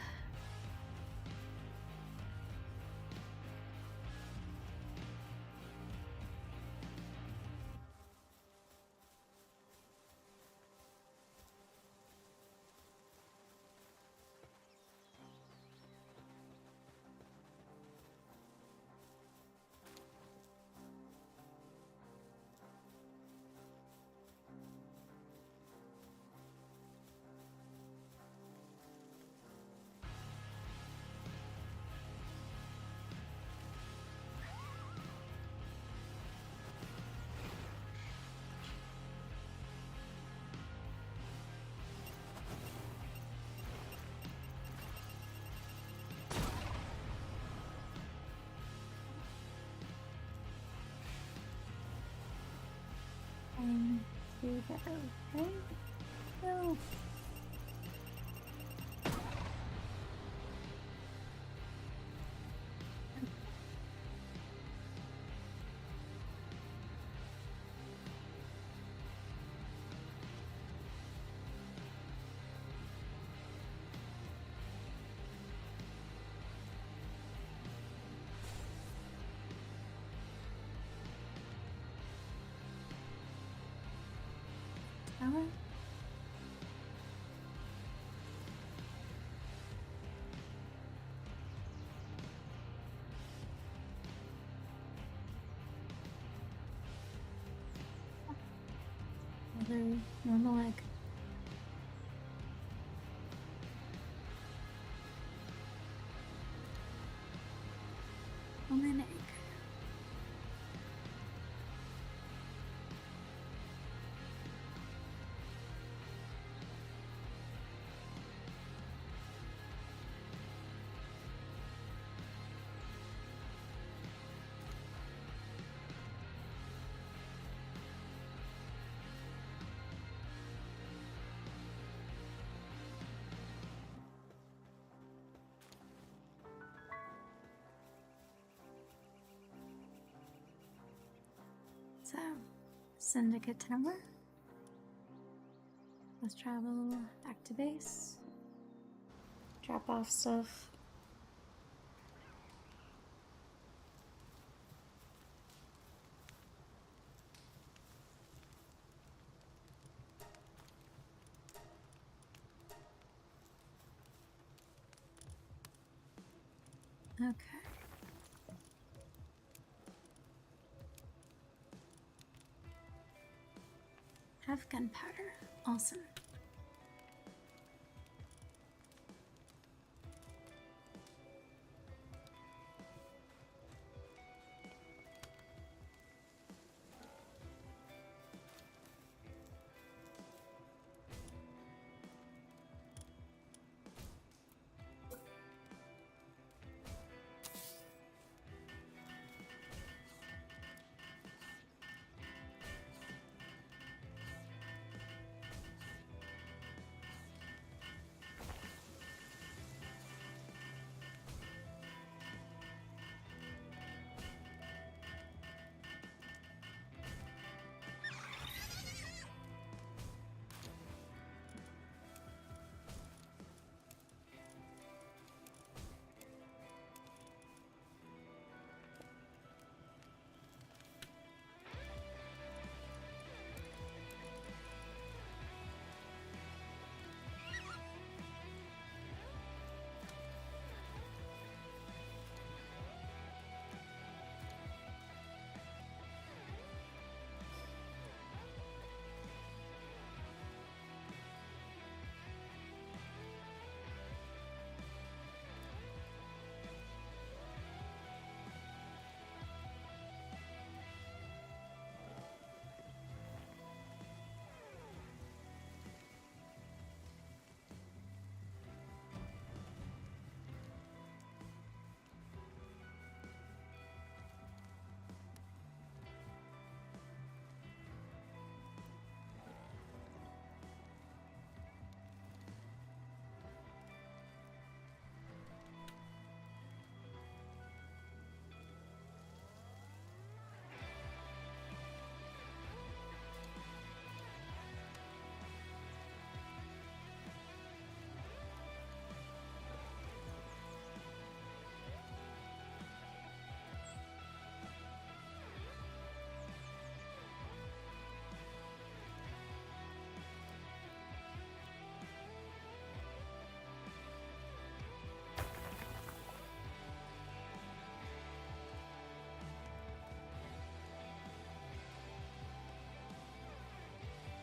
Speaker 1: Do that, okay? No. Tower? Another normal egg. Woman egg. So, Syndicate Tower. Let's travel back to base. Drop off stuff. Okay. Have gunpowder. Awesome.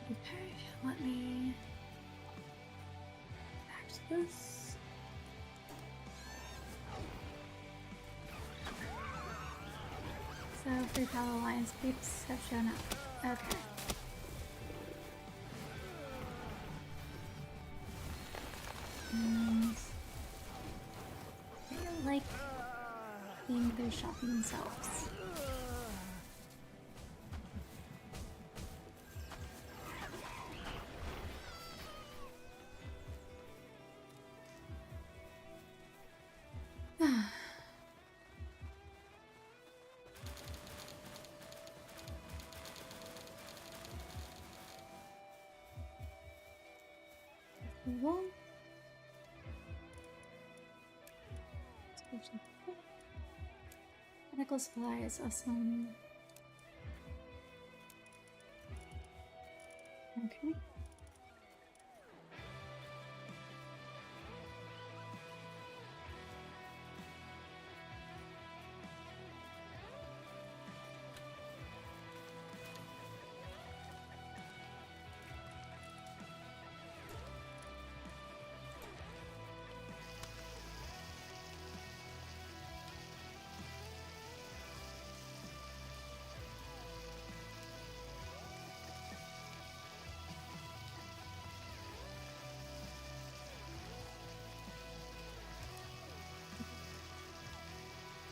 Speaker 1: Okay, let me back to this. So, Free Pal Alliance peeps have shown up. Okay. And they like being their shopping selves. Cool. Medical supplies, awesome. Okay.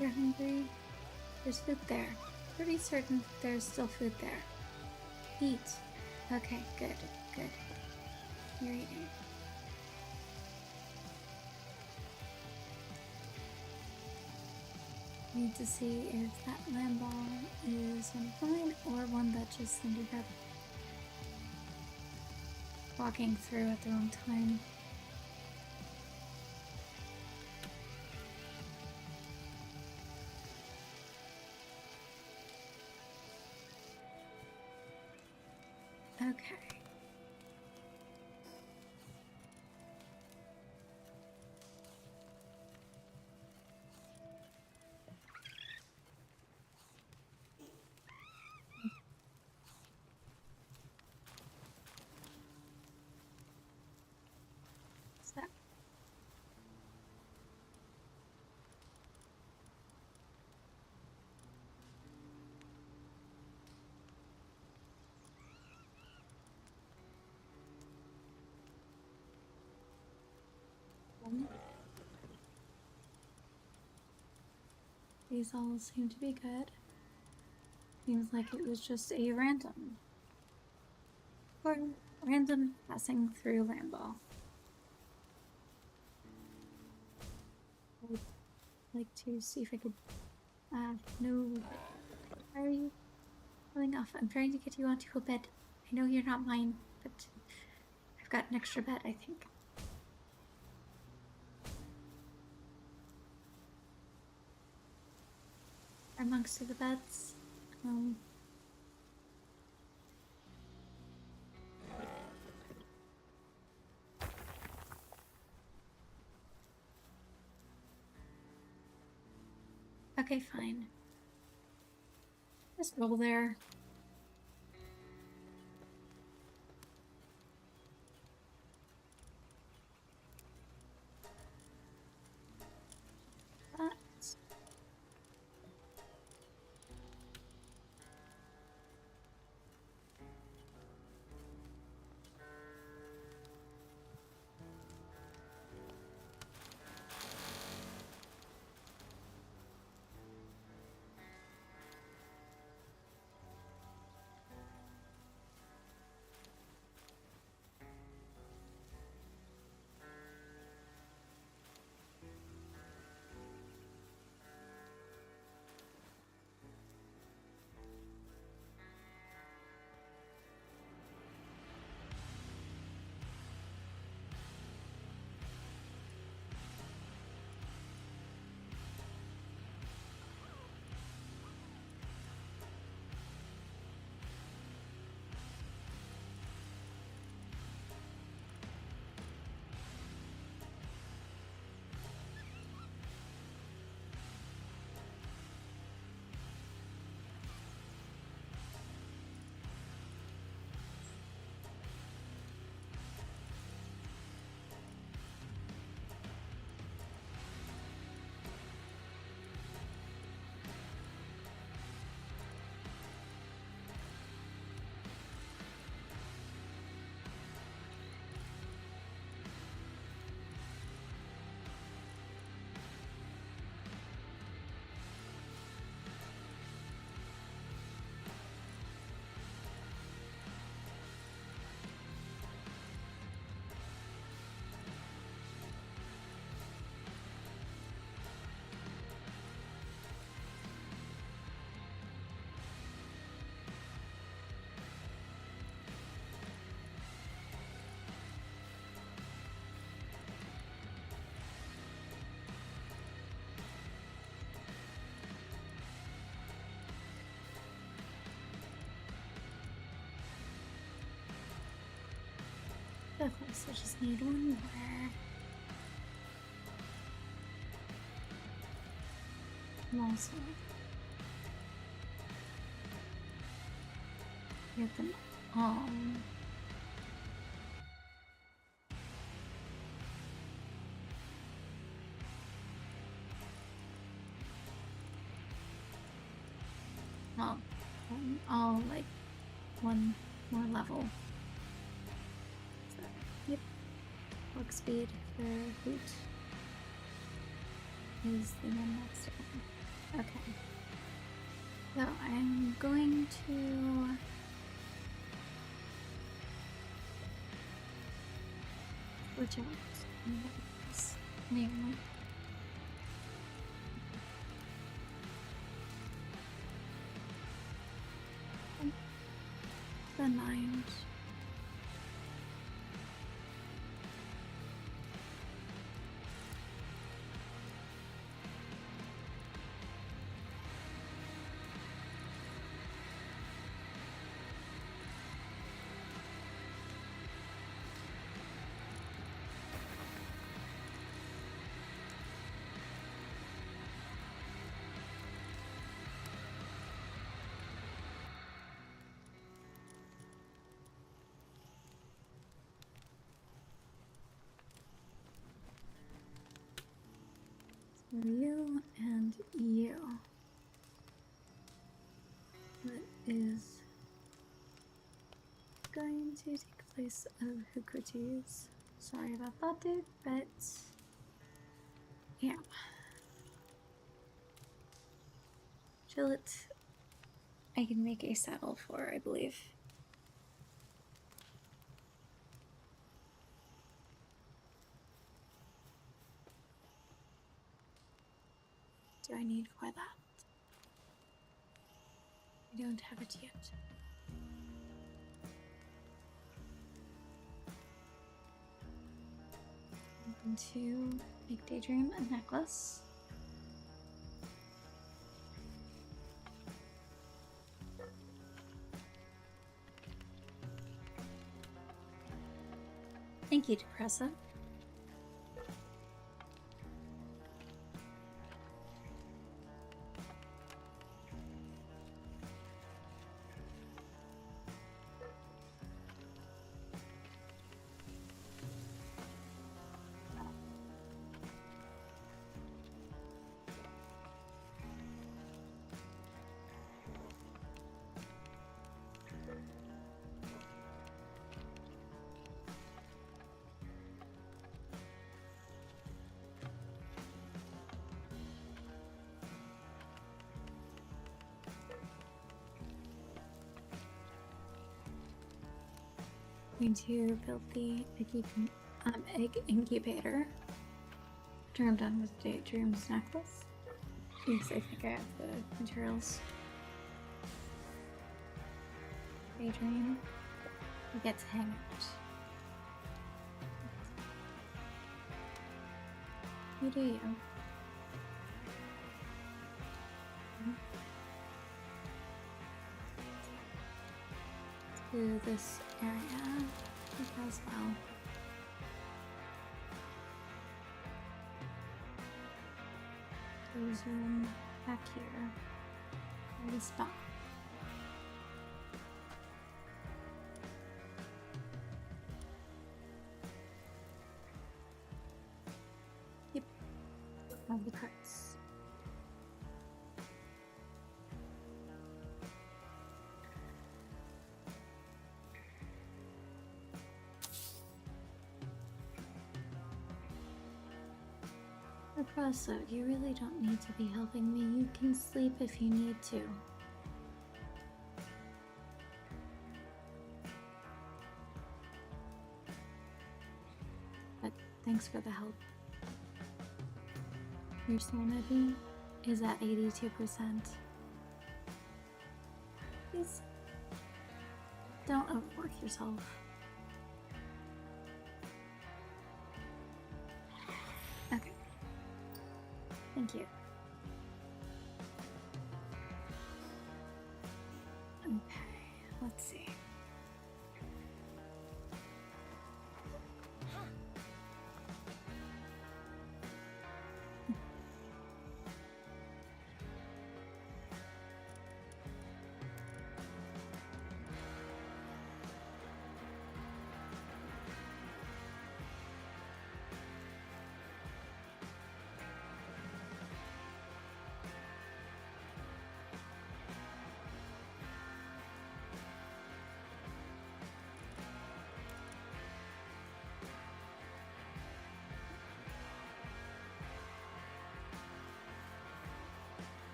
Speaker 1: You're hungry? There's food there. Pretty certain there's still food there. Eat. Okay, good, good. You're eating. Need to see if that land ball is one of mine or one that just ended up walking through at the wrong time. Okay. So. These all seem to be good. Seems like it was just a random passing through land ball. I'd like to see if I could no. Why are you pulling off? I'm trying to get you onto a bed. I know you're not mine, but I've got an extra bed, I think. Amongst the beds. Okay, fine. Just roll there. So close, I just need one more. I'm also get them all. Well, all like one more level. So, yep. Walk speed for Hoot is the one next to him. Okay. So I'm going to switch out this name. The mind. You and you. That is going to take place of Hukertes. Sorry about that, dude, but yeah. Gillette, I can make a saddle for, I believe. Do I need for that? I don't have it yet. I'm going to make Daydream a necklace. Thank you, Depressa. Going to build the egg incubator. After I'm done with Daydream's necklace. Yes, I think I have the materials. Daydream, you get to hang out. You do you. To this area as well. There's room back here for the spot. Yep, of the carts. Rosso, you really don't need to be helping me. You can sleep if you need to. But thanks for the help. Your sanity is at 82%. Please don't overwork yourself. Okay. Thank you. Okay, let's see.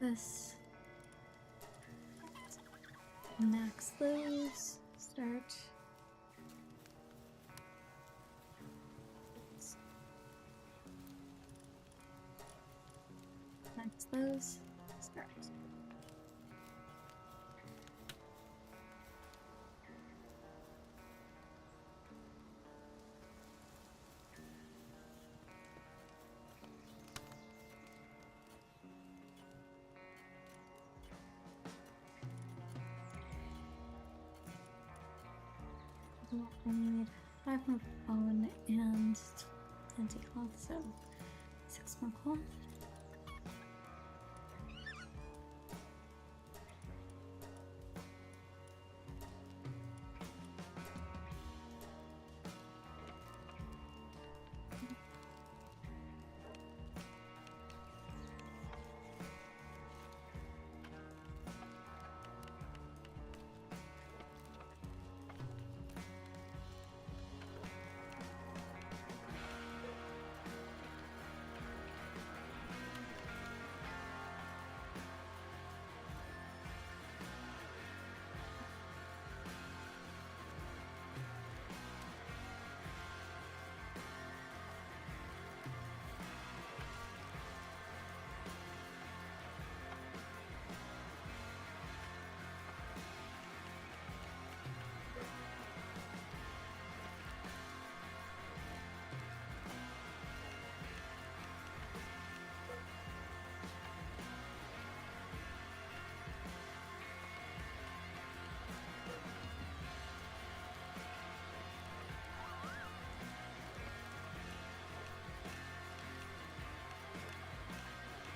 Speaker 1: this. Max those. Start. Max those. Start. I need 5 more bone and 20 cloth, so 6 more cloth.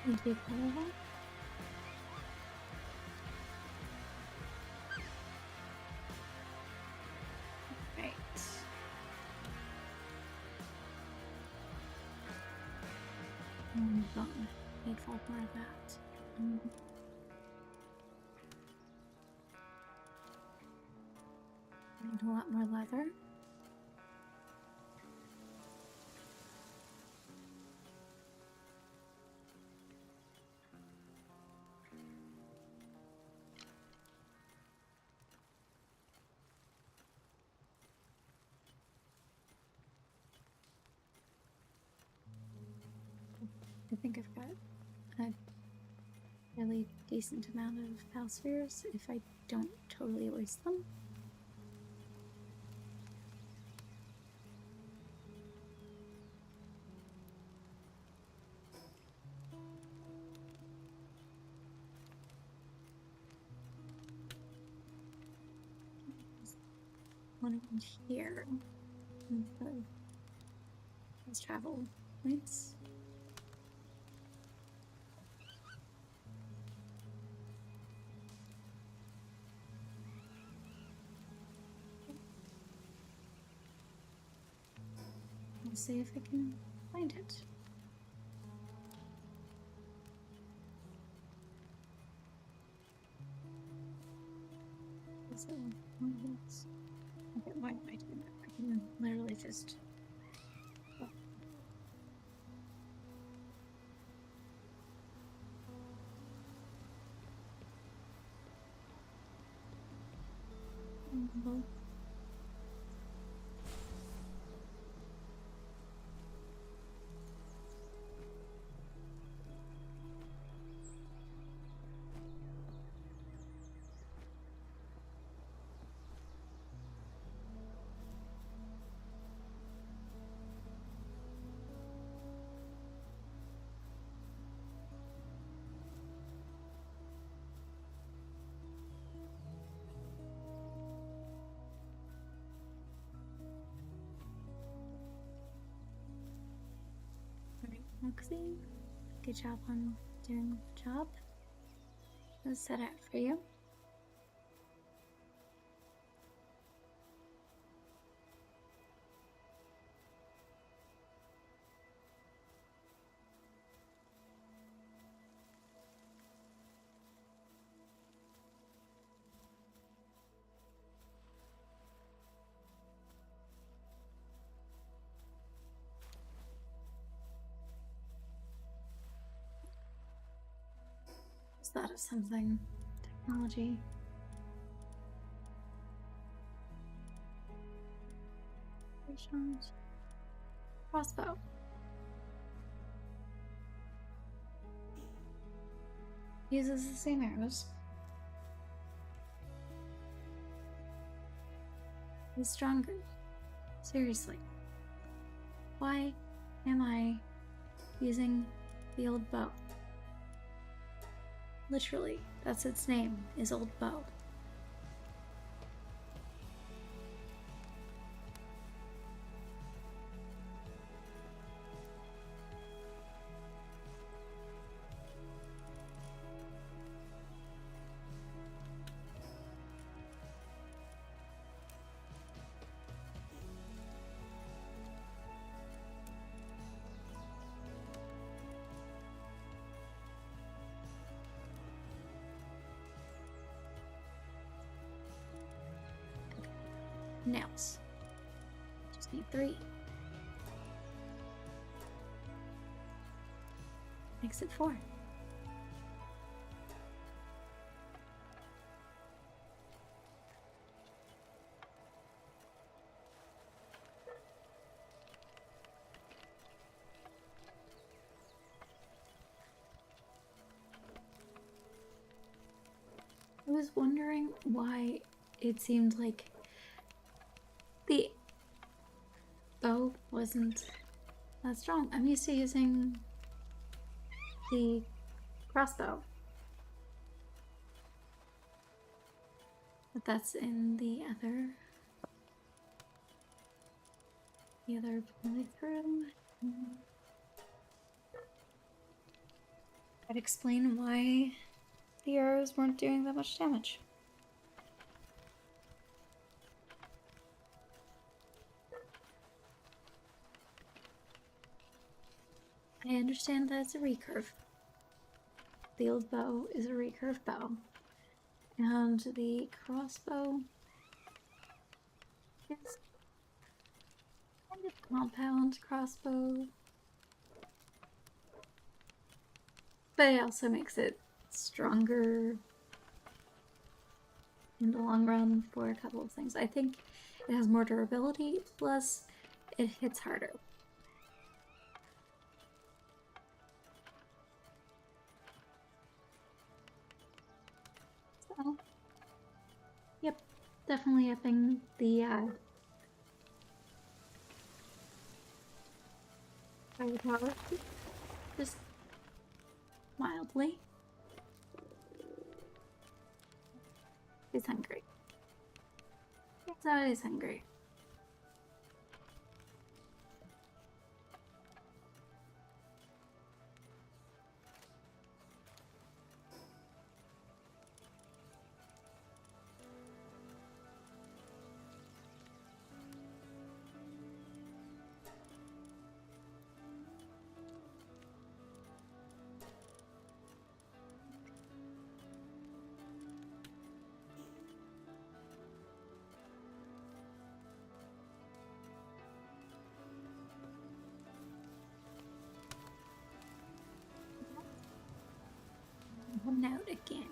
Speaker 1: Thank you, Palworld. Right. Bone. Need 4 more of that. I need a lot more leather. I think I've got a really decent amount of pal spheres if I don't totally waste them. One in here. Let's travel points. We'll see if I can find it. So, okay, why am I doing that? I can literally just. Oh. Alright, Moxie, good job on doing the job. Let's set out for you. That is something. Technology. Crossbow. Uses the same arrows. Is stronger. Seriously. Why am I using the old bow? Literally, that's its name, is Old Bow. Nails. Just need 3. Makes it 4. I was wondering why it seemed like the bow wasn't that strong. I'm used to using the crossbow. But that's in the other playthrough. I'd explain why the arrows weren't doing that much damage. I understand that it's a recurve. The old bow is a recurve bow. And the crossbow is kind of compound crossbow. But it also makes it stronger in the long run for a couple of things. I think it has more durability, plus it hits harder. So, yep, definitely upping the firepower, just mildly. He's hungry. He's always hungry. One out again.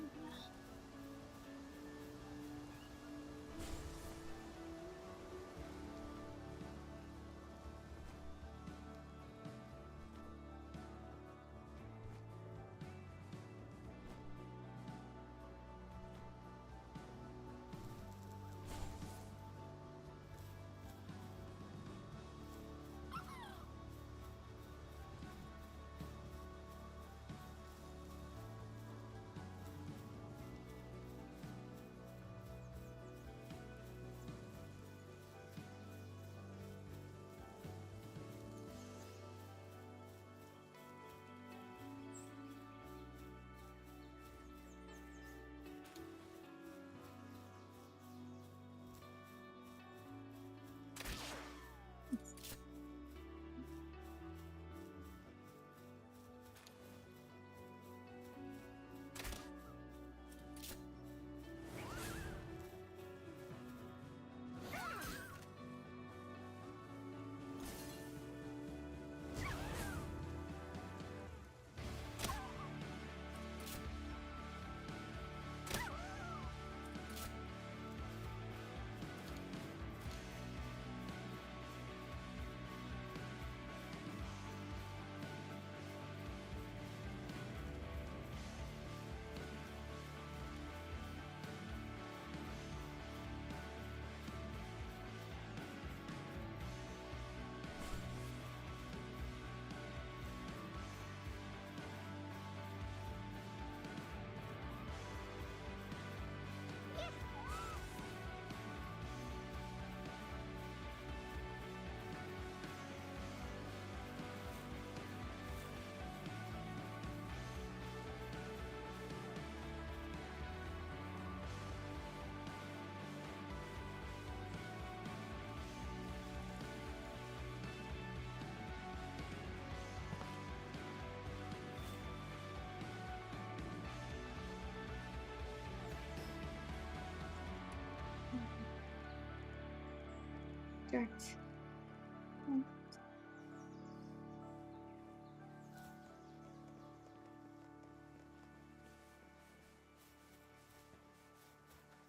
Speaker 1: Dirt.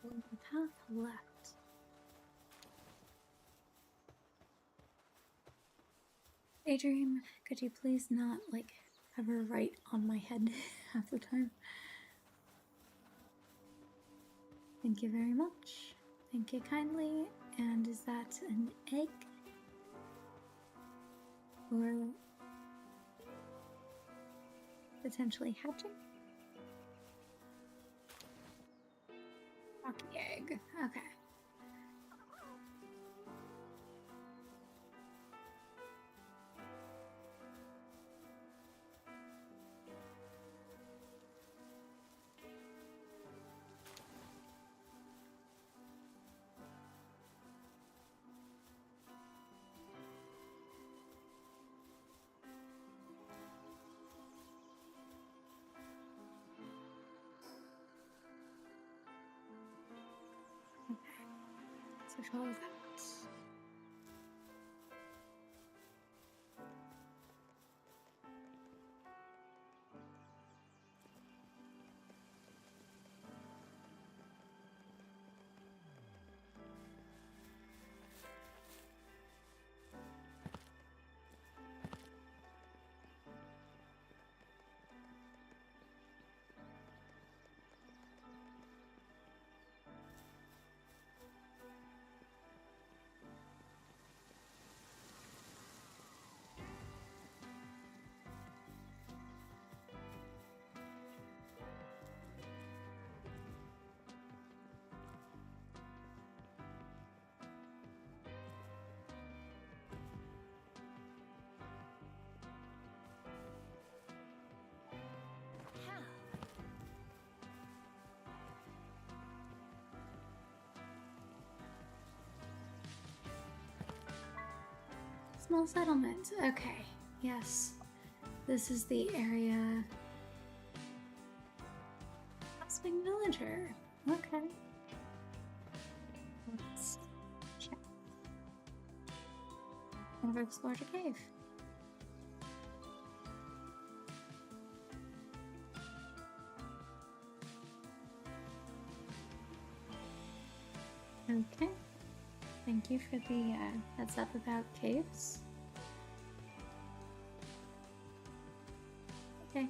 Speaker 1: The path left. Daydream, could you please not, like, have her right on my head half the time? Thank you very much. Thank you kindly. And is that an egg? Or potentially hatching? Rocky egg. Okay. So follow that. Small settlement. Okay. Yes. This is the area. Bustling villager. Okay. Let's check. Never explored a cave. Okay. Thank you for the heads up about caves. Okay.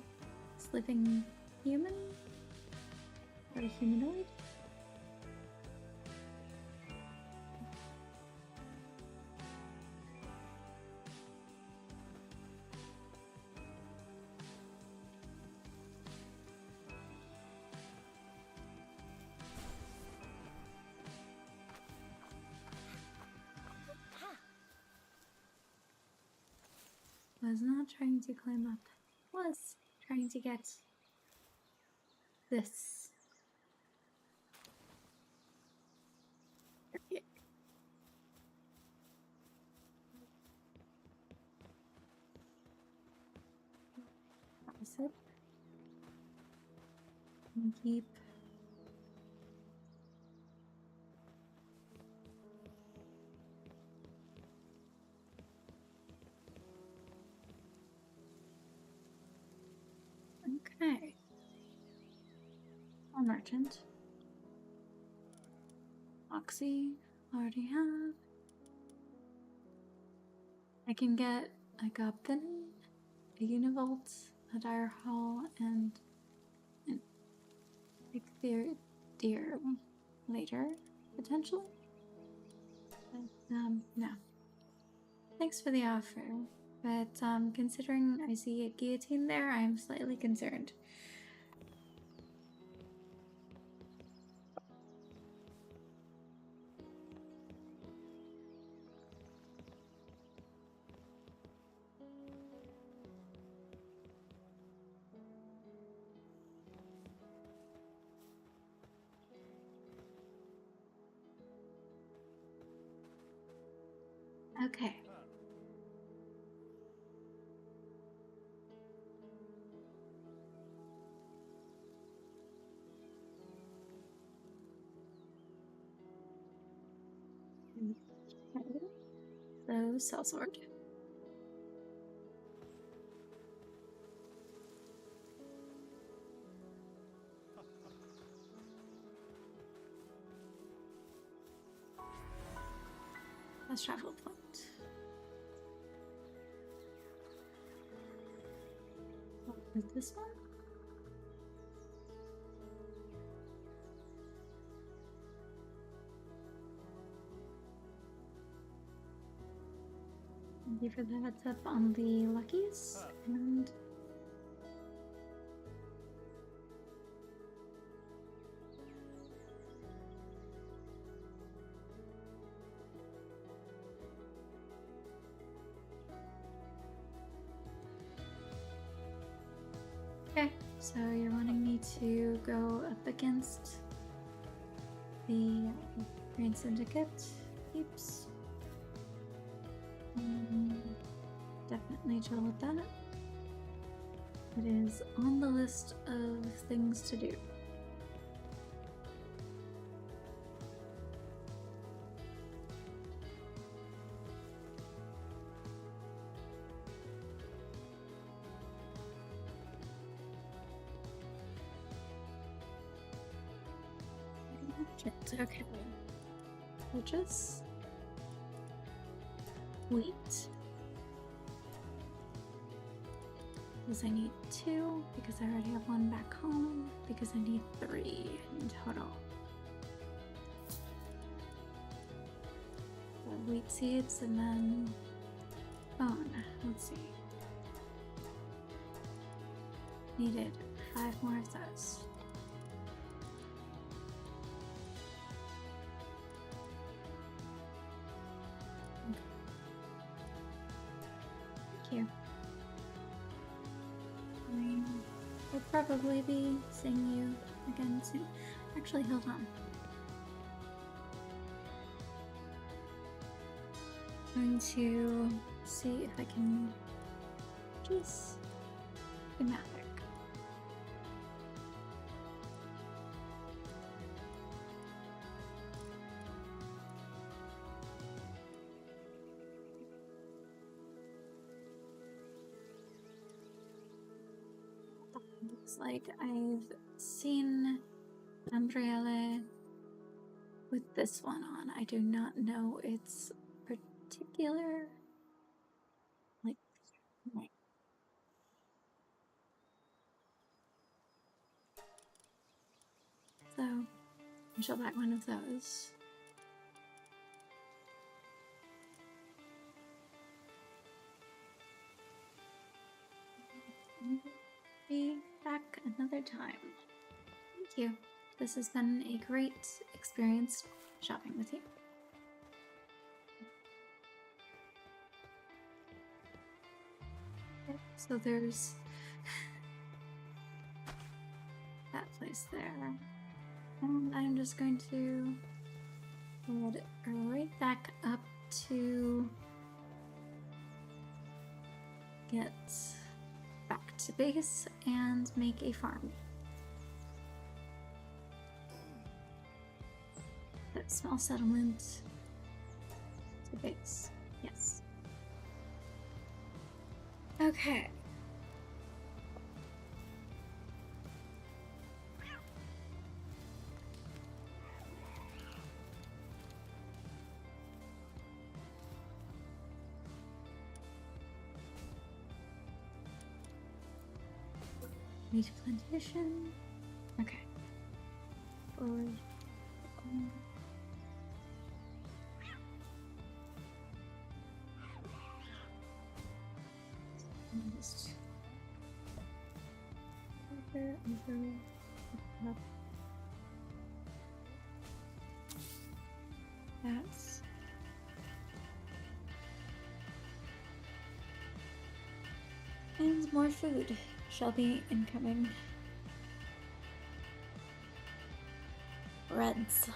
Speaker 1: Sleeping human? Or a humanoid? Was not trying to climb up. Was trying to get this. Acid. And keep. Okay. A merchant. Oxy, already have. I can get a Gobden, a Univolt, a Dire Hall, and an Deer later, potentially. But, no. Thanks for the offer. But, considering I see a guillotine there, I'm slightly concerned. Okay. sellsword. Let's travel point. What is this one? Thank you for the heads up on the luckies. And okay, so you're wanting me to go up against the Green Syndicate peeps. Definitely chill with that. It is on the list of things to do. Okay. Purchase. Wheat. Because I need 2, because I already have 1 back home, because I need 3 in total. So wheat seeds and then bone. Let's see. Needed 5 more of those. Okay. Thank you. We'll probably be seeing you again soon. Actually, hold on. I'm going to see if I can just thematic. Looks like I've seen Umbrella with this one on. I do not know its particular like. So I shall buy one of those. Be back another time. Thank you. This has been a great experience shopping with you. Okay, so there's that place there. And I'm just going to head right back up to get back to base and make a farm. That small settlement to base. Yes. Okay. Meat plantation. Okay. Forward. Just over. Up. That's and more food shall be incoming. Reds.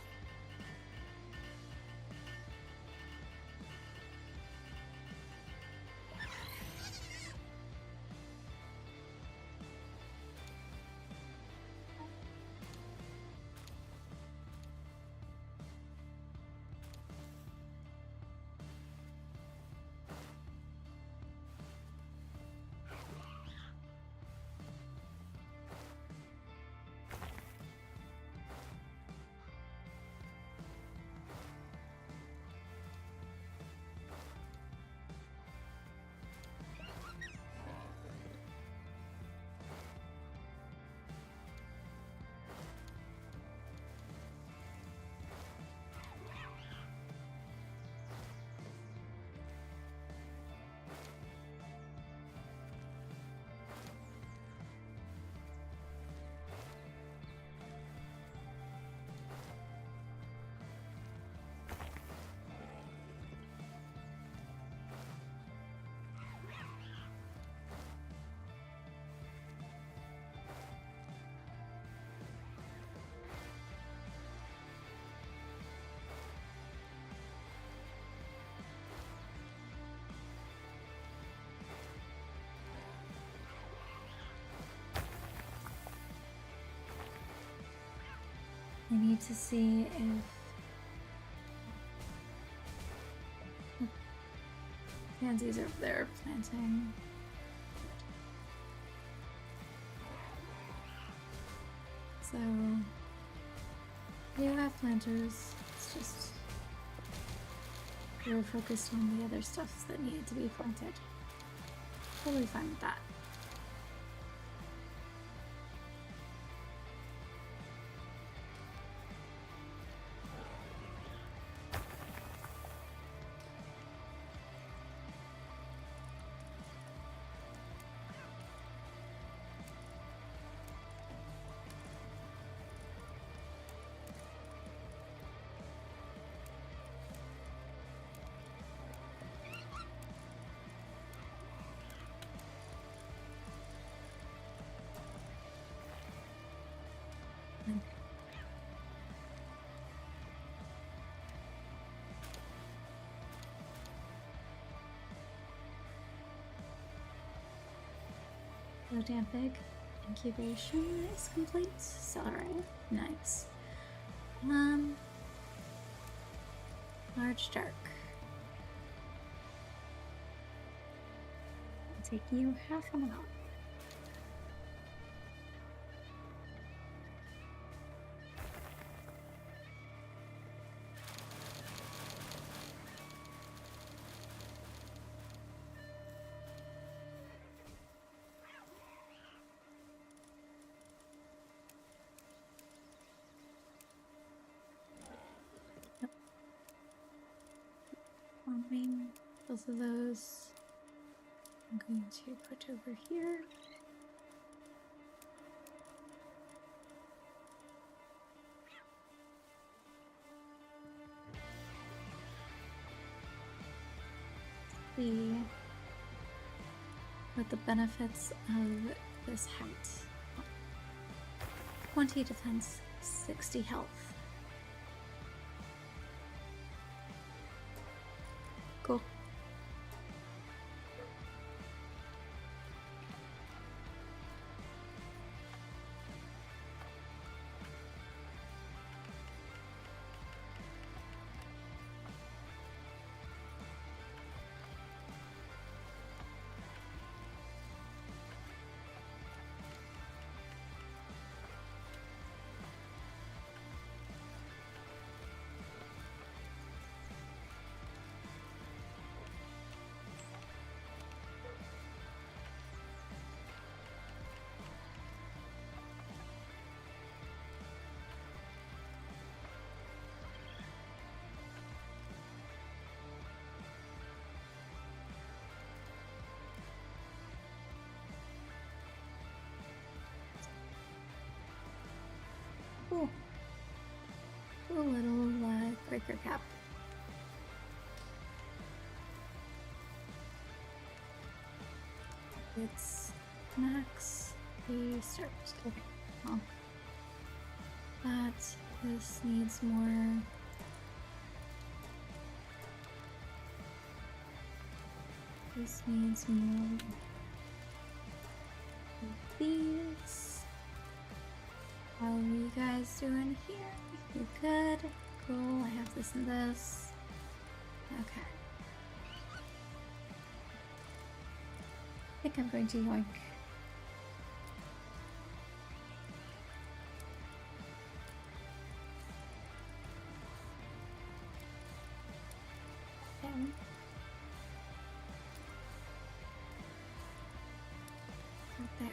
Speaker 1: We need to see if pansies over there planting. So you have planters. It's just we're focused on the other stuff that needed to be planted. Totally fine with that. Low damp egg incubation is complete. Celery, nice. Large dark. It'll take you half an hour. Both of those I'm going to put over here. See what the benefits of this hat. 20 defense, 60 health. Cool. Cool. Cool little breaker cap. It's max the start. Okay. Well, this needs more. This needs more of these. How are you guys doing here? You good? Cool, I have this and this. Okay. I think I'm going to yoink. Okay. Not there.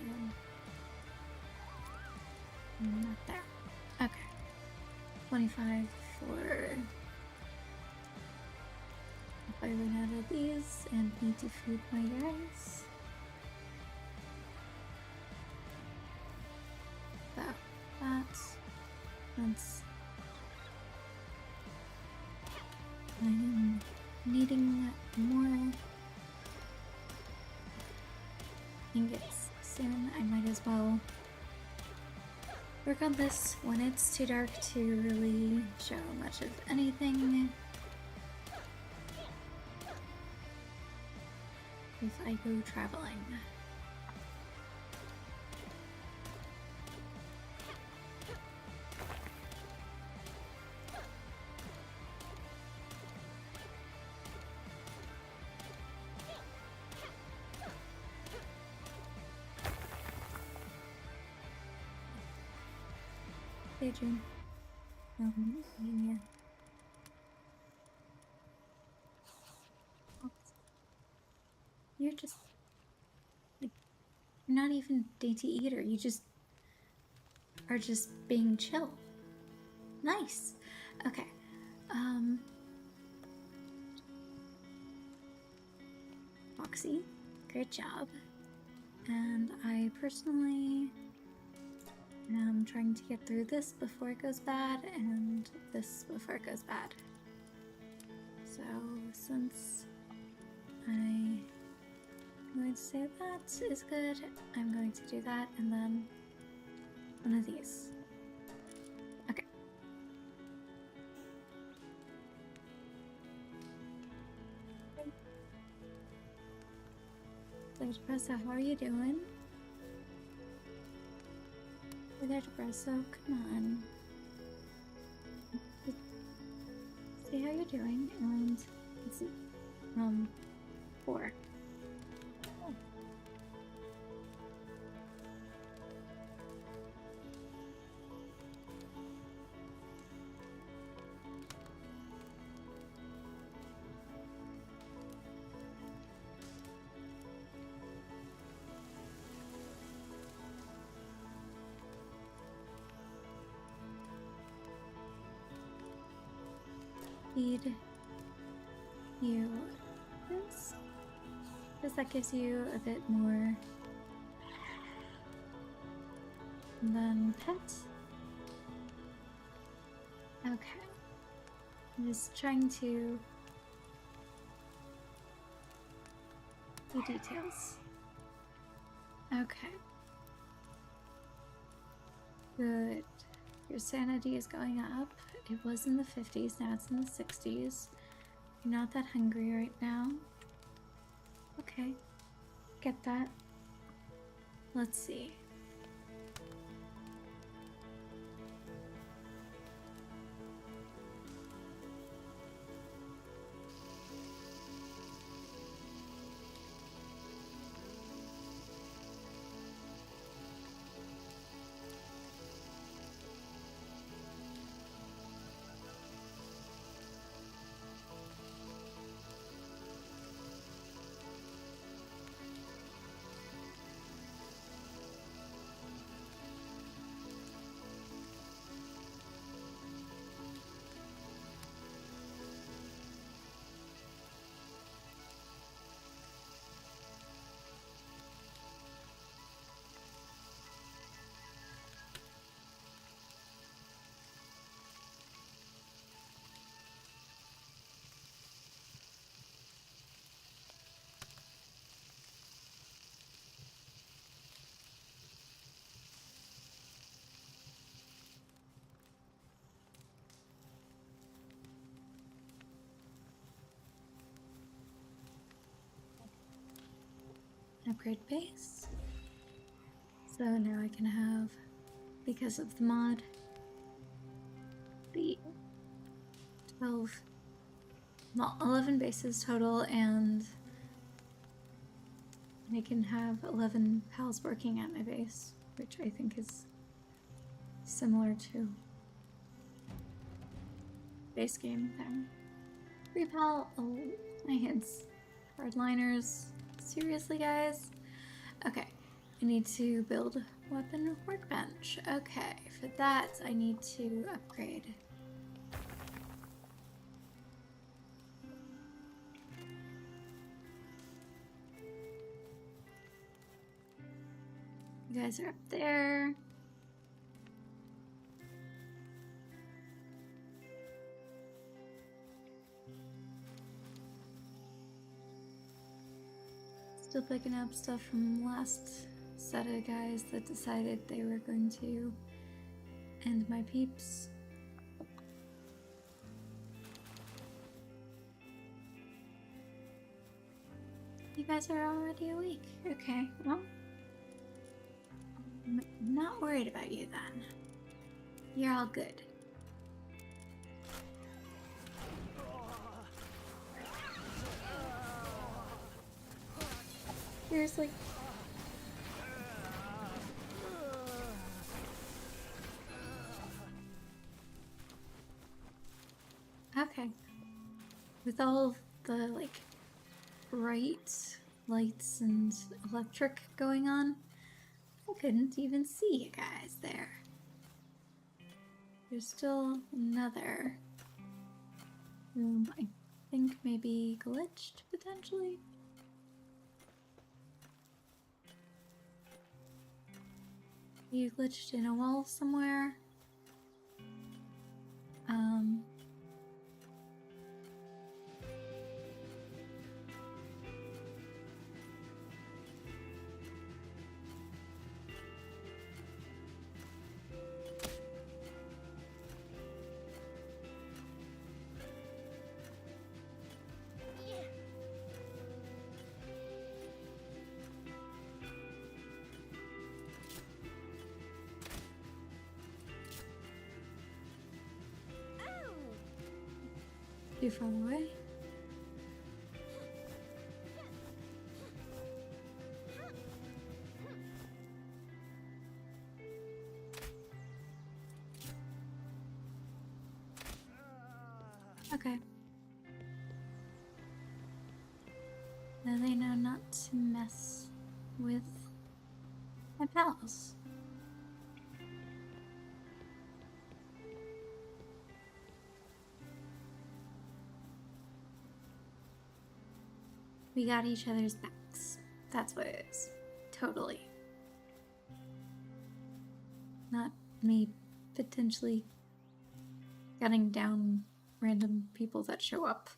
Speaker 1: Not there. Okay. 25 for if I run out of these and need to feed my guys. That's I'm needing more ingots soon. I might as well work on this when it's too dark to really show much of anything. If I go traveling. Adrian. Yeah. You're just like you're not even dainty eater. You just are just being chill. Nice. Okay. Foxy, great job. And I personally am trying to get through this before it goes bad and this before it goes bad. So since I'm going to say that is good, I'm going to do that and then one of these. Okay. So Depresso, how are you doing? Hey there, Depresso, come on. See how you're doing, and let's see. 4. Oh. Feed you this, because that gives you a bit more than pet. Okay, I'm just trying to do details. Okay, good. Your sanity is going up. It was in the 50s, now it's in the 60s. You're not that hungry right now. Okay, get that. Let's see. Upgrade base. So now I can have, because of the mod, the 12, well, 11 bases total, and I can have 11 pals working at my base, which I think is similar to base game thing. Free pal, oh, my hints. Hardliners, seriously guys? Okay, I need to build weapon workbench. Okay, for that I need to upgrade. You guys are up there. Still picking up stuff from last set of guys that decided they were going to end my peeps. You guys are already awake. Okay, well, I'm not worried about you then. You're all good. Seriously? Okay. With all of the, like, bright lights and electric going on, I couldn't even see you guys there. There's still another room, I think maybe glitched, potentially? You glitched in a wall somewhere? Too far away? Okay. Now they know not to mess with my pals. We got each other's backs. That's what it is. Totally. Not me potentially gunning down random people that show up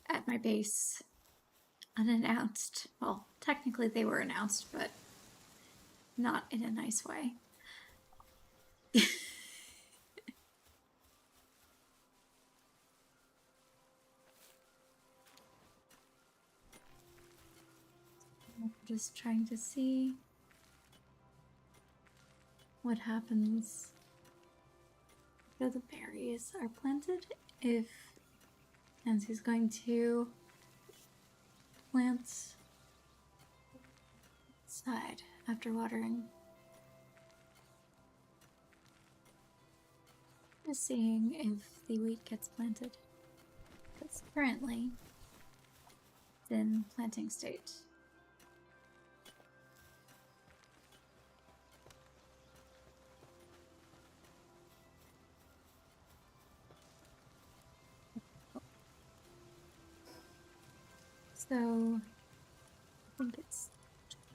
Speaker 1: at my base unannounced. Well, technically they were announced, but not in a nice way. I'm just trying to see what happens after the berries are planted. If Nancy's going to plant side after watering. Just seeing if the wheat gets planted. Because currently it's in planting state. So I think it's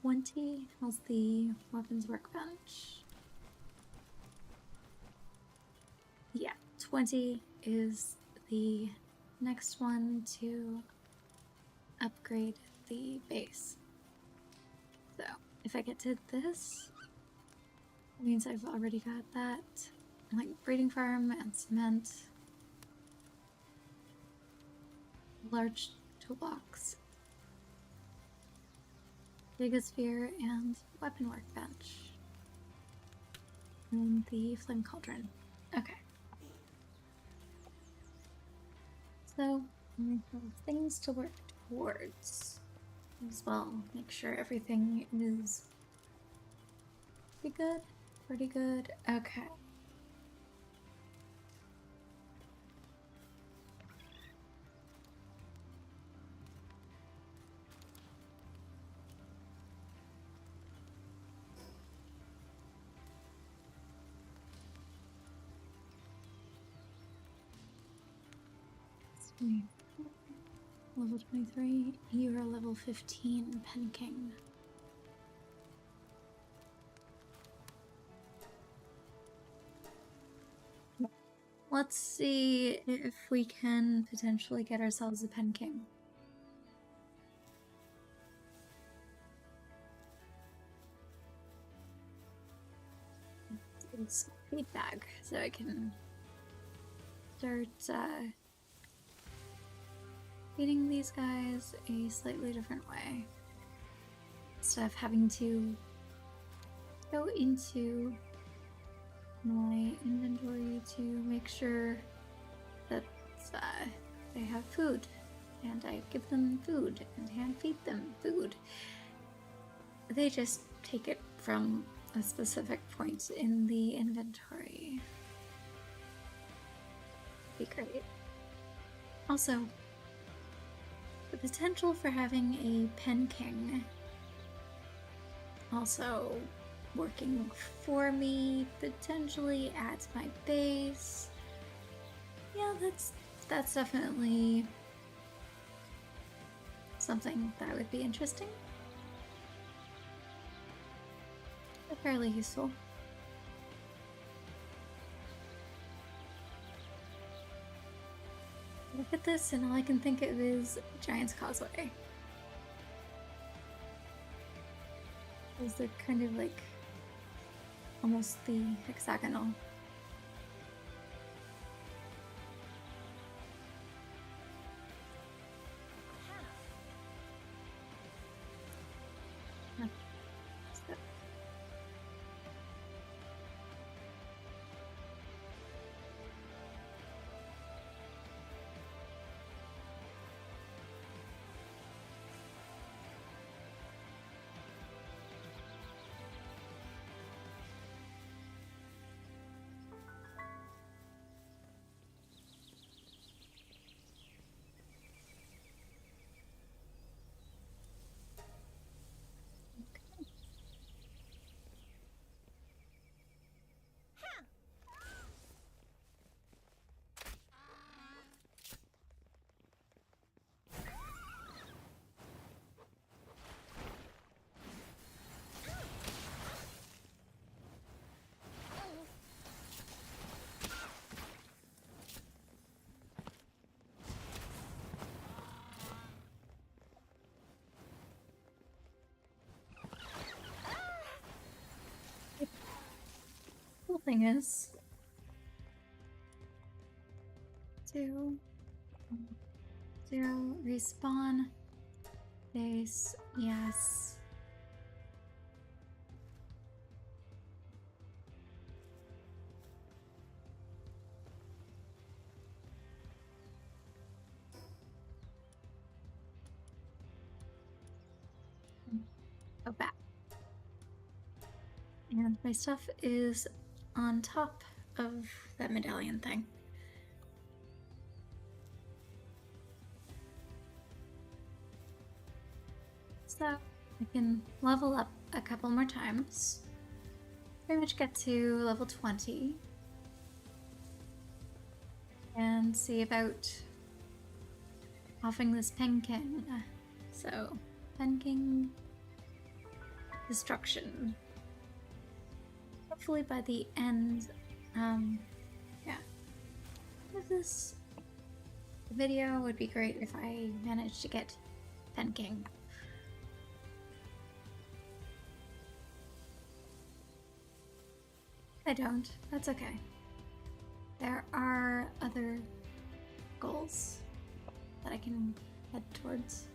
Speaker 1: 20. How's the weapons workbench? Yeah, 20 is the next one to upgrade the base. So if I get to this, it means I've already got that, like breeding farm and cement, large toolbox, Gigasphere, and weapon workbench, and the flame cauldron. Okay. So we have things to work towards as well. Make sure everything is pretty good. Pretty good. Okay. Level 23, you are level 15, Pen King. Let's see if we can potentially get ourselves a Pen King. It's feed bag, so I can start feeding these guys a slightly different way. Instead of having to go into my inventory to make sure that they have food, and I give them food and hand feed them food. They just take it from a specific point in the inventory. Be great. Also, the potential for having a Pen King also working for me, potentially at my base. Yeah, that's definitely something that would be interesting. But fairly useful. Look at this, and all I can think of is Giant's Causeway. Is they're kind of like almost the hexagonal. Cool thing is, 2, 0, respawn, base, yes. Go back. And my stuff is on top of that medallion thing. So I can level up a couple more times. Pretty much get to level 20. And see about offing this Pen King. So, Pen King destruction. Hopefully by the end, yeah. Of this video would be great if I managed to get Pen King. I don't. That's okay. There are other goals that I can head towards.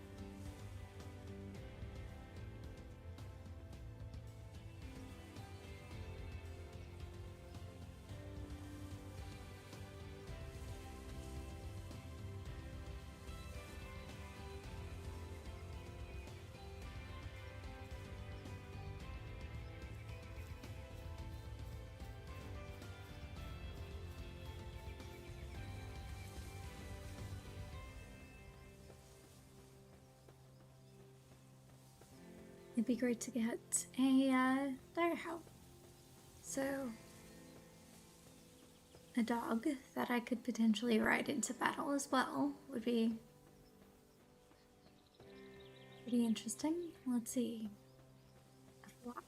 Speaker 1: It'd be great to get a dire howl. So, a dog that I could potentially ride into battle as well would be pretty interesting. Let's see. A flock.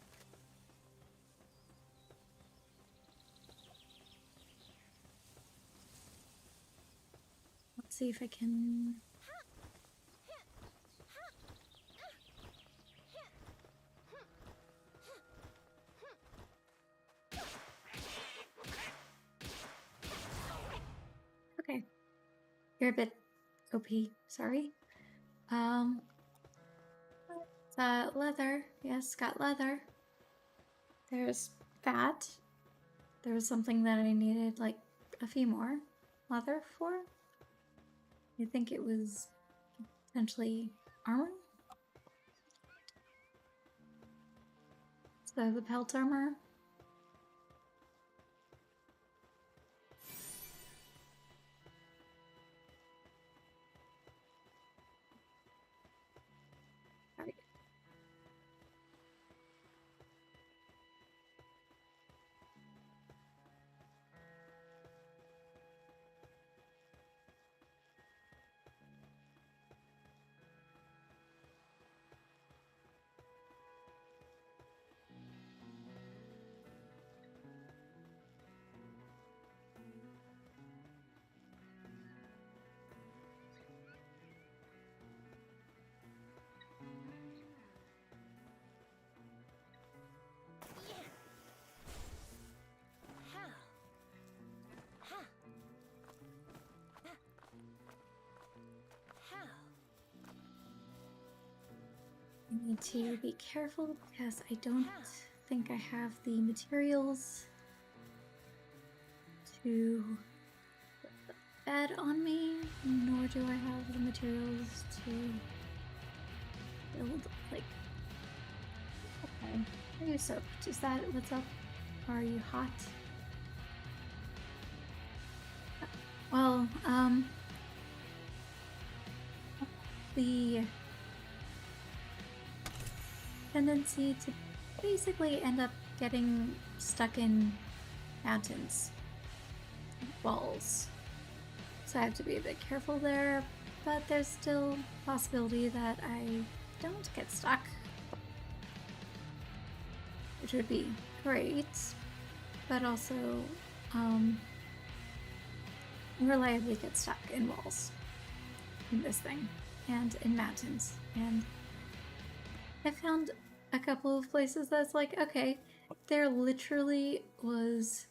Speaker 1: Let's see if I can. Okay. You're a bit OP, sorry. Leather. Yes, got leather. There's fat. There was something that I needed like a few more leather for. I think it was potentially armor. So the pelt armor. I need to be careful because I don't think I have the materials to put the bed on me, nor do I have the materials to build, like... Okay. Are you soaked? Is that what's up? Are you hot? Well, the tendency to basically end up getting stuck in mountains, walls. So I have to be a bit careful there, but there's still a possibility that I don't get stuck, which would be great, but also reliably get stuck in walls in this thing and in mountains. And I found a couple of places that's like, okay, there literally was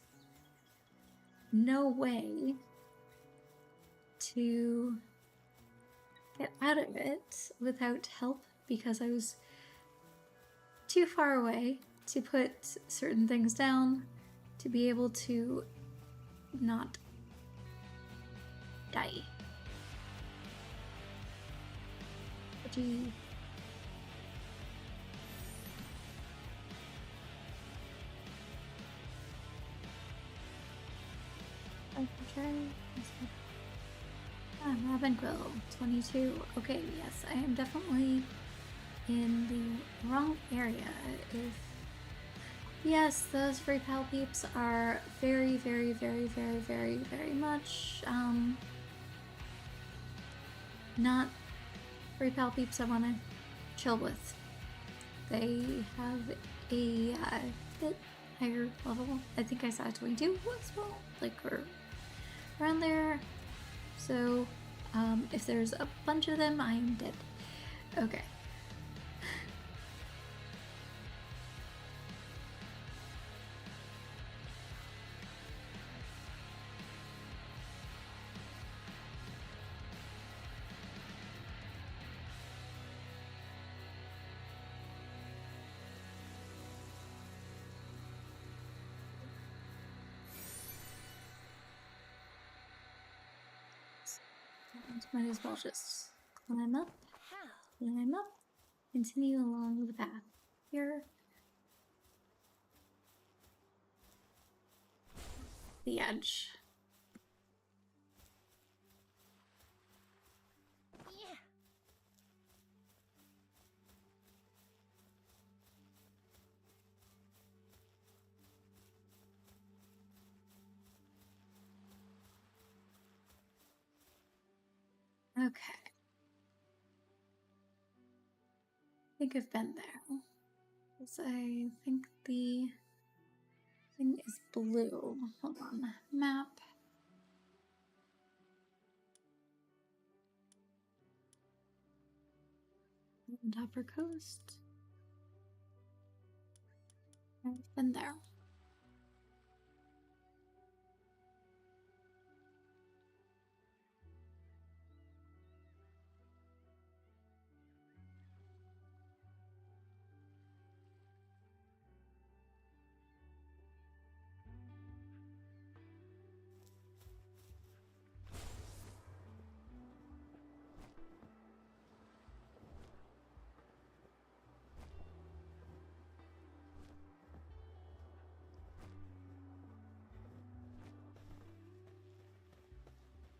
Speaker 1: no way to get out of it without help because I was too far away to put certain things down to be able to not die. Gee. I can try. Robin Quill, 22. Okay, yes, I am definitely in the wrong area. If yes, those free pal peeps are very, very, very, very, very, very much not free pal peeps I want to chill with. They have a bit higher level. I think I saw 22 as well, like or around there. So if there's a bunch of them, I'm dead. Okay. Might as well just climb up, continue along the path. Here, the edge. Okay. I think I've been there. Because I think the thing is blue. Hold on. Map. Upper Coast. I've been there.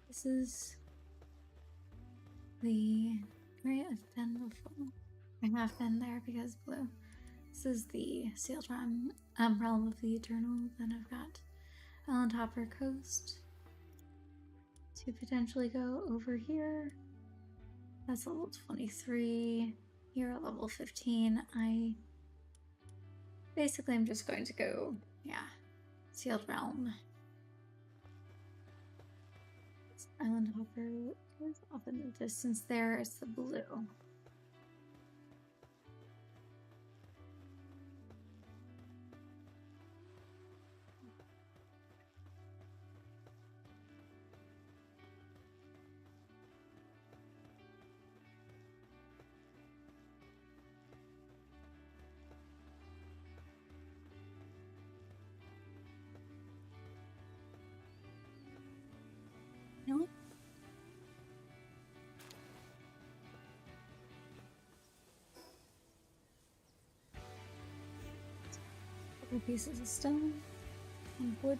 Speaker 1: This is the area I've been before. I have been there because blue. This is the sealed realm of the Eternal. Then I've got Island Hopper Coast to potentially go over here. That's level 23. Here at level 15. Basically I'm just going to go, yeah, sealed realm. Island Hopper is off in the distance there. It's the blue. Couple pieces of stone and wood.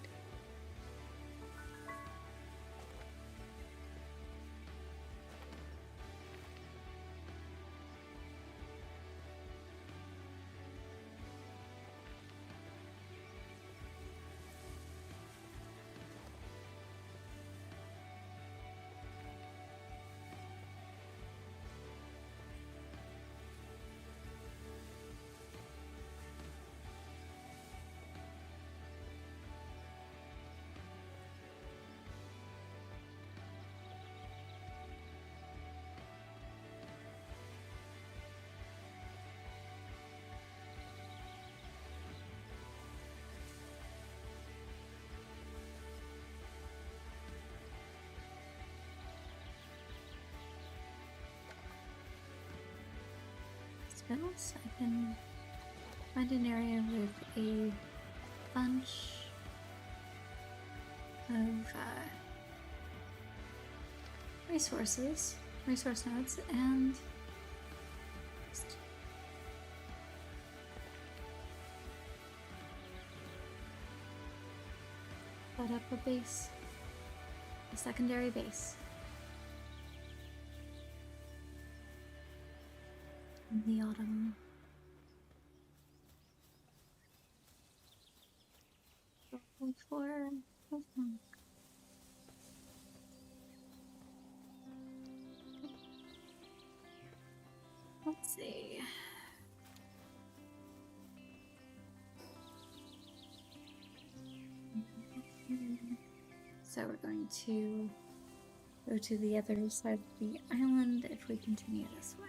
Speaker 1: Spells. I can find an area with a bunch of resource nodes, and just put up a base, a secondary base. In the autumn. For let's see. So we're going to go to the other side of the island if we continue this way.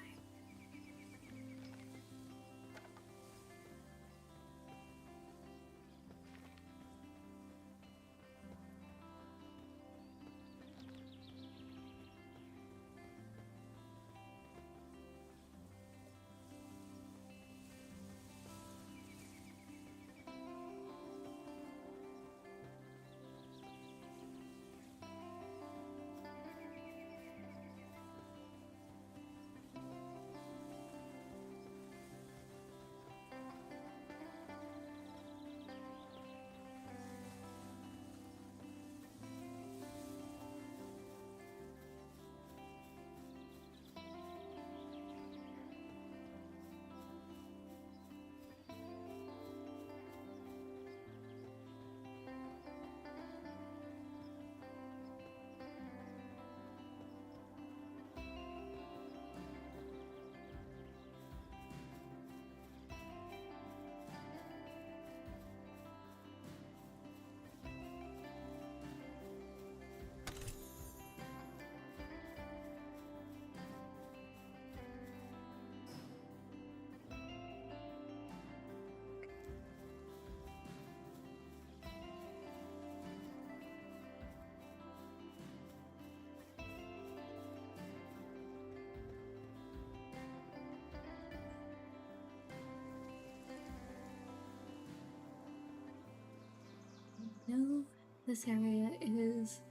Speaker 1: No, this area is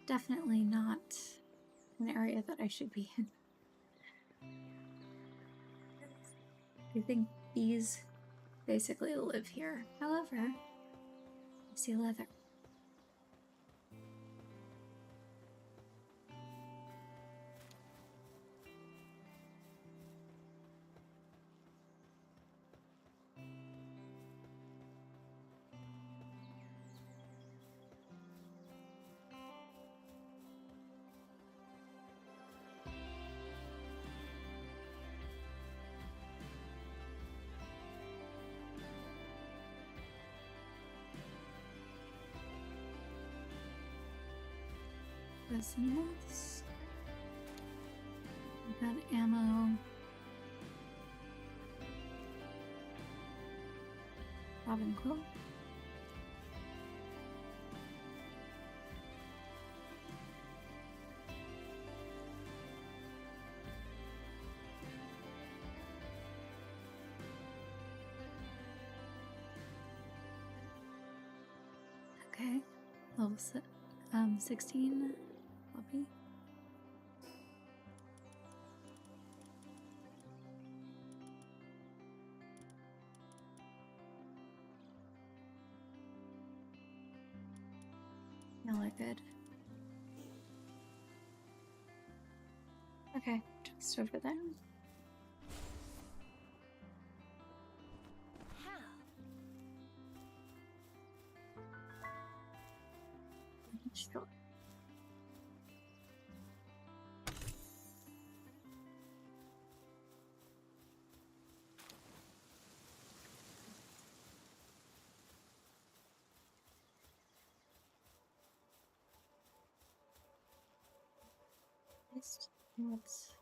Speaker 1: definitely not an area that I should be in. I think bees basically live here. However, I see leather. Resonance. We've got ammo. Robin Quill. Okay, level 16 puppy. Y'all are good. Okay, just over there. Sure. Let's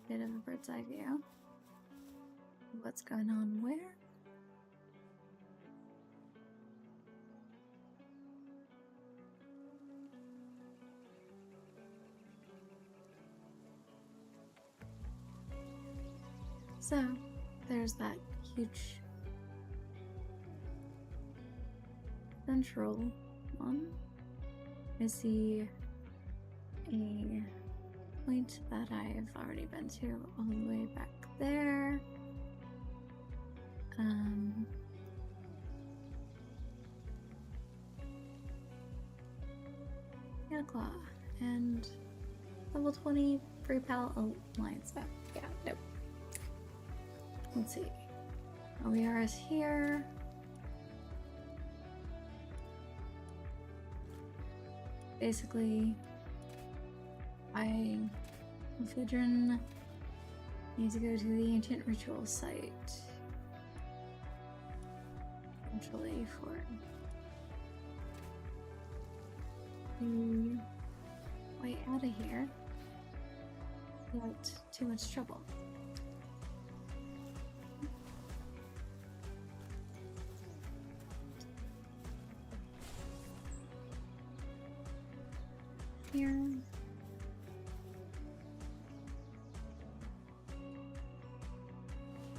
Speaker 1: bit of a bird's eye view. What's going on where? So, there's that huge central one. I see a point that I've already been to all the way back there. Claw and level 20 free pal alliance map. Yeah, nope. Let's see. We are here. Basically, I Fidrin need to go to the ancient ritual site. Eventually for the way out of here without too much trouble. Here.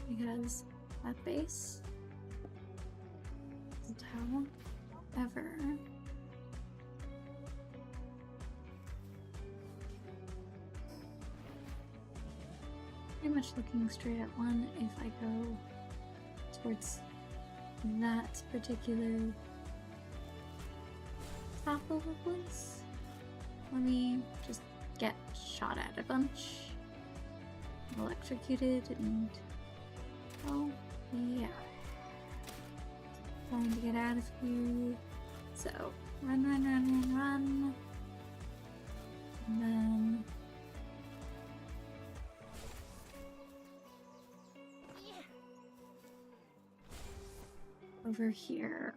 Speaker 1: Because that base isn't how ever pretty much looking straight at one if I go towards that particular top of the place. Let me just get shot at a bunch, electrocuted, and oh yeah, trying to get out of here. So run, run, run, run, run, and then over here.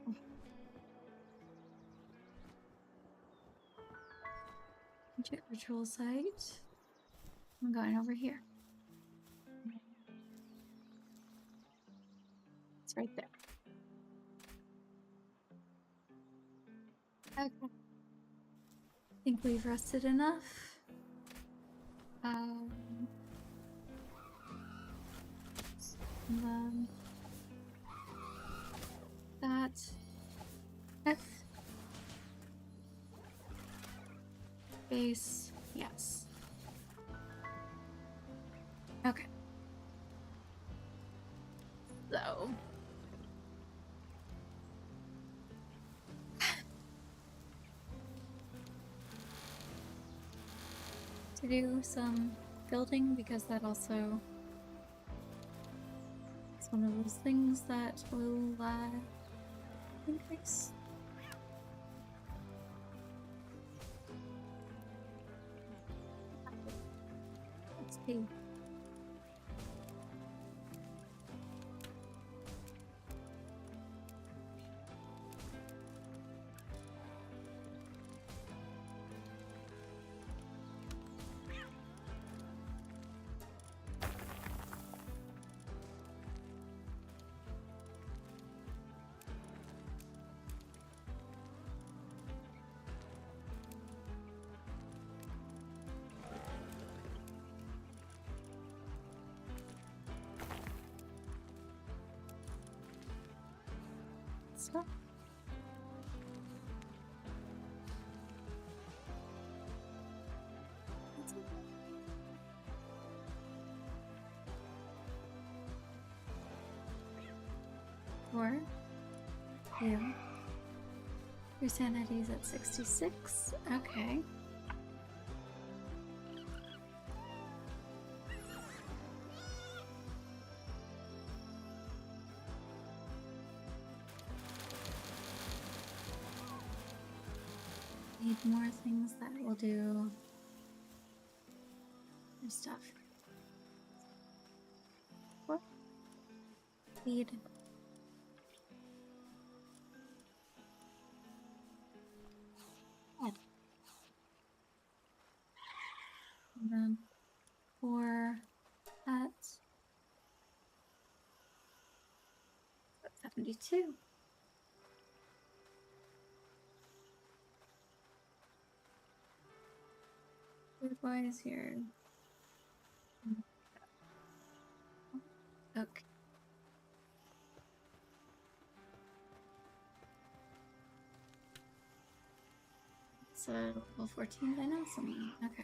Speaker 1: Ritual site. I'm going over here. It's right there. Okay. I think we've rested enough. And then that. Base, yes. Okay. So. To do some building, because that also is one of those things that will increase. XP. Stop. Or you Your sanity's at 66. Okay. Need more things that will do your stuff. What? Feed. Good. And then for that, 72. Food wise here. Okay. So level 14 by now, something. Okay.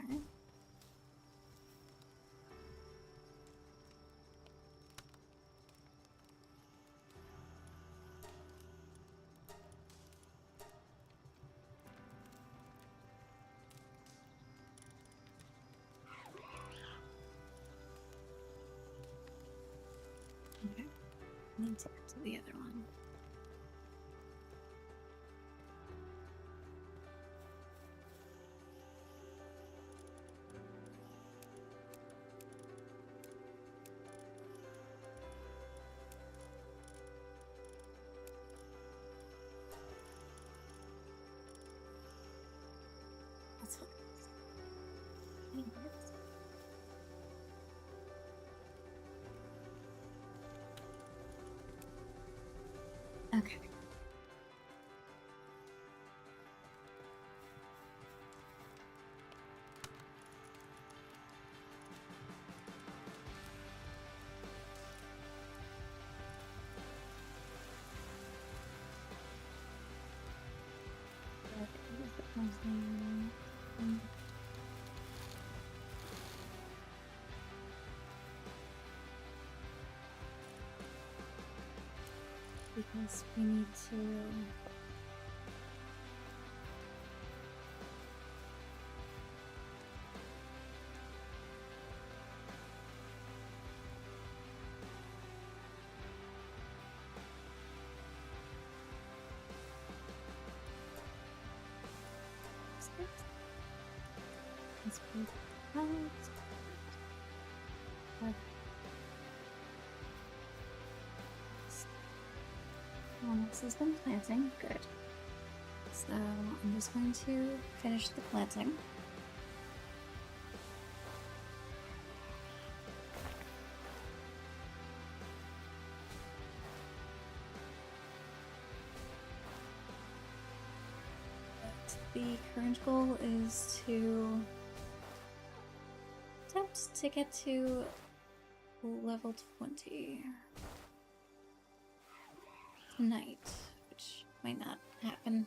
Speaker 1: Okay. Need to get to the other one. That's what it is. Okay. Because we need to let's put it out. Onyx has been planting. Good. So I'm just going to finish the planting. The current goal is to attempt to get to level 20 tonight, which might not happen,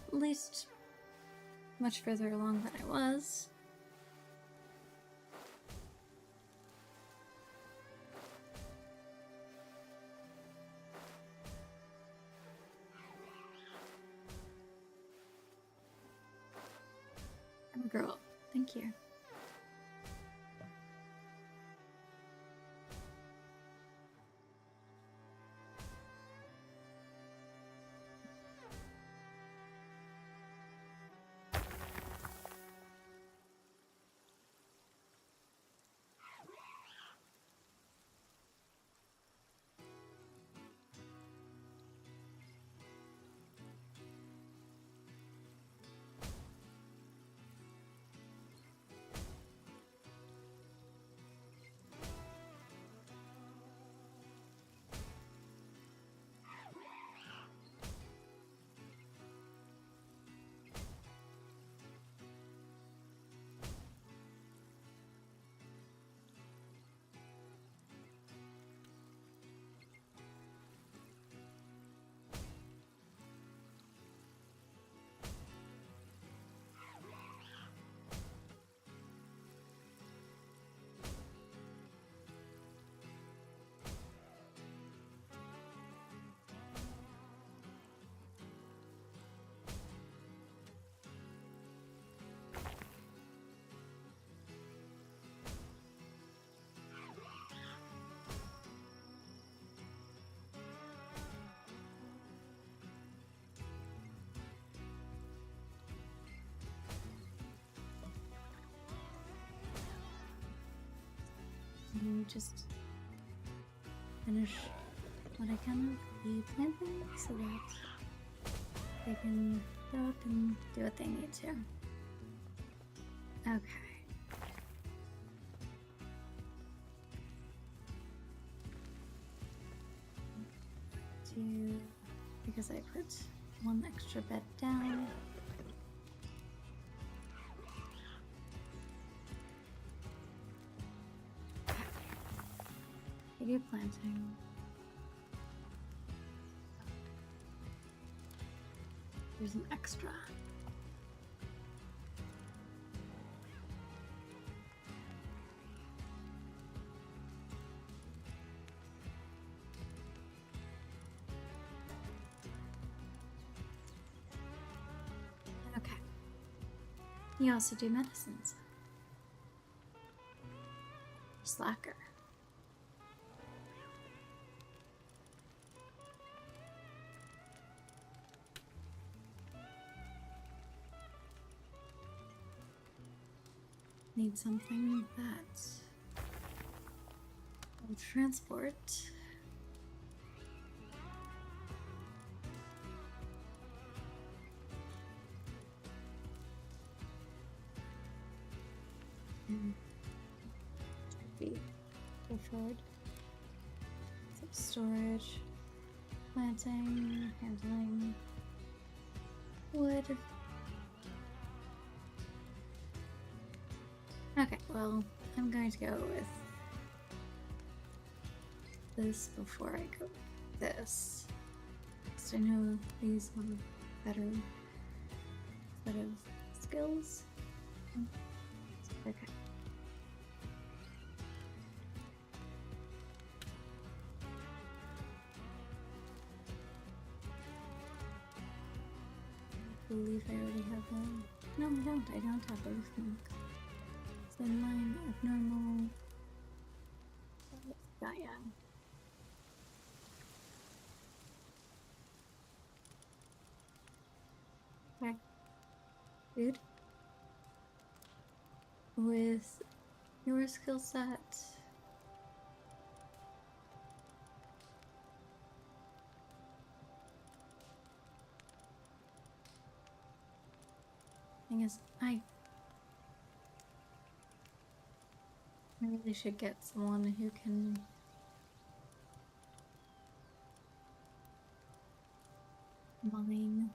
Speaker 1: at least much further along than I was. I'm a girl. Thank you. just finish what I can of the planting so that they can grow up and do what they need to. Okay. Because I put one extra bed down. Video planting. There's an extra. Okay. You also do medicines. Slacker. Need something that will transport. Should be preferred. Some storage, planting, handling, wood. Okay, well, I'm going to go with this before I go with this. Because I know these have a better set of skills. Okay. I believe I already have one. No, I don't. I don't have a roof milk. Thin line of normal. Gaia. Okay. Food. With your skill set. Thing is, I really should get someone who can mine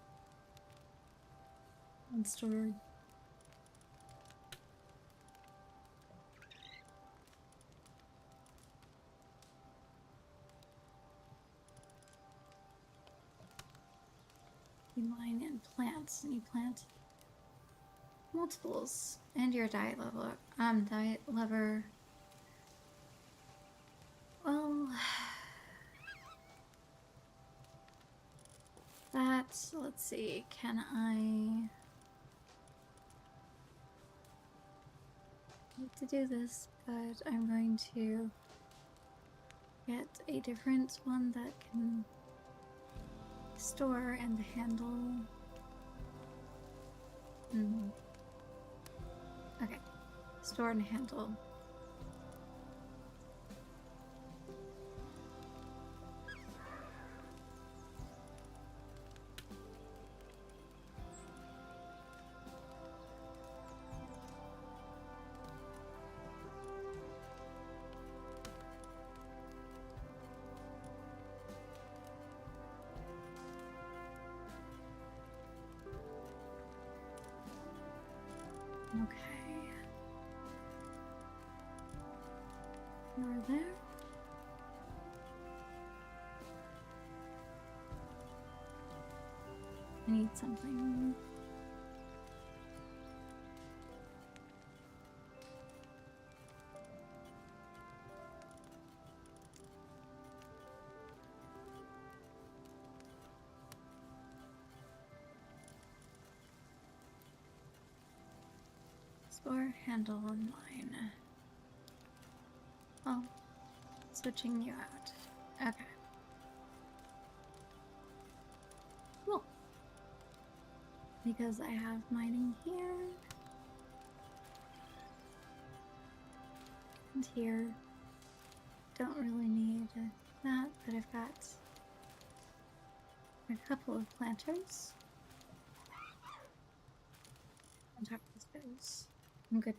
Speaker 1: and store. You mine and plant, and you plant multiples, and your diet lever. Well, let's see, can I need to do this, but I'm going to get a different one that can store and handle. Okay, store and handle. Okay. You're there. I need something. Or handle online. Oh, switching you out. Okay. Cool. Because I have mining here. And here. don't really need that, but I've got a couple of planters. On top of those. I'm good.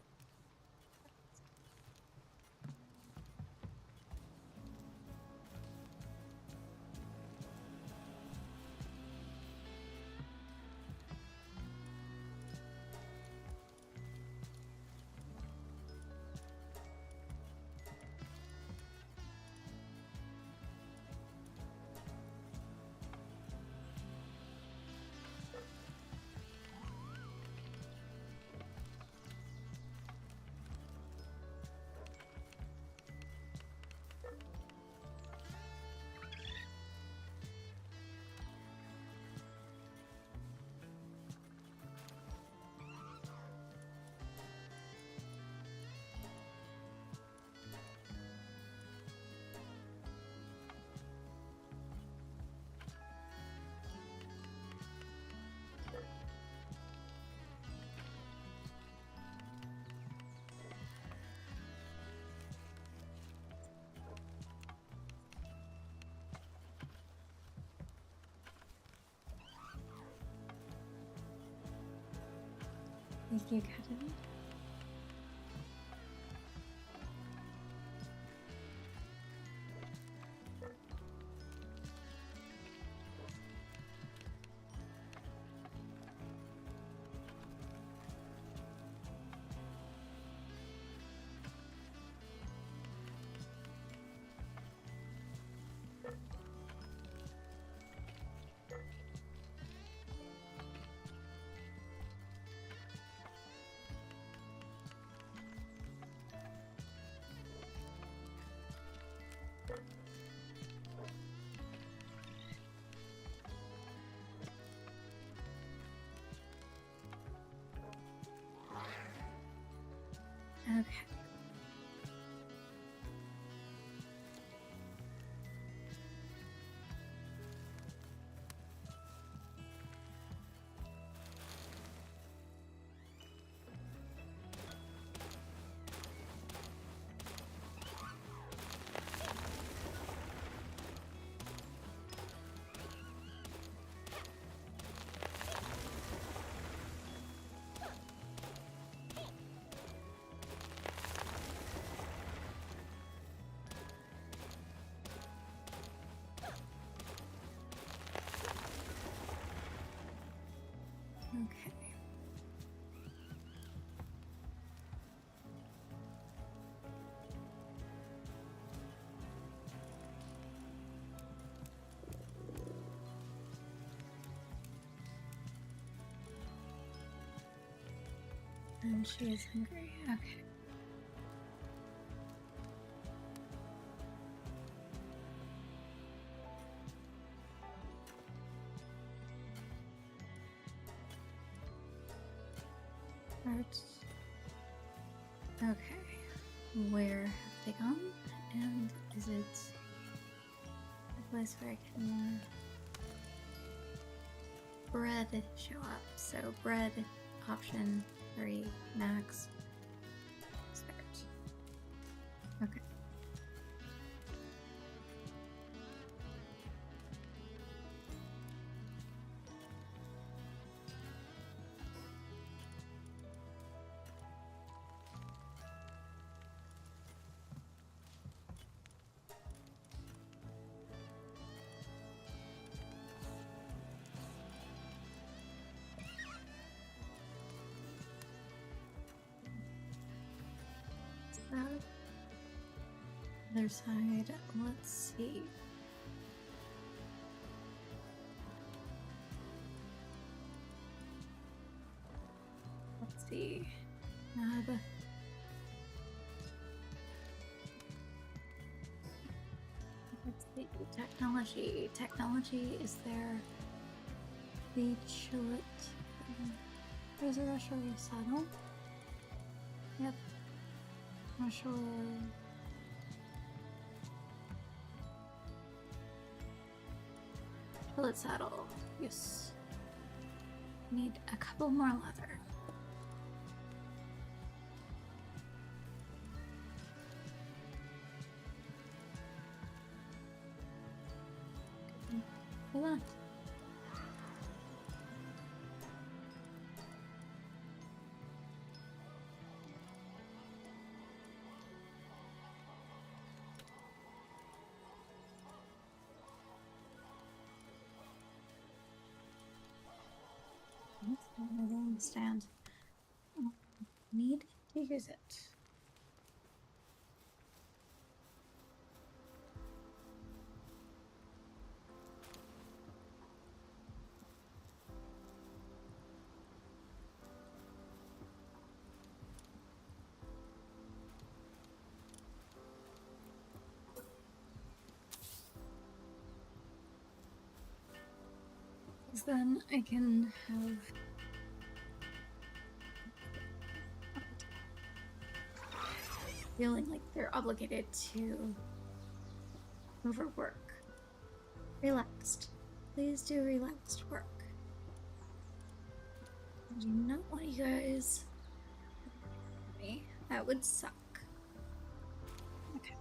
Speaker 1: Thank you, Academy. Okay. Okay. And she is hungry. Okay. Right. Okay. Where have they gone? And is it a place where I can bread show up? So bread option 3 max. Start. Okay. Other side, let's see. Let's see. Let's see. Technology. Technology is there. The chillet. There's a Russia saddle. Yep. Russia. Bullet saddle. Yes. Need a couple more leather. Hold on. I don't understand. Need to use it. Because then I can have feeling like they're obligated to overwork. Relaxed. Please do relaxed work. I do not want you guys. That would suck. Okay.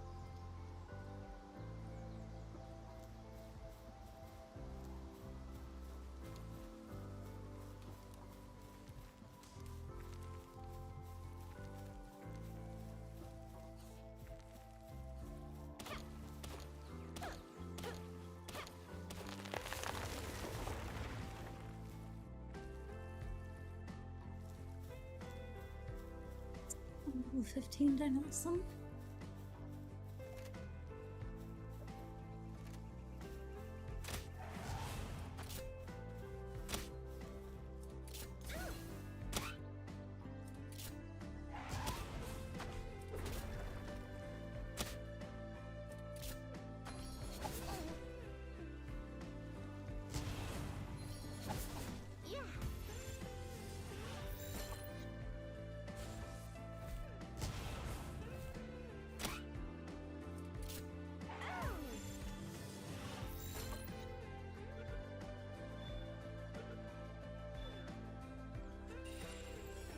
Speaker 1: Level 15 dynasm.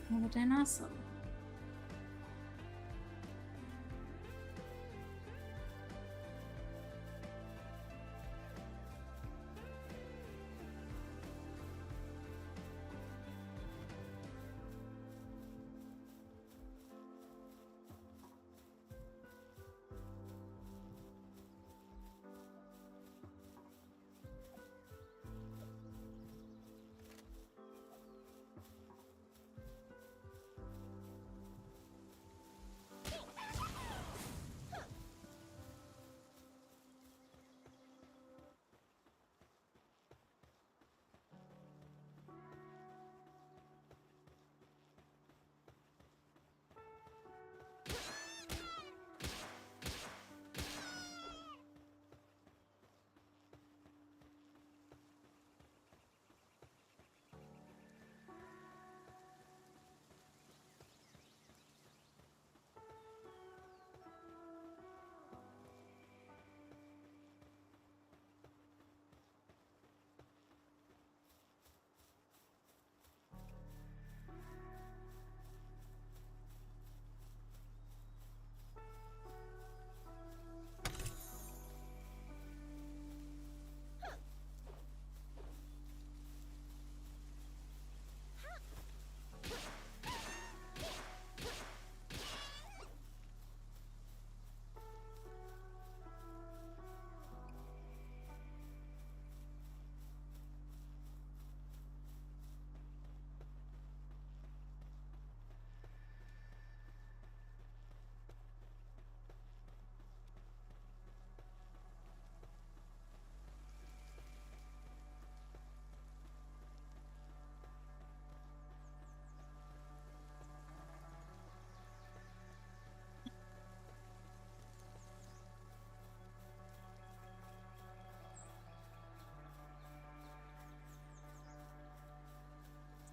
Speaker 1: Level dynasm.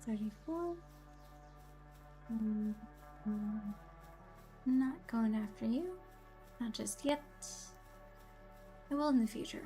Speaker 1: $34. Not going after you. Not just yet. I will in the future.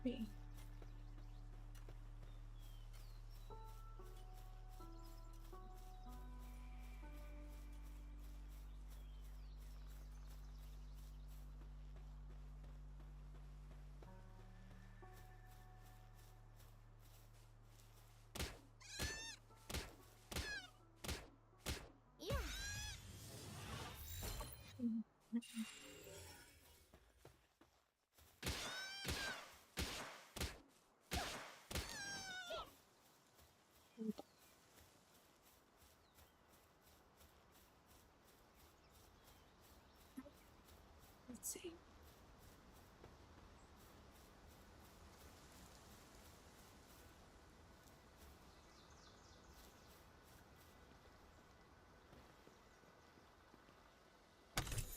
Speaker 1: tree. Let's see.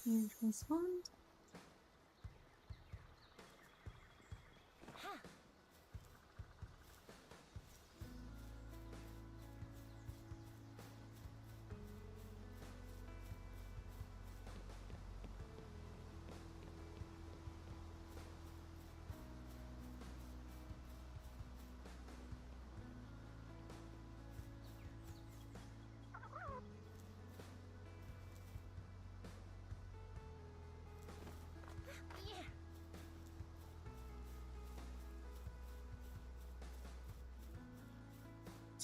Speaker 1: Here's this one.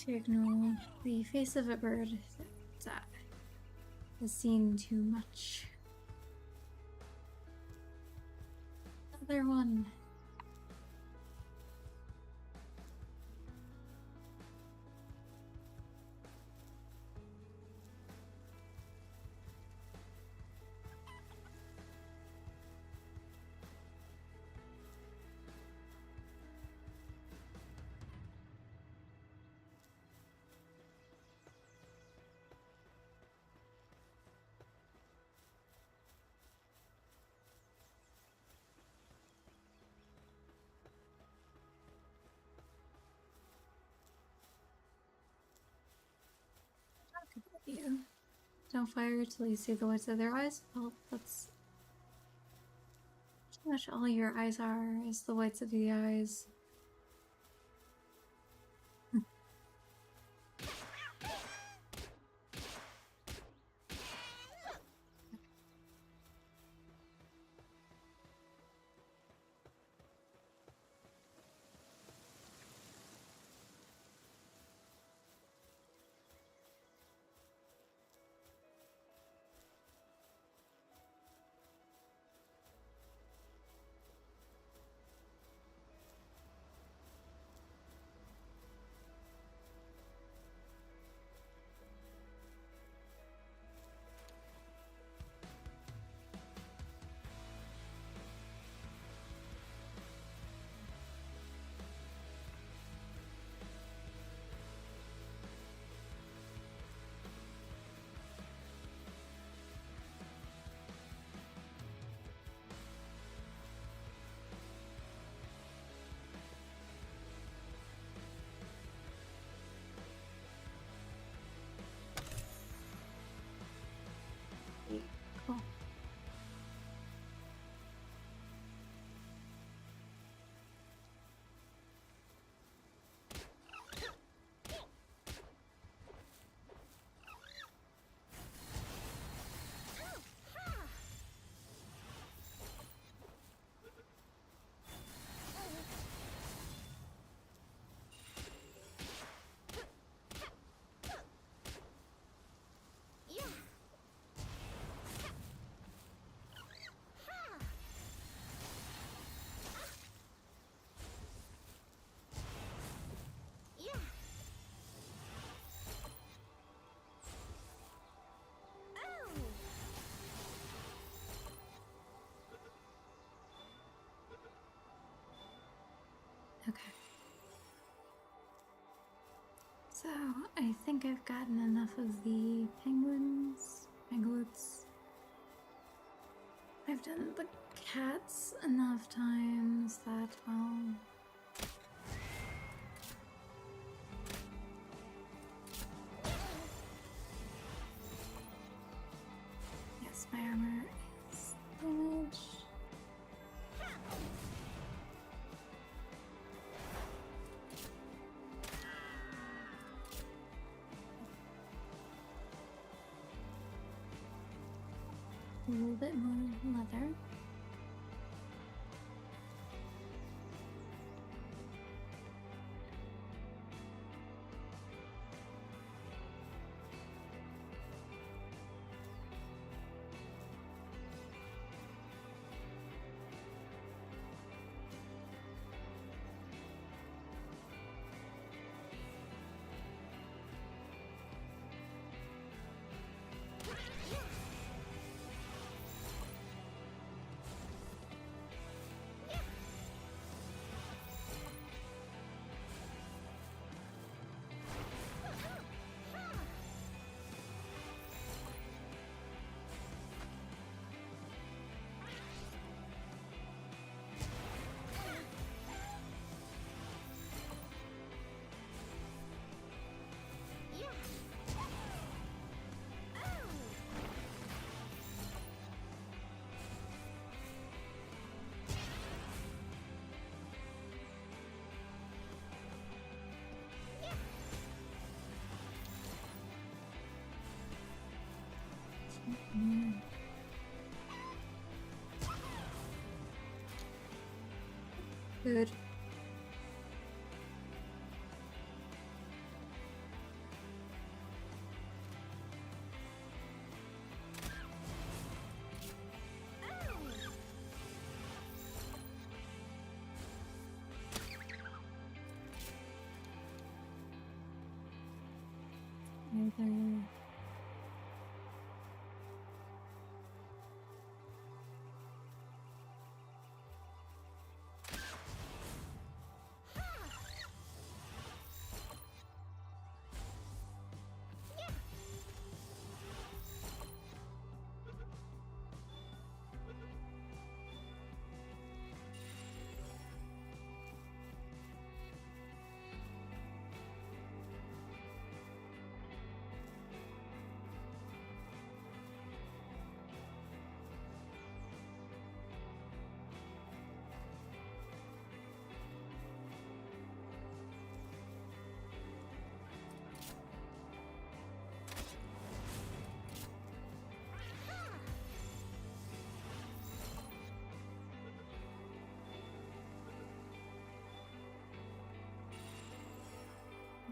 Speaker 1: To ignore the face of a bird that has seen too much. Another one. You don't fire till you see the whites of their eyes. Well, that's pretty much all your eyes are, is the whites of the eyes. Cool. Okay. So, I think I've gotten enough of the pangolins. I've done the cats enough times that, yes, my armor is damaged. A little bit more leather. Good. Either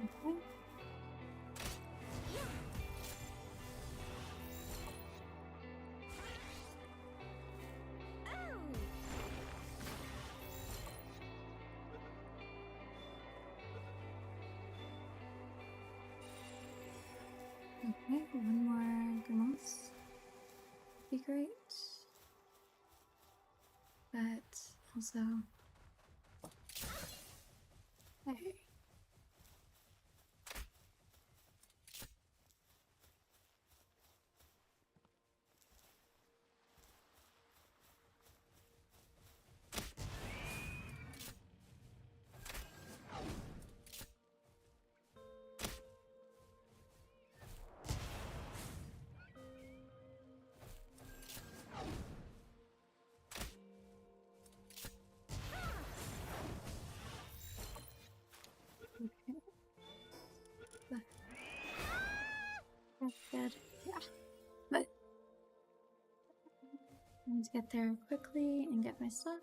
Speaker 1: okay. Okay, one more grimace would be great. But also, hey. Okay. That's good. Yeah. But I need to get there quickly and get my stuff.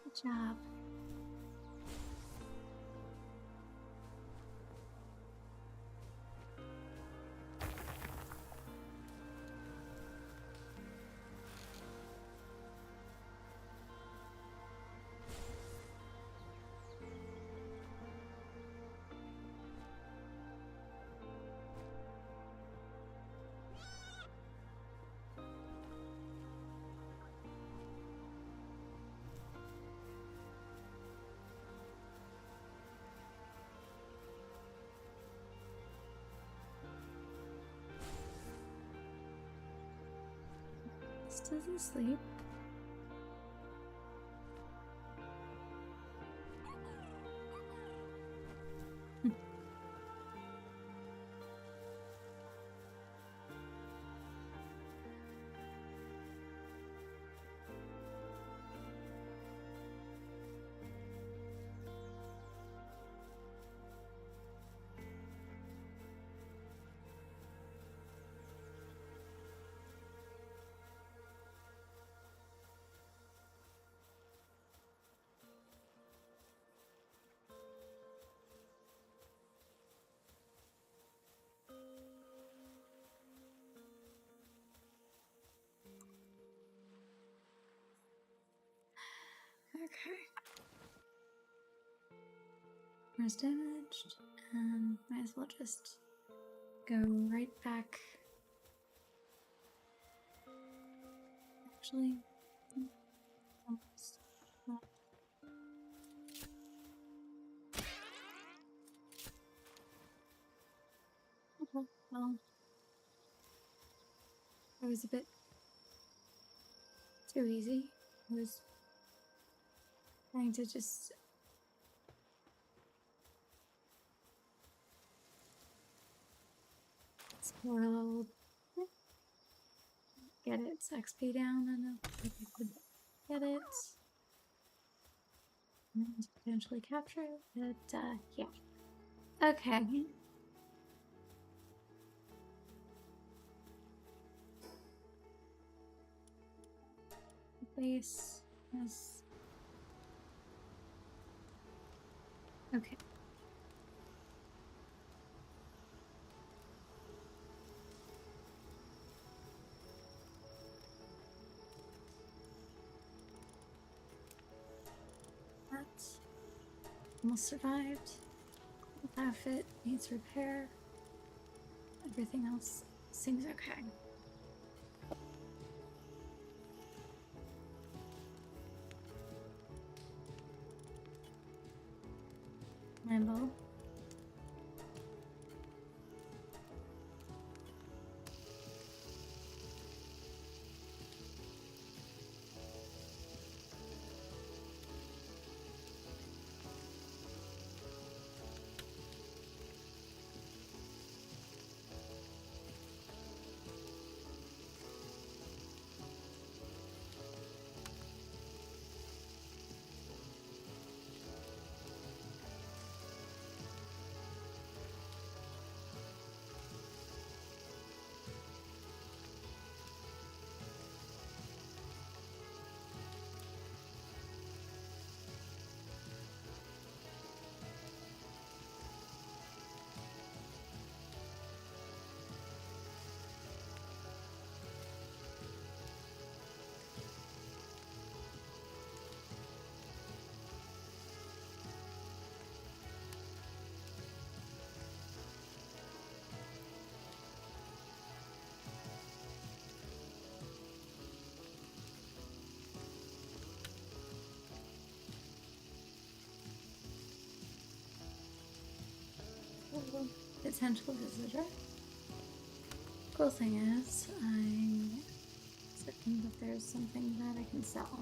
Speaker 1: Good job. Just asleep. Okay. Where's damaged? And might as well just go right back. Actually, almost not. Okay, well, it was a bit too easy. I was trying to just explore a little bit, get its XP down, and if I could get it and potentially capture it. But yeah. Okay. The base is okay. That almost survived. Outfit needs repair. Everything else seems okay. Nimble. Potential visitor. Cool thing is, I'm certain that there's something that I can sell.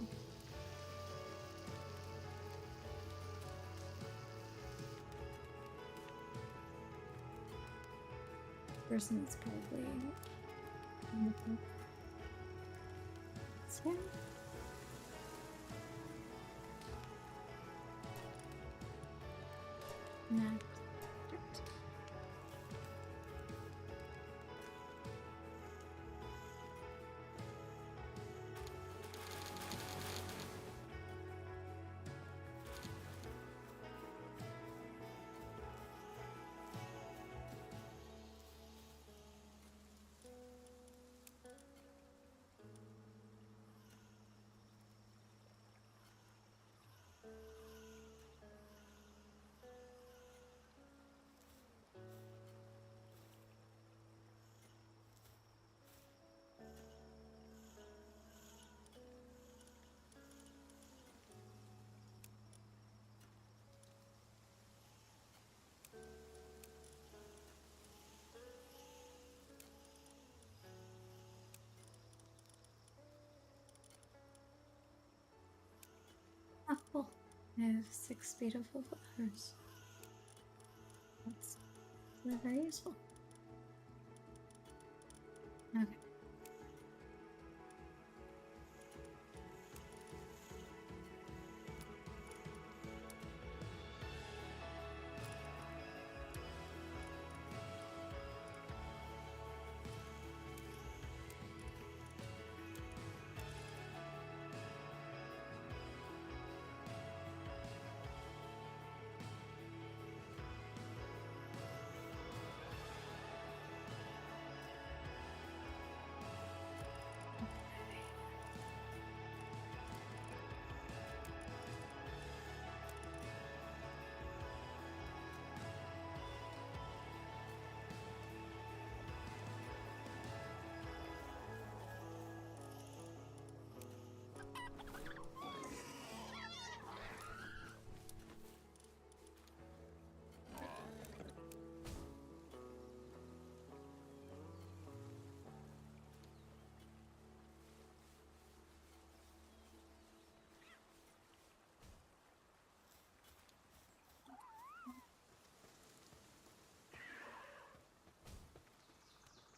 Speaker 1: Person is probably in the book. It's him. Nah. I have 6 beautiful flowers. That's really very useful. Okay.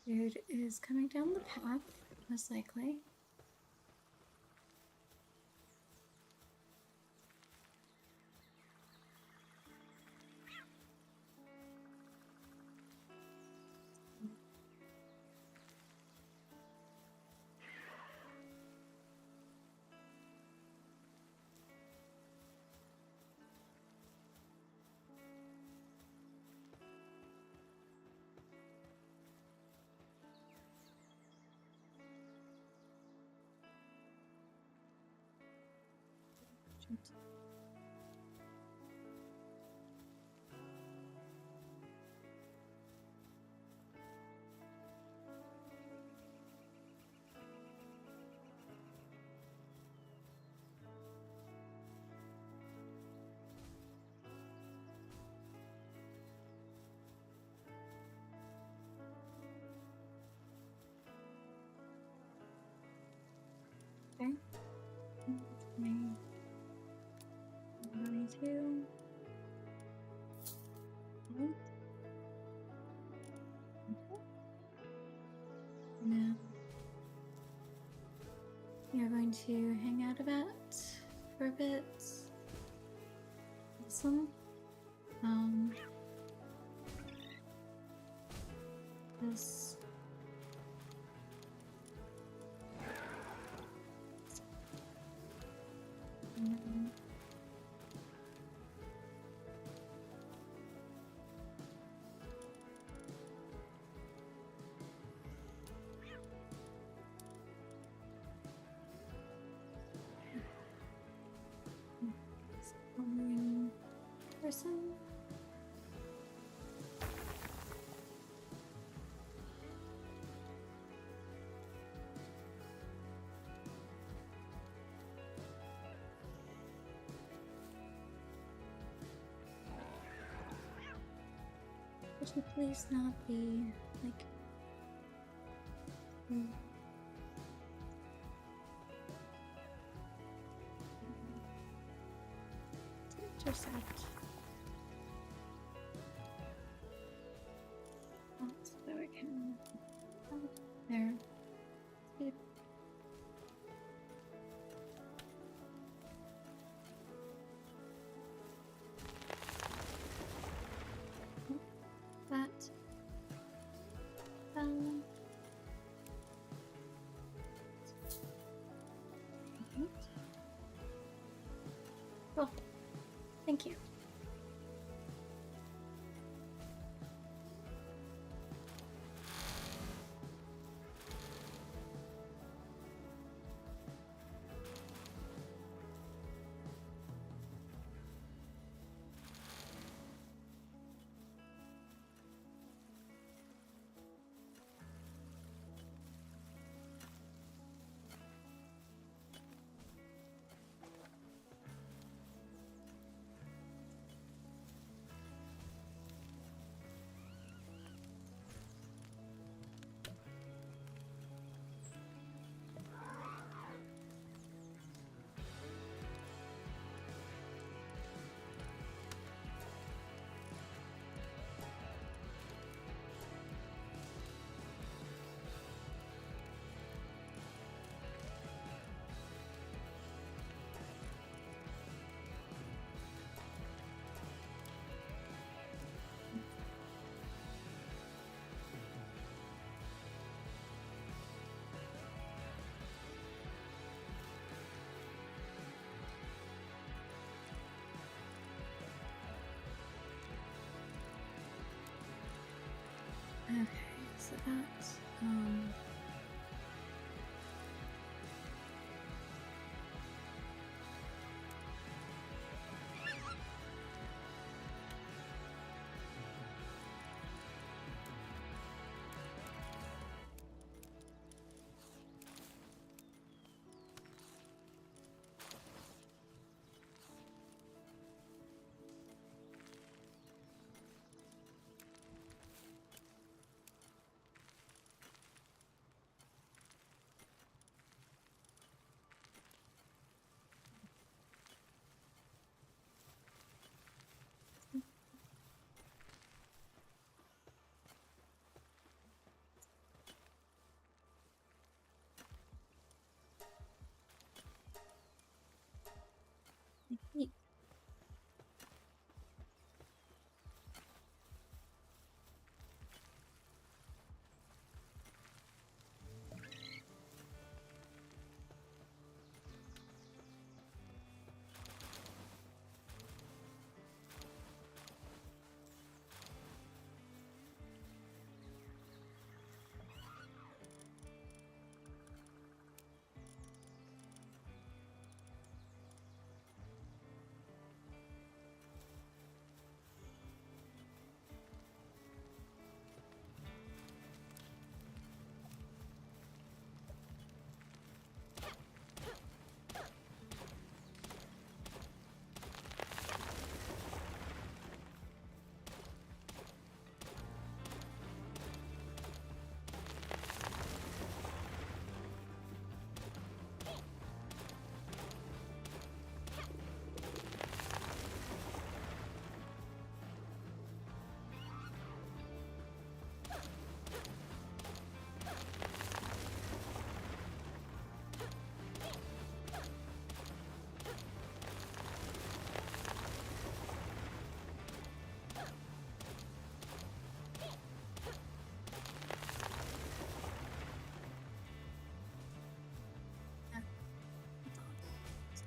Speaker 1: Dude is coming down the path, most likely. Okay. Me. 92. Okay. Now you're going to hang out a bit for a bit. Awesome. This. Person. Could you please not be like intercept? So we can there. Yep. That. Cool. Thank you. Okay, so that's neat.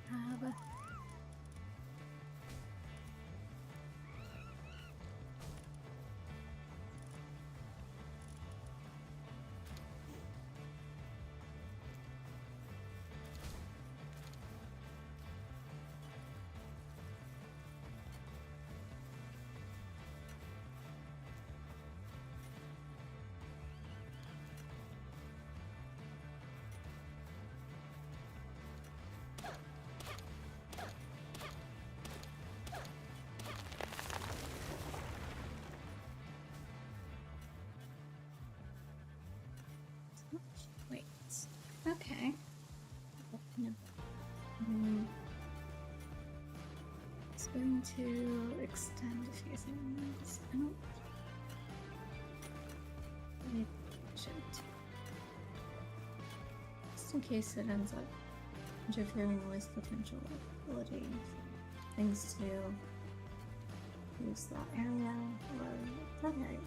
Speaker 1: Tab. Wait. Okay. It's going to extend a few things. I don't. I shouldn't. Just in case it ends up interfering with potential ability things to use that area or that area.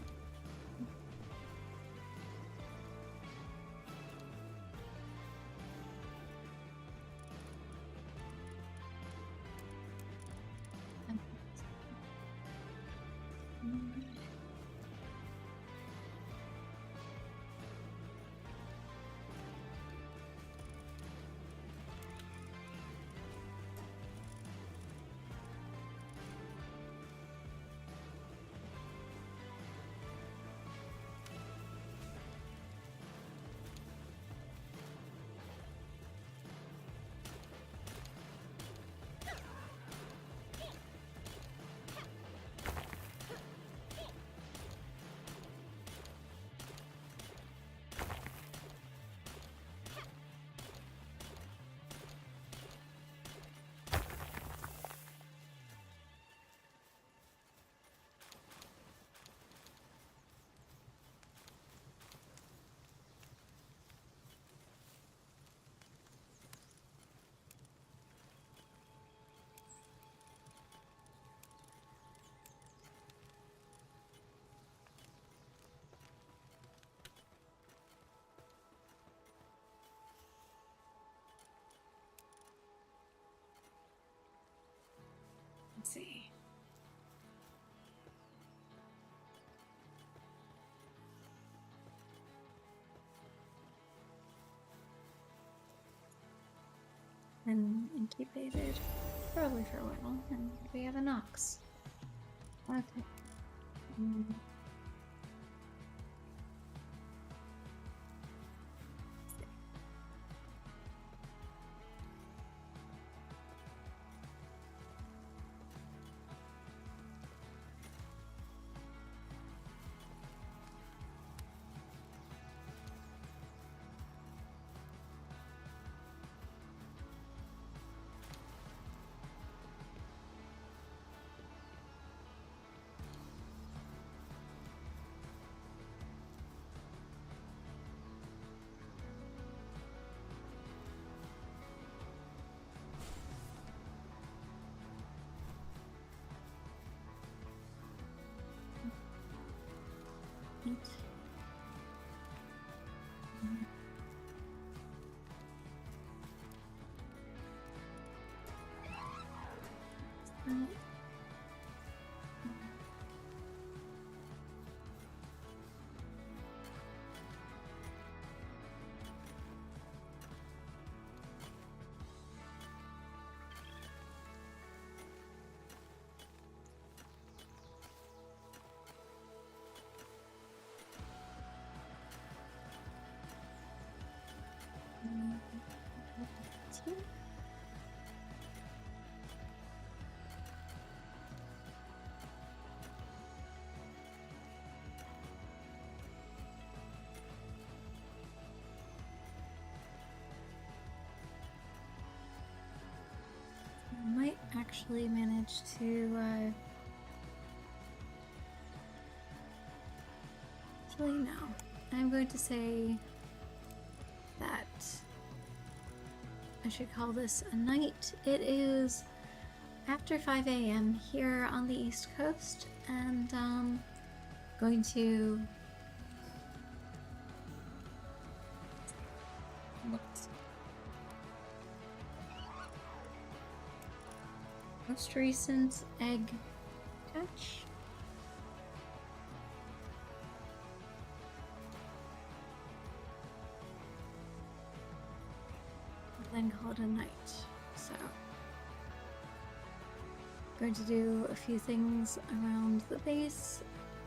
Speaker 1: Let's see. and incubated probably for a while, and we have a Nox. Okay. I might actually manage to actually no. I'm going to say that I should call this a night. It is after 5 a.m. here on the East Coast, and going to most recent egg catch. Then call it a night. So going to do a few things around the base,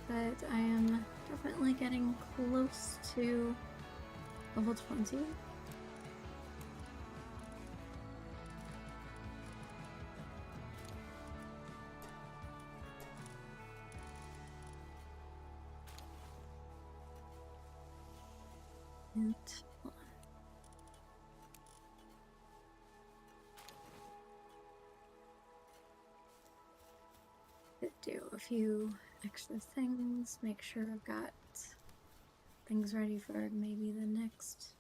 Speaker 1: but I am definitely getting close to level 20. And do a few extra things, make sure I've got things ready for maybe the next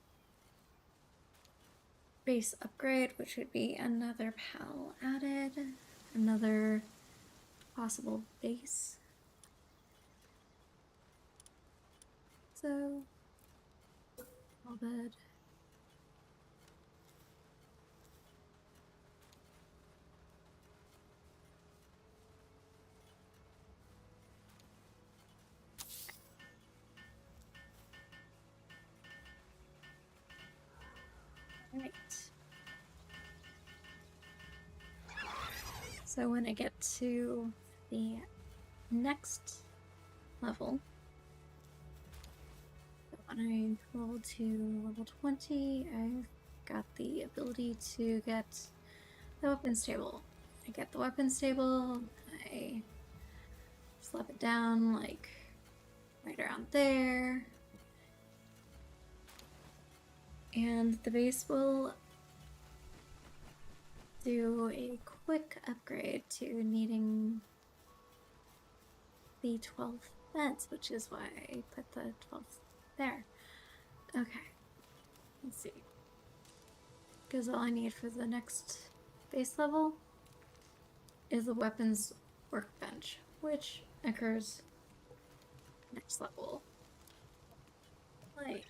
Speaker 1: base upgrade, which would be another PAL added, another possible base. So, all good. Alright. So when I get to the next level, when I roll to level 20, I've got the ability to get the weapons table. I get the weapons table, I slap it down like right around there, and the base will do a quick upgrade to needing the 12 beds, which is why I put the 12 there. Okay, let's see. Because all I need for the next base level is the weapons workbench, which occurs next level. Like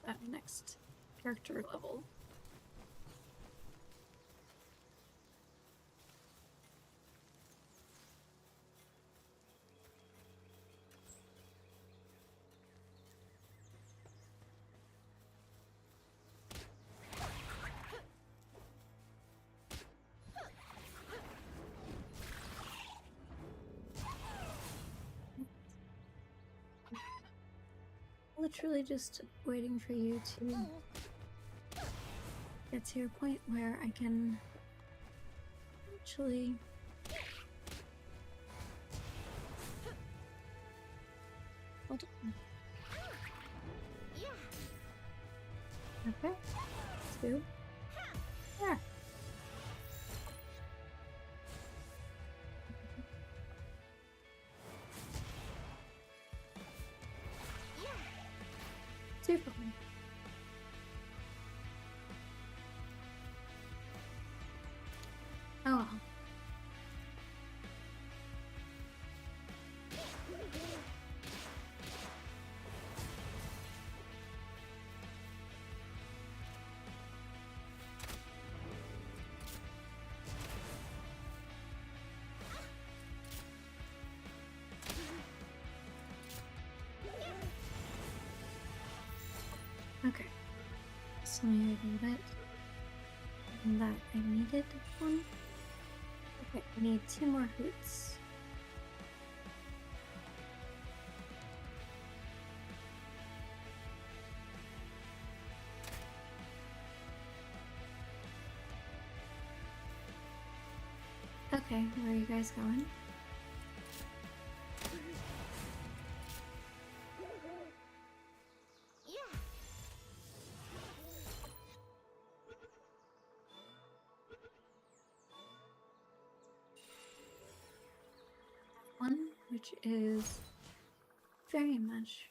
Speaker 1: that next character level. literally just waiting for you to get to a point where I can actually hold on. Okay. 2. There. Super. Oh well. Okay. So I got it. And that I needed one. Okay, I need 2 more hoots. Okay, where are you guys going? One, which is very much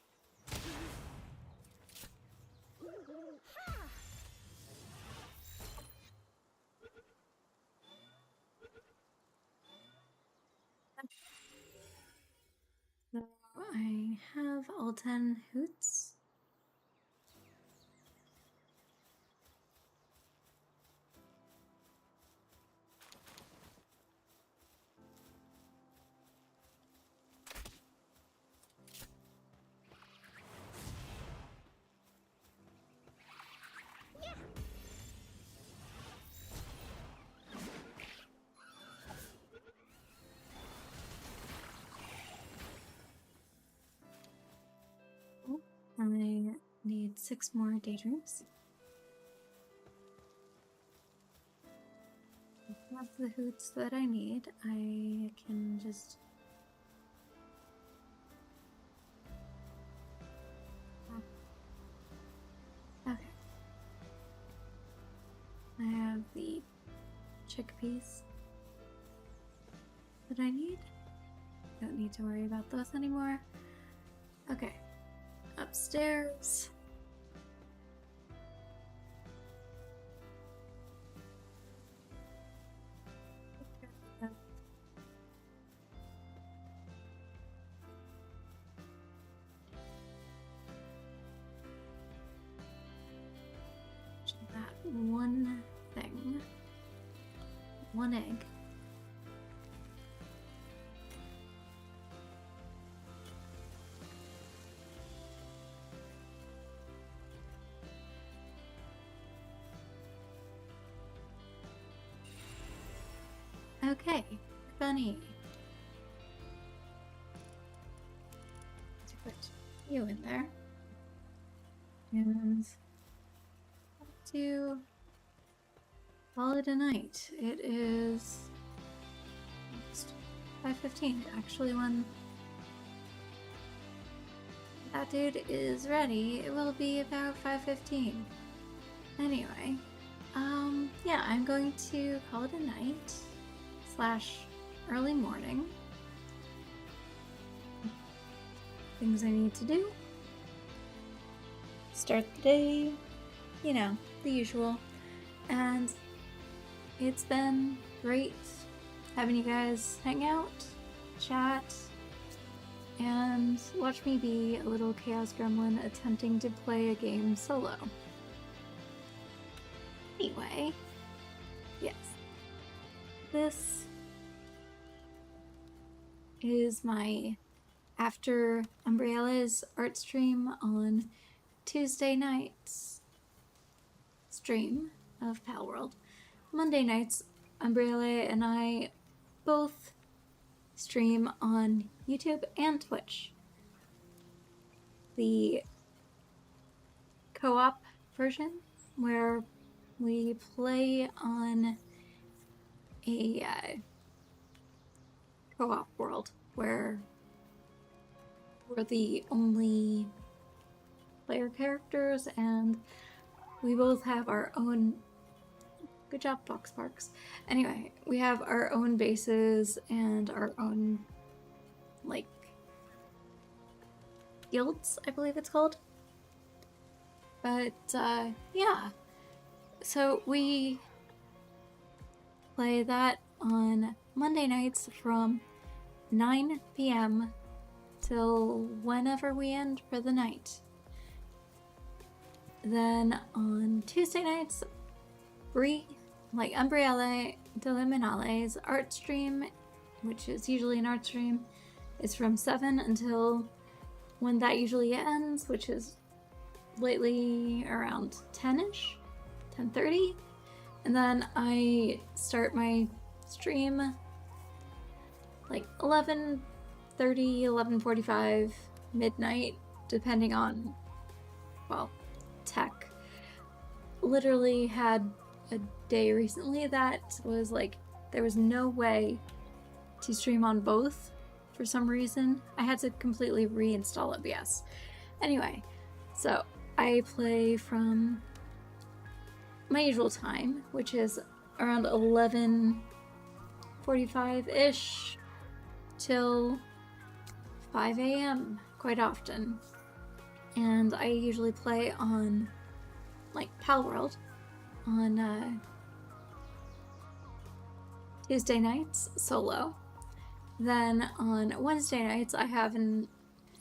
Speaker 1: so I have all 10 hoots. I need 6 more daydreams. Have the hoots that I need. I can just okay. I have the chickpeas that I need. Don't need to worry about those anymore. Okay. Upstairs. That one thing. One egg. Okay, Bunny. To put you in there. And to call it a night. It is 5:15. Actually, when that dude is ready, it will be about 5:15. Anyway, yeah, I'm going to call it a night / early morning. Things I need to do. Start the day, you know, the usual. And it's been great having you guys hang out, chat, and watch me be a little chaos gremlin attempting to play a game solo. Anyway, yes, this is my after Umbrelle's art stream on Tuesday nights stream of Palworld. Monday nights, Umbrella and I both stream on YouTube and Twitch. The co-op version where we play on a co-op world where we're the only player characters and we both have our own. Good job, Fox Parks. Anyway, we have our own bases and our own, like, guilds, I believe it's called. But, yeah. So we play that on Monday nights from 9 p.m. till whenever we end for the night. Then on Tuesday nights, Umbrielle de Liminale's art stream, which is usually an art stream, is from 7 until when that usually ends, which is lately around 10-ish, 10:30. And then I start my stream like 11:30, 11:45, midnight, depending on, well, tech. Literally had a day recently that was like, there was no way to stream on both for some reason. I had to completely reinstall OBS. Anyway, so I play from my usual time, which is around 11:45-ish till 5 a.m. quite often. And I usually play on, like, Palworld on Tuesday nights solo. Then on Wednesday nights I have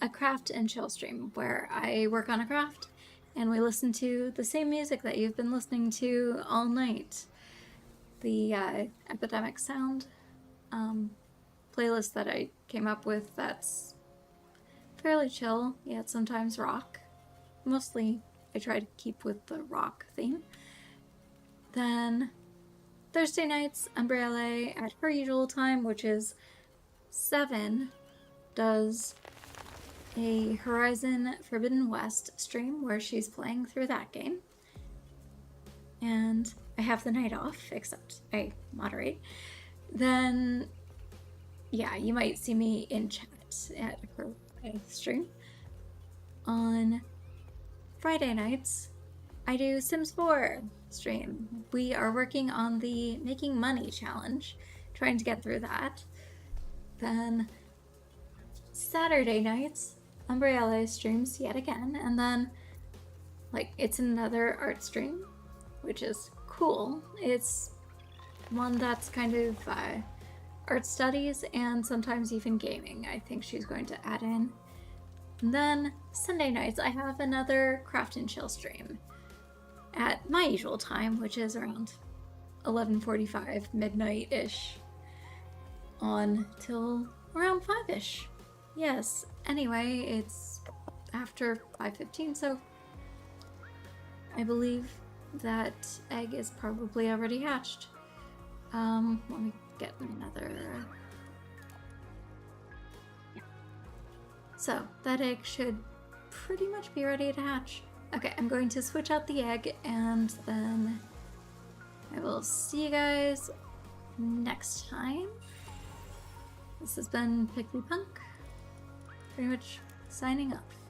Speaker 1: a craft and chill stream where I work on a craft and we listen to the same music that you've been listening to all night. The Epidemic Sound playlist that I came up with that's fairly chill, yet sometimes rock. Mostly I try to keep with the rock theme. Then Thursday nights, Umbrielle at her usual time, which is 7, does a Horizon Forbidden West stream where she's playing through that game. And I have the night off, except I moderate. Then, yeah, you might see me in chat at her stream. On Friday nights, I do Sims 4 stream. We are working on the Making Money challenge, trying to get through that. Then Saturday nights, Umbrielle streams yet again, and then, like, it's another art stream, which is cool. It's one that's kind of art studies and sometimes even gaming. I think she's going to add in. And then Sunday nights, I have another craft and chill stream at my usual time, which is around 11:45, midnight-ish, on till around 5-ish. Yes, anyway, it's after 5:15, so I believe that egg is probably already hatched. Let me get another. So that egg should pretty much be ready to hatch. Okay, I'm going to switch out the egg and then I will see you guys next time. This has been Pigly Punk, pretty much signing off.